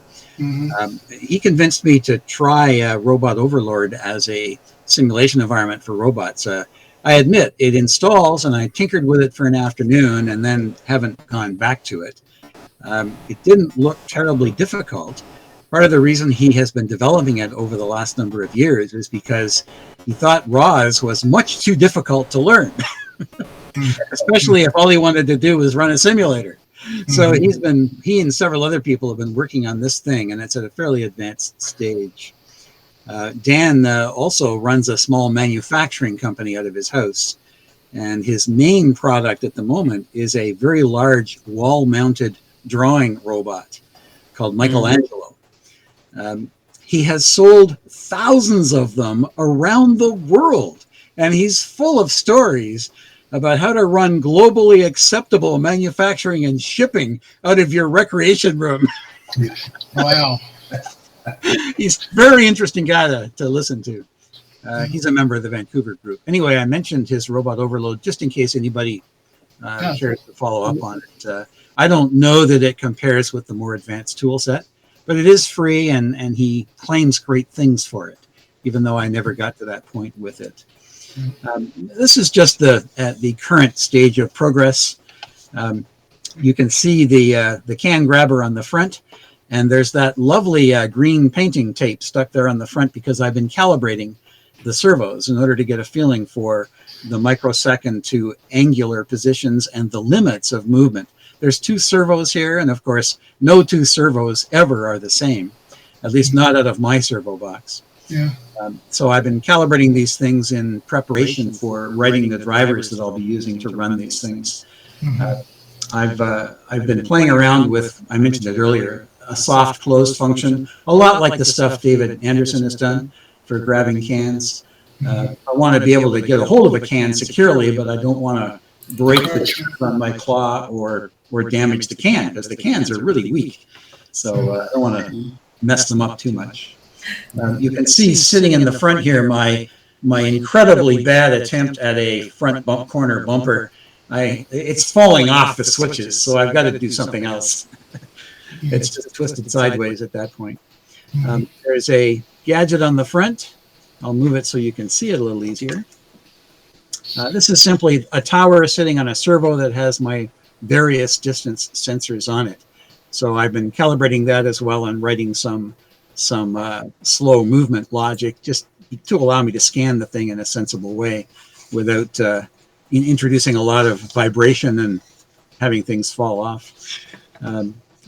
He convinced me to try Robot Overlord as a simulation environment for robots. I admit it installs, and I tinkered with it for an afternoon and then haven't gone back to it. It didn't look terribly difficult. Part of the reason he has been developing it over the last number of years is because he thought ROS was much too difficult to learn, especially if all he wanted to do was run a simulator. So he and several other people have been working on this thing, and it's at a fairly advanced stage. Dan also runs a small manufacturing company out of his house, and his main product at the moment is a very large wall-mounted drawing robot called Michelangelo. He has sold thousands of them around the world, and he's full of stories about how to run globally acceptable manufacturing and shipping out of your recreation room. Wow. He's a very interesting guy to listen to. He's a member of the Vancouver group. Anyway, I mentioned his Robot Overload just in case anybody cares to follow up on it. I don't know that it compares with the more advanced tool set, but it is free, and he claims great things for it, even though I never got to that point with it. This is just the current stage of progress. You can see the can grabber on the front, and there's that lovely green painting tape stuck there on the front because I've been calibrating the servos in order to get a feeling for the microsecond to angular positions and the limits of movement. There's 2 servos here, and of course, no 2 servos ever are the same, at least not out of my servo box. Yeah. So I've been calibrating these things in preparation for writing the drivers that I'll be using to run these things. I've been playing around with, I mentioned it earlier, a soft close function, a lot like the stuff David Anderson has done for grabbing cans. I want to be able to get a hold of a can securely, but I don't want to break the chip on my claw or damage the can, because the cans are really weak. So I don't want to mess them up too much. You can see sitting in the front here my incredibly bad attempt at a front corner bumper. It's falling off the switches, so I've got to do something else. It's just twisted sideways at that point. There's a gadget on the front. I'll move it so you can see it a little easier. This is simply a tower sitting on a servo that has my various distance sensors on it. So I've been calibrating that as well and writing some slow movement logic just to allow me to scan the thing in a sensible way. without introducing a lot of vibration and having things fall off.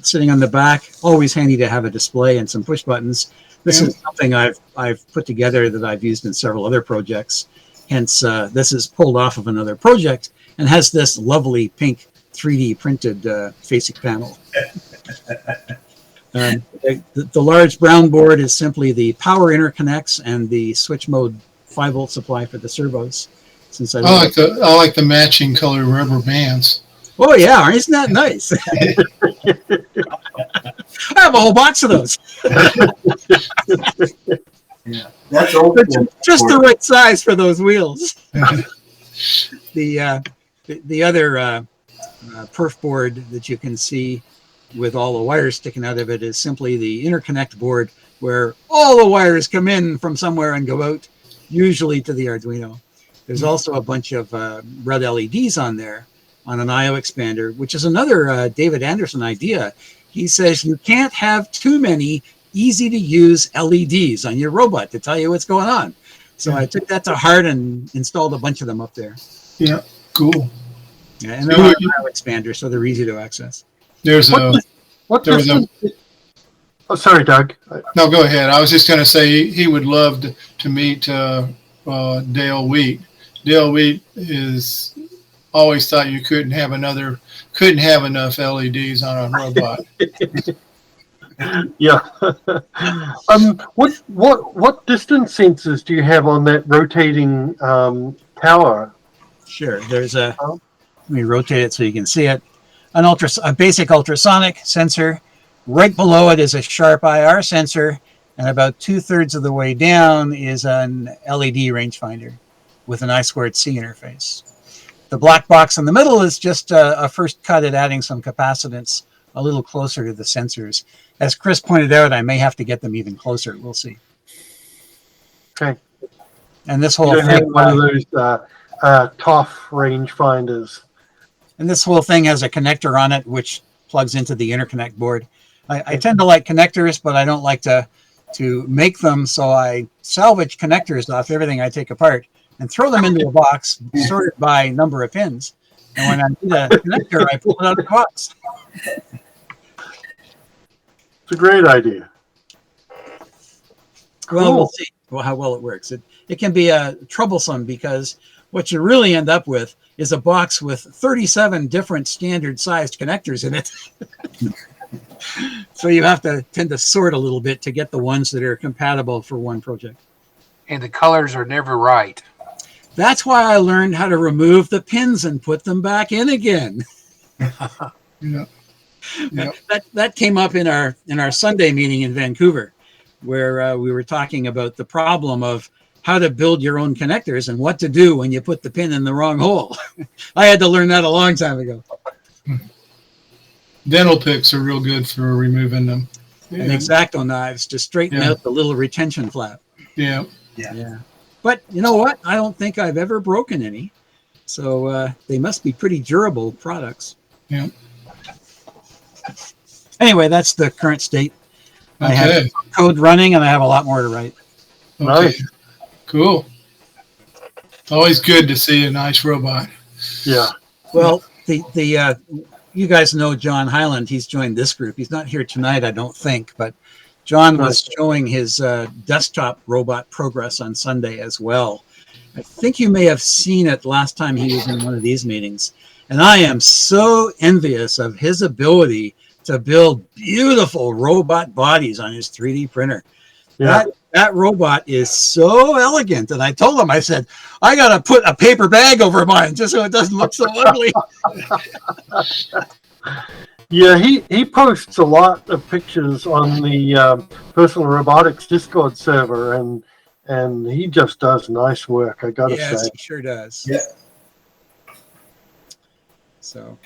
Sitting on the back, always handy to have a display and some push buttons. This is something I've put together that I've used in several other projects. Hence, this is pulled off of another project and has this lovely pink 3D printed FASIC panel. The large brown board is simply the power interconnects and the switch mode 5-volt supply for the servos. Since I like the matching color rubber bands. Oh yeah, isn't that nice? I have a whole box of those. Yeah, that's old. Just the right size for those wheels. The other perf board that you can see with all the wires sticking out of it is simply the interconnect board, where all the wires come in from somewhere and go out, usually to the Arduino. There's also a bunch of red LEDs on there on an I/O expander, which is another David Anderson idea. He says you can't have too many easy to use LEDs on your robot to tell you what's going on. So I took that to heart and installed a bunch of them up there. Yeah, cool. Yeah, and they're on an I/O expander, so they're easy to access. Oh, sorry, Doug. No, go ahead. I was just going to say he would love to meet Dale Wheat. Dale Wheat is always thought you couldn't have enough LEDs on a robot. Yeah. What distance sensors do you have on that rotating tower? Sure. There's let me rotate it so you can see it. A basic ultrasonic sensor. Right below it is a sharp IR sensor, and about 2/3 of the way down is an LED rangefinder with an I2C interface. The black box in the middle is just a first cut at adding some capacitance a little closer to the sensors. As Chris pointed out, I may have to get them even closer. We'll see. Okay. And this whole thing, have one of those TOF rangefinders. And this whole thing has a connector on it, which plugs into the interconnect board. I tend to like connectors, but I don't like to make them, so I salvage connectors off everything I take apart and throw them into a box sorted by number of pins. And when I need a connector, I pull it out of the box. It's a great idea. Well, we'll see how well it works. It can be troublesome because what you really end up with is a box with 37 different standard sized connectors in it. So you have to tend to sort a little bit to get the ones that are compatible for one project. And the colors are never right. That's why I learned how to remove the pins and put them back in again. Yeah. That came up in our Sunday meeting in Vancouver, where we were talking about the problem of how to build your own connectors and what to do when you put the pin in the wrong hole. I had to learn that a long time ago. Dental picks are real good for removing them. And X-Acto knives to straighten out the little retention flap. Yeah. But you know what? I don't think I've ever broken any. So they must be pretty durable products. Yeah. Anyway, that's the current state. Okay. I have code running and I have a lot more to write. Okay. Nice. Cool. Always good to see a nice robot. Yeah. Well, the you guys know John Hyland. He's joined this group. He's not here tonight, I don't think, but John was showing his desktop robot progress on Sunday as well. I think you may have seen it last time he was in one of these meetings. And I am so envious of his ability to build beautiful robot bodies on his 3D printer. Yeah. That robot is so elegant. And I told him, I said, I got to put a paper bag over mine just so it doesn't look so ugly. Yeah, he posts a lot of pictures on the Personal Robotics Discord server, and he just does nice work, I gotta say. Yes, he sure does. Yeah. So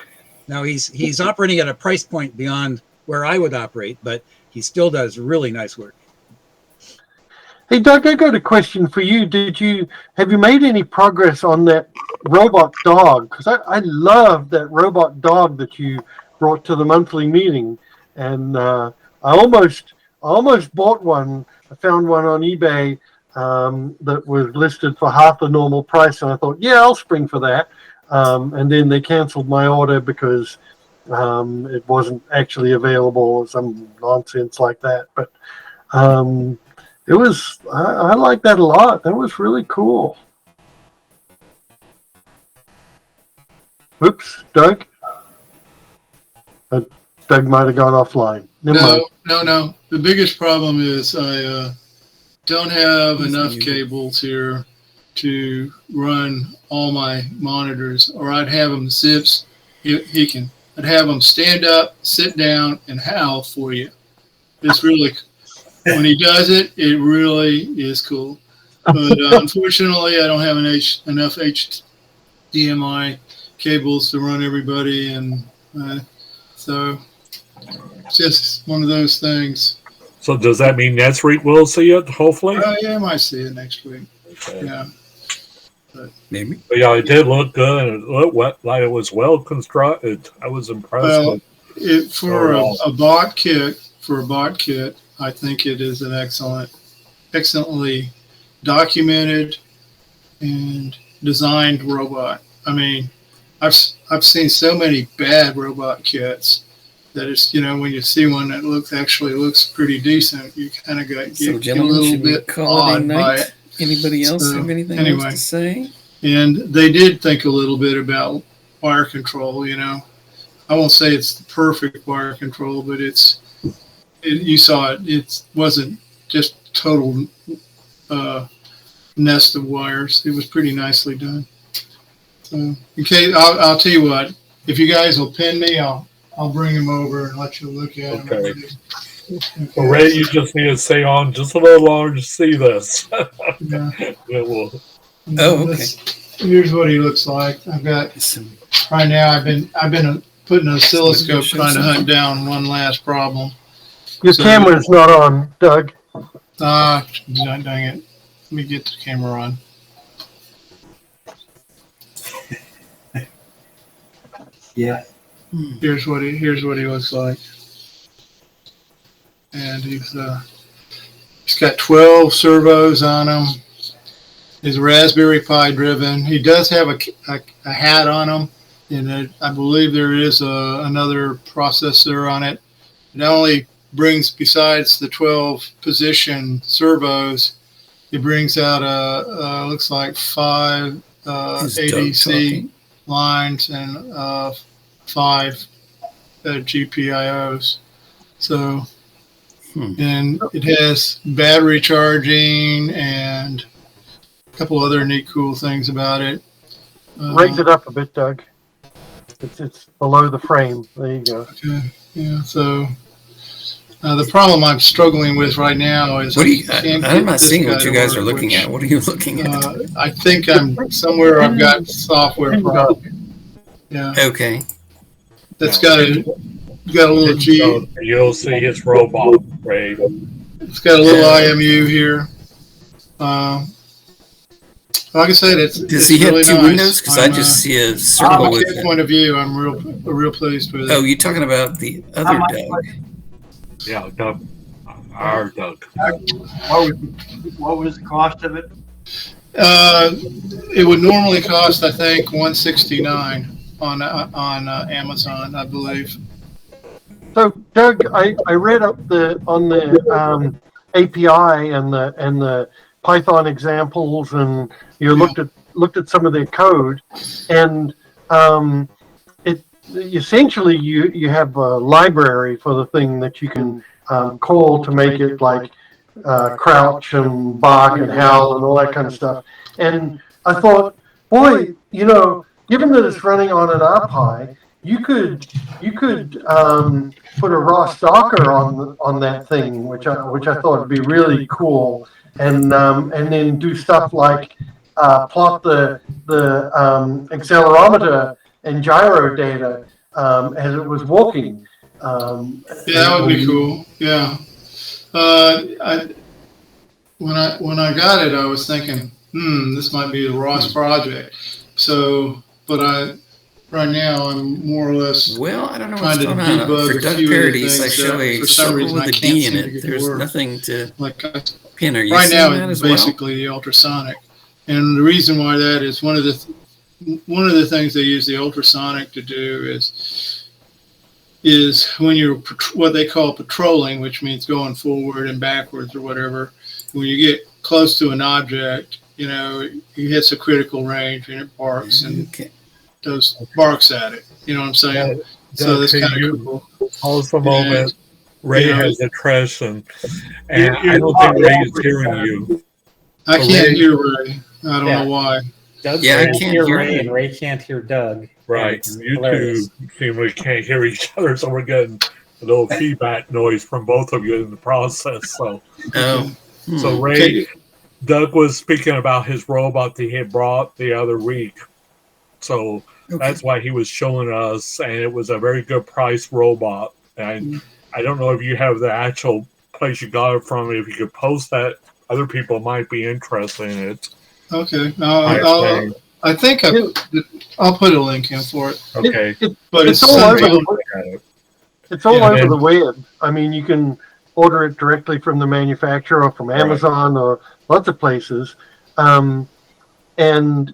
now he's operating at a price point beyond where I would operate, but he still does really nice work. Hey, Doug, I got a question for you. Have you made any progress on that robot dog? Because I love that robot dog that you brought to the monthly meeting, and I almost bought one. I found one on eBay that was listed for half the normal price, and I thought, yeah, I'll spring for that. And then they canceled my order because it wasn't actually available or some nonsense like that. But it was, I like that a lot. That was really cool. Oops, Doug? Doug might have gone offline. Never mind. No. The biggest problem is I don't have enough cables here to run all my monitors, or I'd have him zips. I'd have him stand up, sit down, and howl for you. It's really, when he does it, it really is cool. But unfortunately, I don't have enough HDMI cables to run everybody, and so it's just one of those things. So does that mean next week we'll see it, hopefully? Yeah, I might see it next week. Okay. Yeah. But maybe. But yeah, it did look good, and it looked like it was well constructed. I was impressed. For a bot kit, I think it is an excellently documented and designed robot. I mean, I've seen so many bad robot kits that it's, when you see one that actually looks pretty decent, you kind of get a little bit awed by it. Anybody else have anything else to say? And they did think a little bit about wire control. I won't say it's the perfect wire control, but you saw it. It wasn't just total nest of wires. It was pretty nicely done. So, okay, I'll tell you what. If you guys will pin me, I'll bring him over and let you look at him. Okay. Well, Ray, you just need to stay on just a little longer to see this. Yeah. Okay. Here's what he looks like. I've got right now. I've been putting an oscilloscope trying to hunt down one last problem. Your camera's not on, Doug. Dang it. Let me get the camera on. Yeah. Here's what he looks like. And he's got 12 servos on him. He's Raspberry Pi driven. He does have a hat on him, and I believe there is another processor on it. It only brings, besides the 12 position servos, it brings out looks like 5 ADC lines and 5 GPIOs. So, and it has battery charging and a couple other neat, cool things about it. Raise it up a bit, Doug. It's below the frame. There you go. Okay. Yeah. So the problem I'm struggling with right now is I'm not seeing what you guys are looking at. What are you looking at? I think I'm somewhere. I've got software problem. Yeah. Okay. That's got a little G. You'll see his robot, Ray. It's got a little IMU here. Like I said, Does he have really 2 nice. windows? Because I just see a circle with From point of view, I'm real pleased with it. Oh, you're talking about the other Doug. Yeah, Doug. Our Doug. What was the cost of it? It would normally cost, I think, $169 on Amazon, I believe. So, Doug, I read up on the API and the Python examples, and you looked at some of their code, and it essentially you have a library for the thing that you can call to make it like crouch and bark and howl and all that kind of stuff. And I thought, boy, given that it's running on an RPi, you could put a raw Docker on that thing, which I thought would be really cool, and then do stuff like plot the accelerometer and gyro data as it was walking. That would be cool. Yeah. When I got it, I was thinking, this might be a Ross project. So, but right now I'm more or less. Well, I don't know what's going on. For Doug Parodies, I show a circle with a D in it. There's nothing to. Pin, are you Right seeing now, that it's as well? basically the ultrasonic, and the reason why that is one of the things they use the ultrasonic to do is when you're what they call patrolling, which means going forward and backwards or whatever. When you get close to an object, you know, it hits a critical range and it barks and barks at it. You know what I'm saying? So that's kind of cool. Pause a moment. Ray has a question, and You're I don't think Ray is hearing you. I can't hear Ray. I don't know why. Doug Yeah, I can't can't hear hear Ray, him. and Ray can't hear Doug. Right. It's You hilarious. two seem we can't hear each other, so we're getting a little feedback noise from both of you in the process. So, so Ray, Doug was speaking about his robot that he had brought the other week. So that's why he was showing us, and it was a very good price robot. And I don't know if you have the actual place you got it from. If you could post that, other people might be interested in it. Okay. I think I'll put a link in for it. Okay. But it's all over the It's all over the web. I mean, you can order it directly from the manufacturer or from Amazon or lots of places. And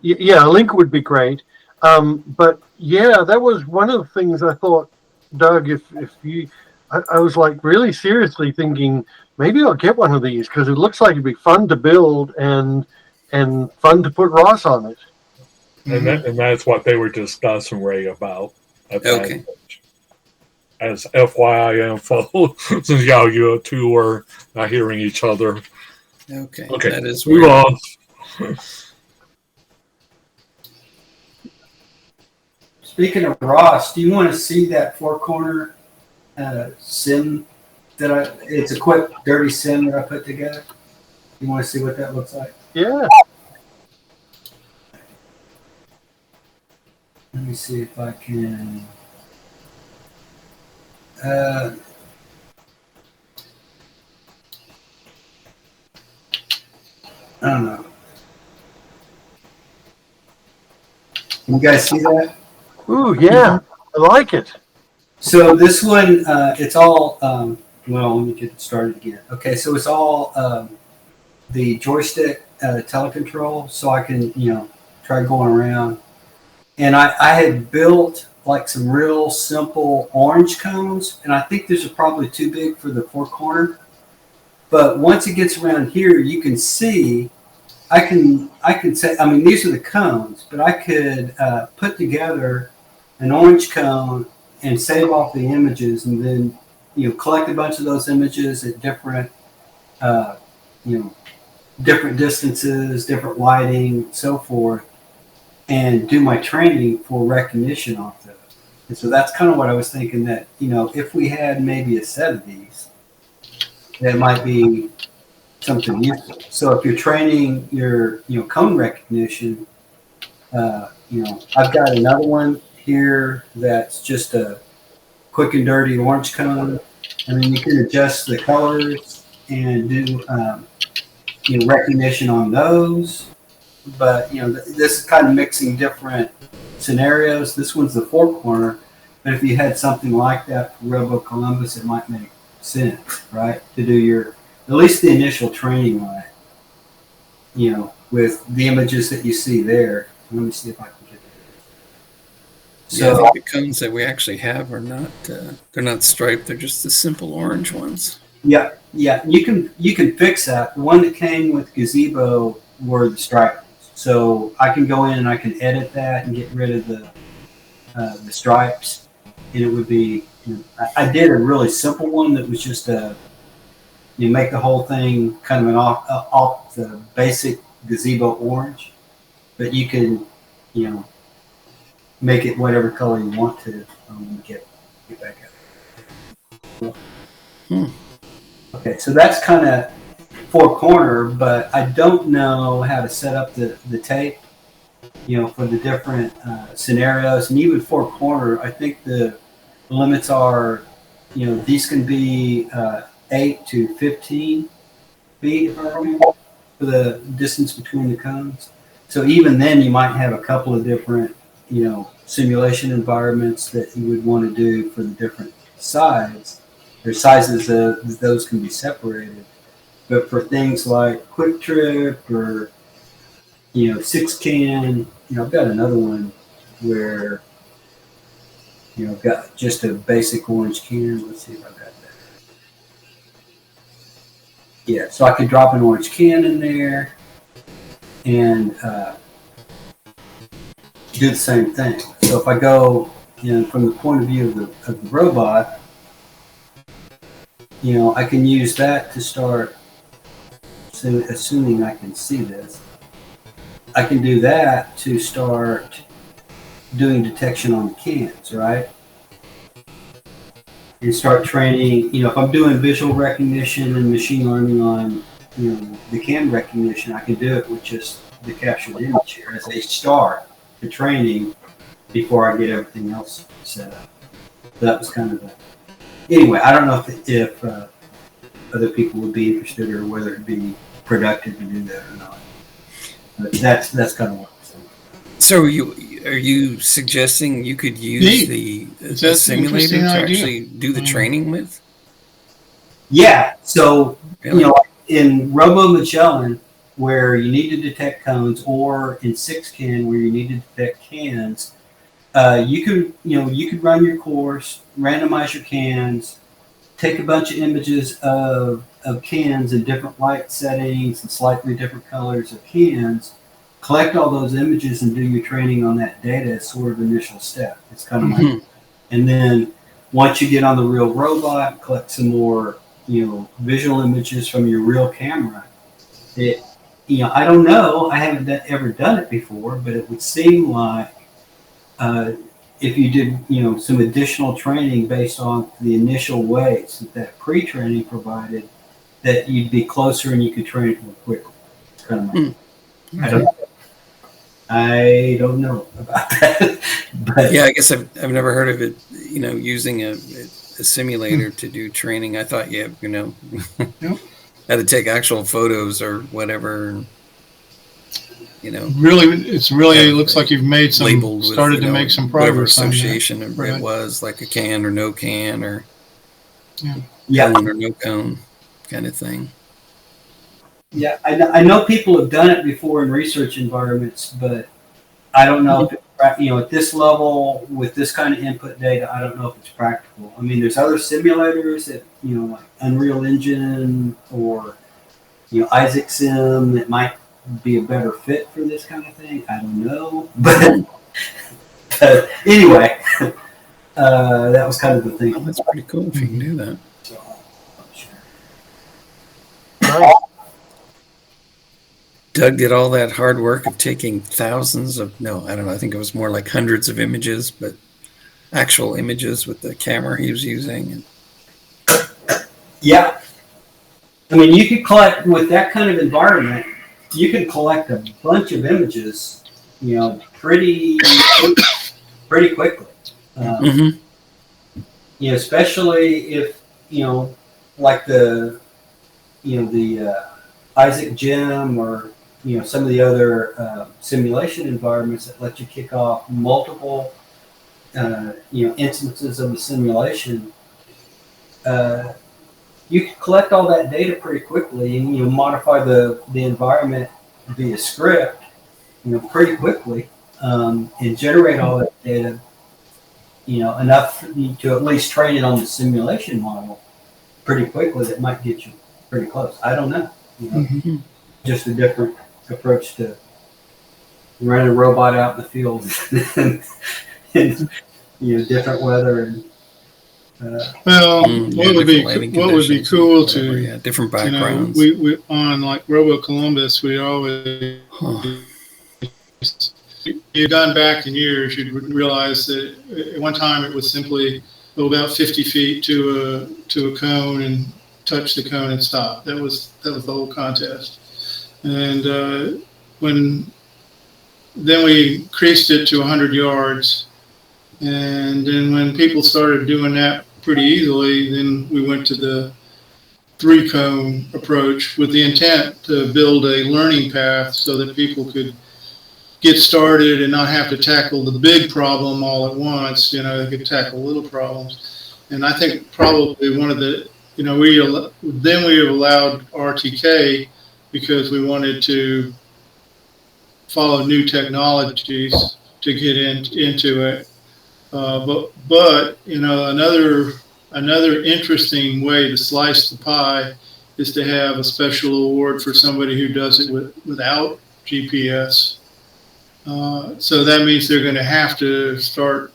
yeah, a link would be great. But yeah, that was one of the things I thought, Doug, if you, I was like really seriously thinking maybe I'll get one of these because it looks like it'd be fun to build and fun to put Ross on it. And that's what they were discussing, Ray, about. Okay. As FYI info, since y'all you two are not hearing each other. Okay. Okay. That is move weird. on. Speaking of Ross, do you want to see that four-corner sim that it's a quick, dirty sim that I put together? You want to see what that looks like? Yeah. Let me see if I can. I don't know. Can you guys see that? Ooh, yeah. I like it. So this one, it's all, well, let me get it started again. Okay, so it's all the joystick telecontrol, so I can, try going around. And I had built like some real simple orange cones, and I think these are probably too big for the four corner. But once it gets around here, you can see, I can say, I mean, these are the cones, but I could put together an orange cone and save off the images, and then collect a bunch of those images at different different distances, different lighting, so forth, and do my training for recognition off those. And so that's kind of what I was thinking, that if we had maybe a set of these, that might be something useful. So if you're training your cone recognition, I've got another one here that's just a quick and dirty orange cone, and then you can adjust the colors and do recognition on those. But this is kind of mixing different scenarios. This one's the four corner, but if you had something like that for Robo Columbus, it might make sense, right? To do at least the initial training on it, with the images that you see there. Let me see if I can get that. So I think the cones that we actually have are not, they're not striped. They're just the simple orange ones. Yeah. You can fix that. The one that came with Gazebo were the striped ones. So I can go in and I can edit that and get rid of the stripes, and it would be. I did a really simple one that was just you make the whole thing kind of an off the basic Gazebo orange, but you can make it whatever color you want to get back up. Okay, so that's kind of four corner, but I don't know how to set up the tape, for the different scenarios. And even four corner, I think the limits are, these can be 8 to 15 feet, if I remember, for the distance between the cones. So even then, you might have a couple of different, simulation environments that you would want to do for the different sides. Their sizes, those can be separated. But for things like Quick Trip or, 6CAN, I've got another one where, I've got just a basic orange can. Let's see if I've got that. Yeah, so I could drop an orange can in there and do the same thing. So if I go, from the point of view of the robot, I can use that to start, assuming I can see this, I can do that to start doing detection on the cans, right? And start training, if I'm doing visual recognition and machine learning on, the can recognition, I can do it with just the captured image here as a start to training before I get everything else set up. So that was kind of anyway, I don't know if other people would be interested or whether it'd be productive to do that or not. But that's kind of what I'm saying. So are you suggesting you could use the simulator to actually do the training with? Yeah. So, in Robo Magellan, where you need to detect cones, or in 6CAN, where you need to detect cans, you could run your course, randomize your cans, take a bunch of images of cans in different light settings and slightly different colors of cans, collect all those images and do your training on that data as sort of initial step. It's kind of like, and then once you get on the real robot, collect some more, visual images from your real camera. I don't know, I haven't ever done it before, but it would seem like if you did, some additional training based on the initial weights that pre-training provided, that you'd be closer and you could train it more quickly. It's kind of like, I don't know about that. But yeah, I guess I've never heard of it, using a simulator to do training. I thought, had to take actual photos or whatever. Really, it looks like you've made started to make some progress. Whatever association it was, like a can or no can, or yeah, cone or no cone kind of thing. Yeah, I know people have done it before in research environments, but I don't know if at this level with this kind of input data, I don't know if it's practical. I mean, there's other simulators that like Unreal Engine or Isaac Sim that might be a better fit for this kind of thing. I don't know, but anyway, that was kind of the thing. Oh, that's pretty cool if you can do that. So, sure. Doug did all that hard work of taking thousands of, I think it was more like hundreds of images, but actual images with the camera he was using. Yeah. I mean, you could collect, with that kind of environment, you can collect a bunch of images, pretty quickly. Especially if, like the Isaac Gym or, some of the other simulation environments that let you kick off multiple, instances of the simulation. You can collect all that data pretty quickly and, modify the environment via script, pretty quickly, and generate all that data, enough to at least train it on the simulation model pretty quickly. That might get you pretty close. I don't know, just a different approach to running a robot out in the field and different weather and what would be cool to different backgrounds. We on like Robo Columbus, we always you've gone back in years, you'd realize that at one time it was simply about 50 feet to a cone and touch the cone and stop. That was the whole contest. And then we increased it to 100 yards. And then when people started doing that pretty easily, then we went to the 3-cone approach with the intent to build a learning path so that people could get started and not have to tackle the big problem all at once. They could tackle little problems. And I think probably one of the you know, then we allowed RTK because we wanted to follow new technologies to get into it. But you know, another interesting way to slice the pie is to have a special award for somebody who does it without GPS. So that means they're going to have to start,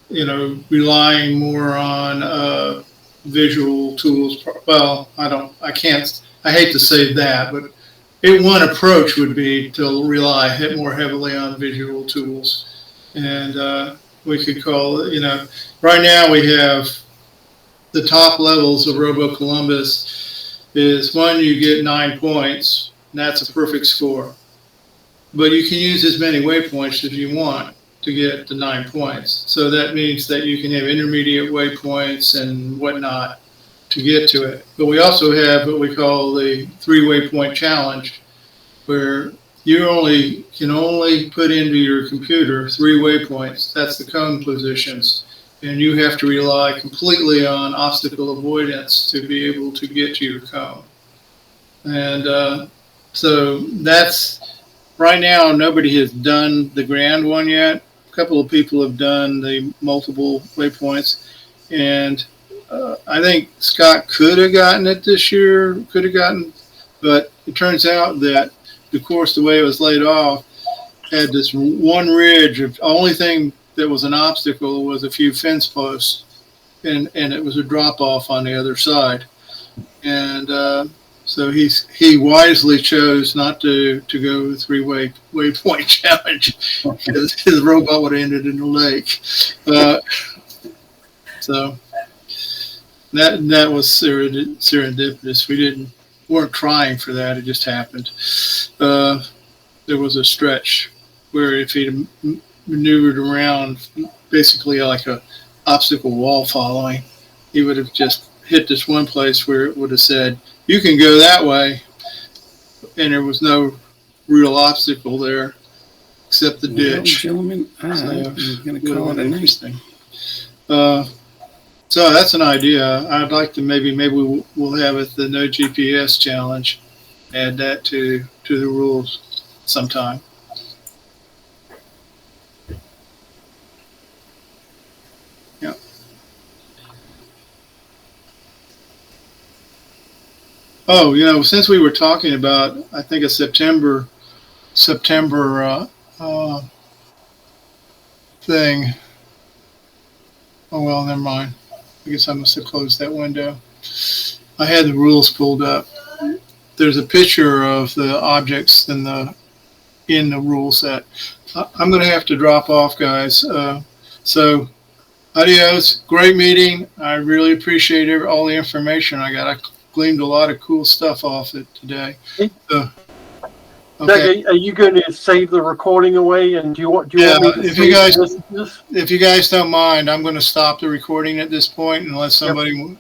you know, relying more on visual tools. Well, I hate to say that, but one approach would be to rely more heavily on visual tools. And we could call it, you know, right now we have the top levels of Robo Columbus is one, you get 9 points, and that's a perfect score. But you can use as many waypoints as you want to get the 9 points. So that means that you can have intermediate waypoints and whatnot to get to it. But we also have what we call the 3 waypoint challenge, where you can only put into your computer 3 waypoints. That's the cone positions. And you have to rely completely on obstacle avoidance to be able to get to your cone. And so that's, right now, nobody has done the grand one yet. A couple of people have done the multiple waypoints. And I think Scott could have gotten it this year, but it turns out that the course, the way it was laid off, had this one ridge. The only thing that was an obstacle was a few fence posts, and it was a drop off on the other side. And so he wisely chose not to go 3 waypoint challenge because his robot would have ended in the lake. So that was serendipitous. We weren't trying for that. It just happened. There was a stretch where if he'd maneuvered around basically like a obstacle wall following, he would have just hit this one place where it would have said, you can go that way. And there was no real obstacle there except the ditch. Gentlemen, I'm going to call it a night. So that's an idea. I'd like to maybe we'll have it the no GPS challenge. Add that to the rules sometime. Yeah. Oh, you know, since we were talking about, I think a September thing. Oh well, never mind. I guess I must have closed that window. I had the rules pulled up. There's a picture of the objects in the rule set. I'm going to have to drop off, guys. So, adios. Great meeting. I really appreciate all the information I got. I gleaned a lot of cool stuff off it today. Okay. Doug, are you going to save the recording away? And do you want me to if you guys don't mind, I'm going to stop the recording at this point unless somebody